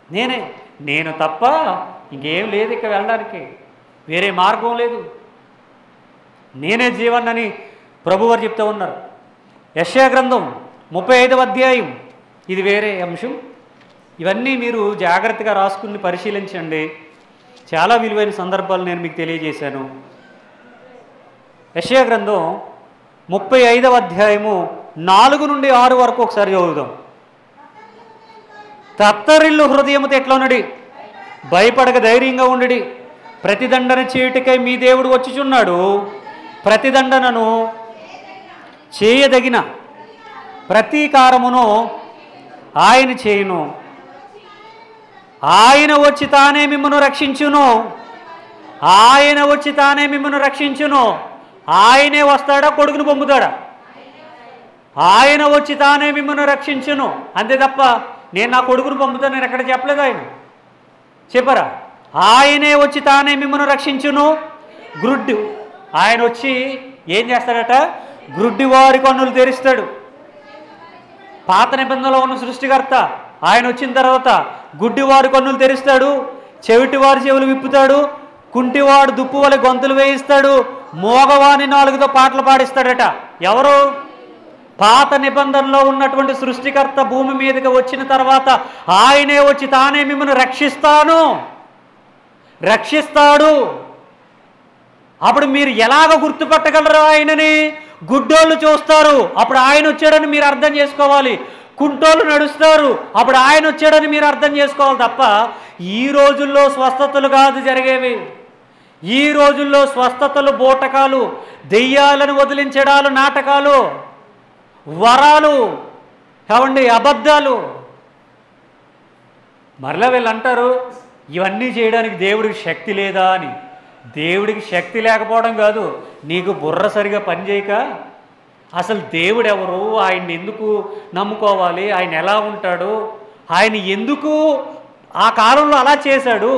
నేనే నేను తప్ప ఇంకేం లేదు ఇక వెళ్ళడానికి, వేరే మార్గం లేదు, నేనే జీవన్నని ప్రభువారు చెప్తూ ఉన్నారు. యెషయా గ్రంథం 35వ అధ్యాయం. ఇది వేరే అంశం. ఇవన్నీ మీరు జాగ్రత్తగా రాసుకుని పరిశీలించండి. చాలా విలువైన సందర్భాలు నేను మీకు తెలియజేశాను. యెషయా గ్రంథం 35వ అధ్యాయము 4 నుండి 6 వరకు ఒకసారి చదువుదాం. తత్తరిల్లు హృదయముతో ఎట్లా ఉన్నది? భయపడక ధైర్యంగా ఉండి ప్రతిదండన చేయుటకై మీ దేవుడు వచ్చుచున్నాడు. ప్రతిదండనను చేయదగిన ప్రతీకారమును ఆయన చేయును. ఆయన వచ్చి తానే మిమ్మను రక్షించును. ఆయన వచ్చి తానే మిమ్మను రక్షించును. ఆయనే వస్తాడా, కొడుకును పంపుతాడా? ఆయన వచ్చి తానే మిమ్మల్ని రక్షించును. అంతే తప్ప నేను నా కొడుకును పంపుతాను నేను ఎక్కడ చెప్పలేదు. ఆయన చెప్పరా? ఆయనే వచ్చి తానే మిమ్మల్ని రక్షించును. గ్రుడ్డి ఆయన వచ్చి ఏం చేస్తాడట? గ్రుడ్డి వారి కన్నులు తెరుస్తాడు. పాత నిబంధనలో ఉన్న సృష్టికర్త ఆయన వచ్చిన తర్వాత గుడ్డివారి కన్నులు తెరుస్తాడు, చెవిటివారి చెవులు విప్పుతాడు, కుంటివాడు దుప్పు వలె గొంతులు వేయిస్తాడు, మోగవాని నాలుగుతో పాటలు పాడిస్తాడట. ఎవరు? పాత నిబంధనలో ఉన్నటువంటి సృష్టికర్త భూమి మీదకి వచ్చిన తర్వాత ఆయనే వచ్చి తానే మిమ్మల్ని రక్షిస్తాడు. అప్పుడు మీరు ఎలాగ గుర్తుపట్టగలరు ఆయనని? గుడ్డోళ్ళు చూస్తారు, అప్పుడు ఆయన వచ్చాడని మీరు అర్థం చేసుకోవాలి. కుంటోళ్ళు నడుస్తారు, అప్పుడు ఆయన వచ్చాడని మీరు అర్థం చేసుకోవాలి తప్ప ఈ రోజుల్లో స్వస్థతలు కాదు జరిగేవి. ఈ రోజుల్లో స్వస్థతలు బోటకాలు, దెయ్యాలను వదిలించడాలు, నాటకాలు, వరాలు, కావండి అబద్ధాలు. మరలా వీళ్ళు అంటారు ఇవన్నీ చేయడానికి దేవుడికి శక్తి లేదా అని. దేవుడికి శక్తి లేకపోవడం కాదు, నీకు బుర్ర సరిగా పనిచేయక అసలు దేవుడు ఎవరు, ఆయన్ని ఎందుకు నమ్ముకోవాలి, ఆయన ఎలా ఉంటాడు, ఆయన ఎందుకు ఆ కాలంలో అలా చేశాడు,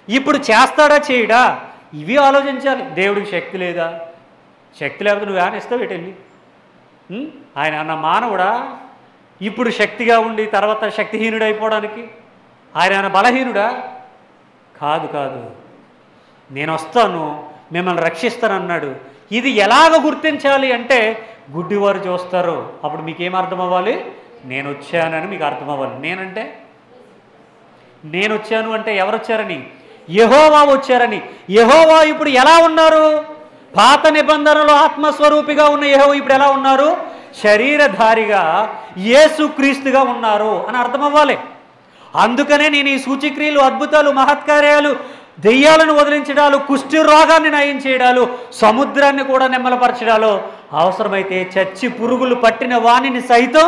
ఇప్పుడు చేస్తాడా చేయడా, ఇవి ఆలోచించాలి. దేవుడికి శక్తి లేదా? శక్తి లేకపోతే నువ్వు ఏమైనా ఇస్తావు వెళ్ళి? ఆయన అన్న మానవుడా ఇప్పుడు శక్తిగా ఉండి తర్వాత శక్తిహీనుడు అయిపోవడానికి? ఆయన బలహీనుడా? కాదు, నేను వస్తాను, మిమ్మల్ని రక్షిస్తానన్నాడు. ఇది ఎలాగ గుర్తించాలి అంటే గుడ్డివారు చూస్తారు. అప్పుడు మీకేం అర్థం అవ్వాలి? నేను వచ్చానని మీకు అర్థం అవ్వాలి. నేను వచ్చాను అంటే ఎవరు వచ్చారని? యెహోవా వచ్చారని. యెహోవా ఇప్పుడు ఎలా ఉన్నారు? పాత నిబంధనలో ఆత్మస్వరూపిగా ఉన్న యెహోవా ఇప్పుడు ఎలా ఉన్నారు? శరీరధారిగా యేసుక్రీస్తుగా ఉన్నారు అని అర్థం అవ్వాలి. అందుకనే నేను ఈ సూచక్రియలు, అద్భుతాలు, మహత్కార్యాలు, దెయ్యాలను వదిలించడాలు, కుష్టి రోగాన్ని నయం చేయడాలు, సముద్రాన్ని కూడా నిమ్మలపరచడాలు, అవసరమైతే చచ్చి పురుగులు పట్టిన వాణిని సైతం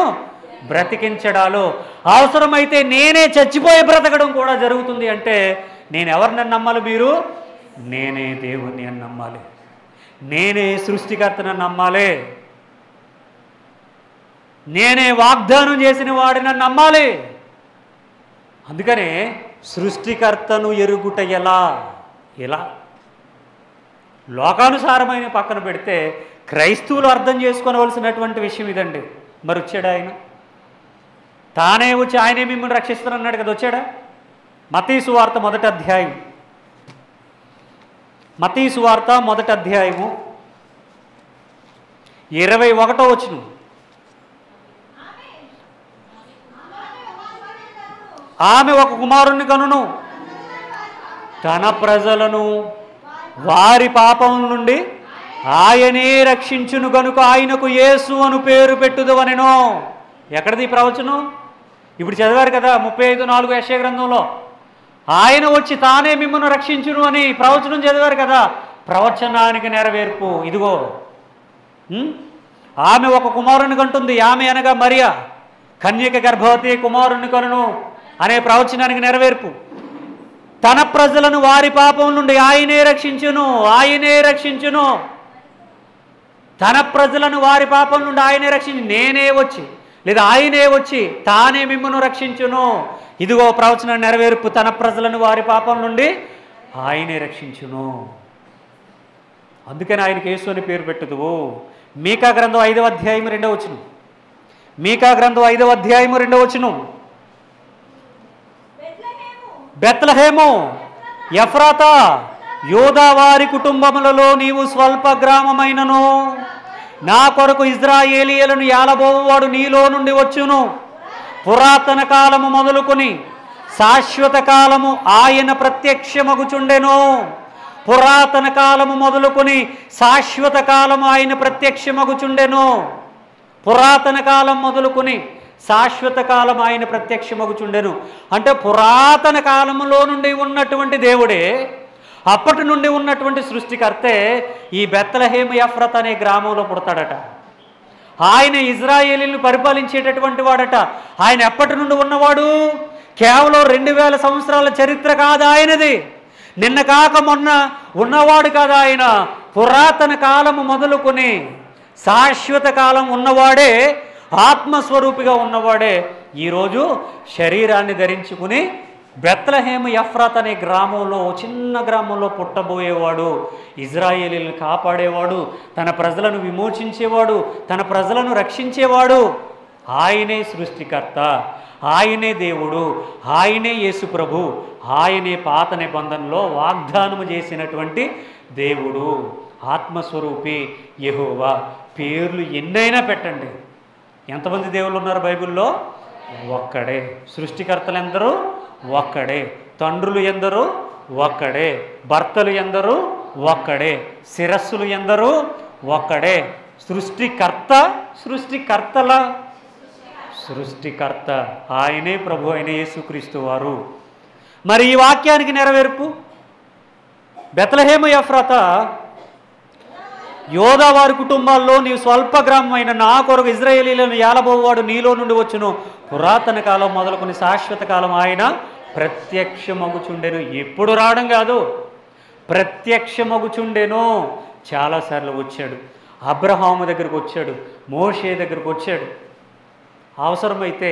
బ్రతికించడాలు, అవసరమైతే నేనే చచ్చిపోయి బ్రతకడం కూడా జరుగుతుంది. అంటే నేను ఎవరిని నమ్మాలి? మీరు నేనే దేవుణ్ణి అని నమ్మాలి, నేనే సృష్టికర్తను నమ్మాలి, నేనే వాగ్దానం చేసిన వాడిని నమ్మాలి. అందుకనే సృష్టికర్తను ఎరుగుట ఎలా లోకానుసారమైన పక్కన పెడితే క్రైస్తవులు అర్థం చేసుకోవలసినటువంటి విషయం ఇదండి. మరి వచ్చాడా ఆయన? తానే వచ్చి ఆయనే మిమ్మల్ని రక్షిస్తానన్నాడు కదా, వచ్చాడా? మత్తయి సువార్త మొదటి అధ్యాయం, మత్తయి సువార్త మొదటి అధ్యాయము 21వ వచనం. ఆమె ఒక కుమారుణ్ణి కనును, తన ప్రజలను వారి పాపం నుండి ఆయనే రక్షించును గనుక ఆయనకు యేసు అను పేరు పెట్టుదవనెను. ఎక్కడిది ఈ ప్రవచనం? ఇప్పుడు చదివారు కదా 35:4 యెషయా గ్రంథంలో. ఆయన వచ్చి తానే మిమ్మల్ని రక్షించును అని ప్రవచనం చదివారు కదా. ప్రవచనానికి నెరవేర్పు ఇదిగో. ఆమె ఒక కుమారుని కంటుంది. ఆమె అనగా మరియా కన్యక గర్భవతి, కుమారుని కనును అనే ప్రవచనానికి నెరవేర్పు. తన ప్రజలను వారి పాపం నుండి ఆయనే రక్షించును. తన ప్రజలను వారి పాపం నుండి ఆయనే రక్షించు. నేనే వచ్చి లేదా ఆయనే వచ్చి తానే మిమ్మల్ని రక్షించును. ఇదిగో ప్రవచనం నెరవేర్పు. తన ప్రజలను వారి పాపం నుండి ఆయనే రక్షించును. అందుకని ఆయనకి యేసు అని పేరు పెట్టుదువు. మీకా గ్రంథం 5వ అధ్యాయం 2వ వచనం. మీకా గ్రంథం 5వ అధ్యాయం 2వ వచనం. బెత్లెహేము ఎఫ్రాతా యోదా వారి కుటుంబములలో నీవు స్వల్ప గ్రామమైనను నా కొరకు ఇజ్రాయేలీయులను ఏలబోవువాడు నీలో నుండి వచ్చును. పురాతన కాలము మొదలుకొని శాశ్వత కాలము ఆయన ప్రత్యక్షమగుచుండెను. పురాతన కాలము మొదలుకొని శాశ్వత కాలము ఆయన ప్రత్యక్షమగుచుండెను. పురాతన కాలం మొదలుకొని శాశ్వత కాలం ఆయన ప్రత్యక్షమగుచుండెను. అంటే పురాతన కాలంలో నుండి ఉన్నటువంటి దేవుడే అప్పటి నుండి ఉన్నటువంటి సృష్టికర్తే ఈ బెత్లెహేము ఎఫ్రత అనే గ్రామంలో పుడతాడట. ఆయన ఇజ్రాయేలీలను పరిపాలించేటటువంటి వాడట. ఆయన ఎప్పటి నుండి ఉన్నవాడు? కేవలం 2000 సంవత్సరాల చరిత్ర కాదు ఆయనది. నిన్న కాక మొన్న ఉన్నవాడు కాదు ఆయన. పురాతన కాలము మొదలుకొని శాశ్వత కాలం ఉన్నవాడే, ఆత్మస్వరూపిగా ఉన్నవాడే ఈరోజు శరీరాన్ని ధరించుకుని బెత్లెహేము ఎఫ్రాత అనే గ్రామంలో, చిన్న గ్రామంలో పుట్టబోయేవాడు. ఇజ్రాయేలీలను కాపాడేవాడు, తన ప్రజలను విమోచించేవాడు, తన ప్రజలను రక్షించేవాడు. ఆయనే సృష్టికర్త, ఆయనే దేవుడు, ఆయనే యేసు ప్రభు, ఆయనే పాత నిబంధనలో వాగ్దానము చేసినటువంటి దేవుడు. ఆత్మస్వరూపి యెహోవా. పేర్లు ఎన్నైనా పెట్టండి, ఎంతమంది దేవుళ్ళు ఉన్నారు బైబిల్లో? ఒక్కడే. సృష్టికర్తలు ఎందరూ? ఒక్కడే. తండ్రులు ఎందరూ? ఒక్కడే. భర్తలు ఎందరూ? ఒక్కడే. శిరస్సులు ఎందరూ? ఒక్కడే. సృష్టికర్త ఆయనే ప్రభు అయిన యేసుక్రీస్తు వారు. మరి ఈ వాక్యానికి నెరవేర్పు బెత్లెహేము ఎఫ్రాత, యోధా వారి కుటుంబాల్లో నీవు స్వల్ప గ్రామమైన నా కొరకు ఇజ్రాయేలీలను ఏలబోవాడు నీలో నుండి వచ్చును. పురాతన కాలం మొదలుకొని శాశ్వత కాలం ఆయన ప్రత్యక్షమగుచుండెను. ఎప్పుడు రావడం కాదు, ప్రత్యక్షమగుచుండెను. చాలాసార్లు వచ్చాడు. అబ్రహాము దగ్గరకు వచ్చాడు, మోషే దగ్గరకు వచ్చాడు. అవసరమైతే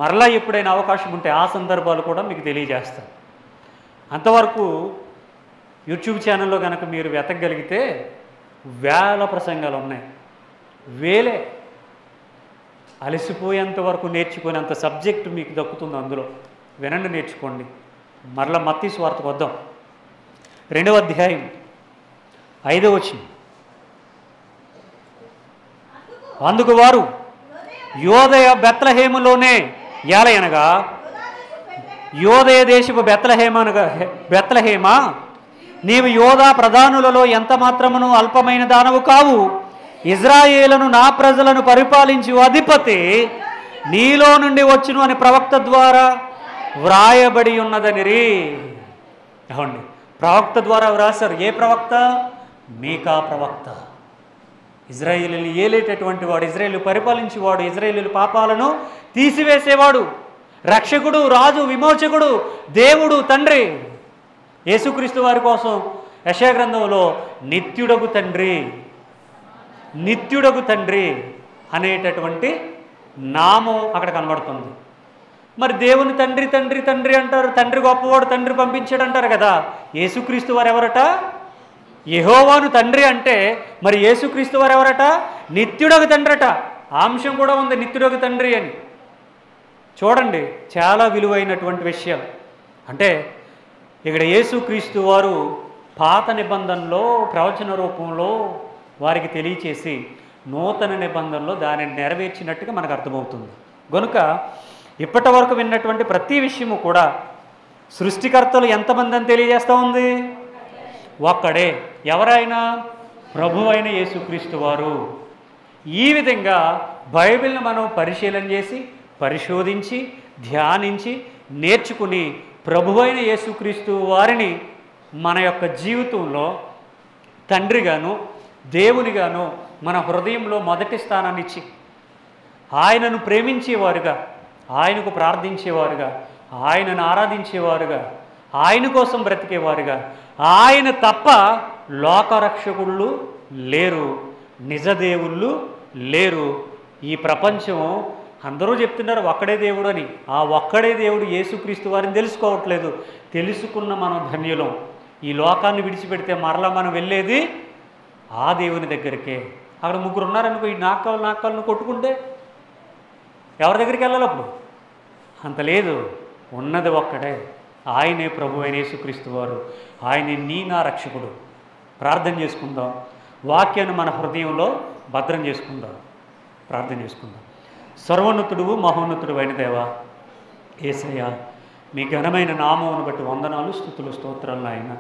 మరలా ఎప్పుడైనా అవకాశం ఉంటే ఆ సందర్భాలు కూడా మీకు తెలియజేస్తాను. అంతవరకు యూట్యూబ్ ఛానల్లో కనుక మీరు వెతకగలిగితే వేల ప్రసంగాలు ఉన్నాయి. వేలే. అలసిపోయేంత వరకు నేర్చుకునేంత సబ్జెక్టు మీకు దక్కుతుంది అందులో. వినండి, నేర్చుకోండి. మరలా మత్తయి సువార్తకు వద్దాం. 2వ అధ్యాయం 5వ వచనం. అందుకు వారు యోదయ బెత్లెహేములోనే ఏలయనగా, యోదయ దేశపు బెత్లెహేమా, నీవు యోధా ప్రధానులలో ఎంత మాత్రమును అల్పమైన దానవు కావు. ఇజ్రాయేలును నా ప్రజలను పరిపాలించు అధిపతి నీలో నుండి వచ్చును అని ప్రవక్త ద్వారా వ్రాయబడి ఉన్నదనిరి. అవునండి, ప్రవక్త ద్వారా వ్రాసారు. ఏ ప్రవక్త? మీకా ప్రవక్త. ఇజ్రాయేలుని ఏలేటటువంటి వాడు, ఇజ్రాయేలు పరిపాలించేవాడు, ఇజ్రాయేలు పాపాలను తీసివేసేవాడు, రక్షకుడు, రాజు, విమోచకుడు, దేవుడు, తండ్రి. యేసుక్రీస్తు వారి కోసం యెషయా గ్రంథంలో నిత్యుడగు తండ్రి అనేటటువంటి నామం అక్కడ కనబడుతుంది. మరి దేవుని తండ్రి తండ్రి తండ్రి అంటారు. తండ్రి గొప్పవాడు, తండ్రి పంపించాడు అంటారు కదా. యేసుక్రీస్తు వారు ఎవరట? యెహోవాను తండ్రి అంటే మరి యేసుక్రీస్తు వారు ఎవరట? నిత్యుడగు తండ్రట. అంశం కూడా ఉంది, నిత్యుడగు తండ్రి అని. చూడండి, చాలా విలువైనటువంటి విషయం. అంటే ఇక్కడ యేసుక్రీస్తు వారు పాత నిబంధనలో ప్రవచన రూపంలో వారికి తెలియచేసి నూతన నిబంధనలో దానిని నెరవేర్చినట్టుగా మనకు అర్థమవుతుంది. కనుక ఇప్పటి వరకు విన్నటువంటి ప్రతి విషయము కూడా సృష్టికర్తలు ఎంతమంది అని తెలియజేస్తూ ఉంది? ఒక్కడే. ఎవరైనా? ప్రభు అయిన యేసుక్రీస్తు వారు. ఈ విధంగా బైబిల్ని మనం పరిశీలన చేసి, పరిశోధించి, ధ్యానించి, నేర్చుకుని ప్రభువైన యేసుక్రీస్తు వారిని మన యొక్క జీవితంలో తండ్రిగాను, దేవునిగాను మన హృదయంలో మొదటి స్థానాన్ని ఇచ్చి ఆయనను ప్రేమించేవారుగా, ఆయనకు ప్రార్థించేవారుగా, ఆయనను ఆరాధించేవారుగా, ఆయన కోసం బ్రతికేవారుగా, ఆయన తప్ప లోకరక్షకుళ్ళు లేరు, నిజదేవుళ్ళు లేరు. ఈ ప్రపంచం అందరూ చెప్తున్నారు ఒక్కడే దేవుడు అని. ఆ ఒక్కడే దేవుడు యేసుక్రీస్తు వారిని తెలుసుకోవట్లేదు. తెలుసుకున్న మనం ధన్యులం. ఈ లోకాన్ని విడిచిపెడితే మరలా మనం వెళ్ళేది ఆ దేవుని దగ్గరికే. అక్కడ ముగ్గురు ఉన్నారనుకో, ఈ నాకాలను కొట్టుకుంటే ఎవరి దగ్గరికి వెళ్ళాలి అప్పుడు? అంత లేదు. ఉన్నది ఒక్కడే, ఆయనే ప్రభు అయిన యేసుక్రీస్తు వారు. ఆయనే నా రక్షకుడు. ప్రార్థన చేసుకుందాం. వాక్యాన్ని మన హృదయంలో భద్రం చేసుకుందాం. ప్రార్థన చేసుకుందాం. సర్వోన్నతుడు, మహోన్నతుడు అయిన దేవా యేసయ్య, మీ ఘనమైన నామమును బట్టి వందనాలు, స్తుతులు, స్తోత్రాలు. ఆయన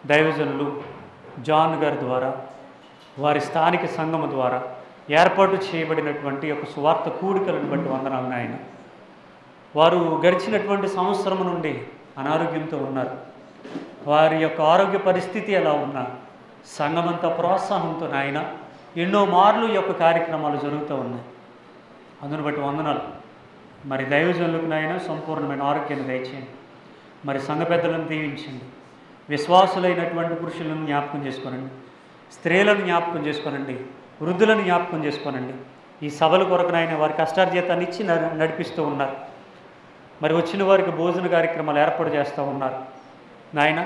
దైవజనులు జాన్ గారి ద్వారా, వారి స్థానిక సంఘము ద్వారా ఏర్పాటు చేయబడినటువంటి ఒక సువార్త కూడికలను బట్టి వందనాలు. ఆయన వారు గడిచినటువంటి సంవత్సరం నుండి అనారోగ్యంతో ఉన్నారు. వారి యొక్క ఆరోగ్య పరిస్థితి ఎలా ఉన్నా సంఘమంతా ప్రోత్సాహంతో నాయన ఎన్నో మార్లు ఈ యొక్క కార్యక్రమాలు జరుగుతూ ఉన్నాయి. అందును బట్టి వందనాలు. మరి దైవజనులకు నాయన సంపూర్ణమైన ఆరోగ్యాన్ని దయచేయండి. మరి సంఘ పెద్దలను దీవించండి. విశ్వాసులైనటువంటి పురుషులను జ్ఞాపకం చేసుకోనండి, స్త్రీలను జ్ఞాపకం చేసుకోనండి, వృద్ధులను జ్ఞాపకం చేసుకోనండి. ఈ సభల కొరకు నాయన వారి కష్టార్జితాన్ని ఇచ్చి నడిపిస్తూ ఉన్నారు. మరి వచ్చిన వారికి భోజన కార్యక్రమాలు ఏర్పాటు చేస్తూ ఉన్నారు. నాయన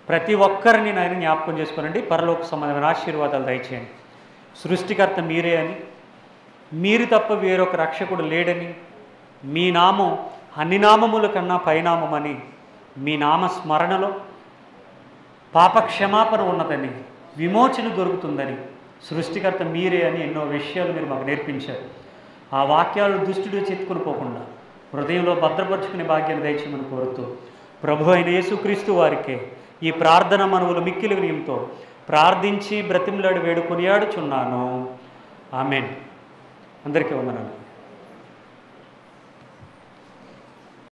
ప్రతి ఒక్కరిని నాయన జ్ఞాపకం చేసుకోనండి. పరలోక సంబంధమైన ఆశీర్వాదాలు దయచేయండి. సృష్టికర్త మీరే అని, మీరు తప్ప వేరొక రక్షకుడు లేడని, మీ నామం అన్ని నామముల కన్నా పైనామమని, మీ నామ స్మరణలో పాపక్షమాపణ ఉన్నదని, విమోచన దొరుకుతుందని, సృష్టికర్త మీరే అని ఎన్నో విషయాలు మీరు మాకు నేర్పించారు. ఆ వాక్యాలు దుష్టుడు చెప్పుకుని పోకుండా హృదయంలో భద్రపరుచుకునే భాగ్యాన్ని దయచేయమని కోరుతూ ప్రభు అయిన యేసుక్రీస్తు వారికే ఈ ప్రార్థన మనవులు మిక్కిలి వినయంతో ప్రార్థించి బ్రతిమలాడి వేడుకొనియాడుచున్నాను. ఆమేన్. అందరికీ వందనాలు.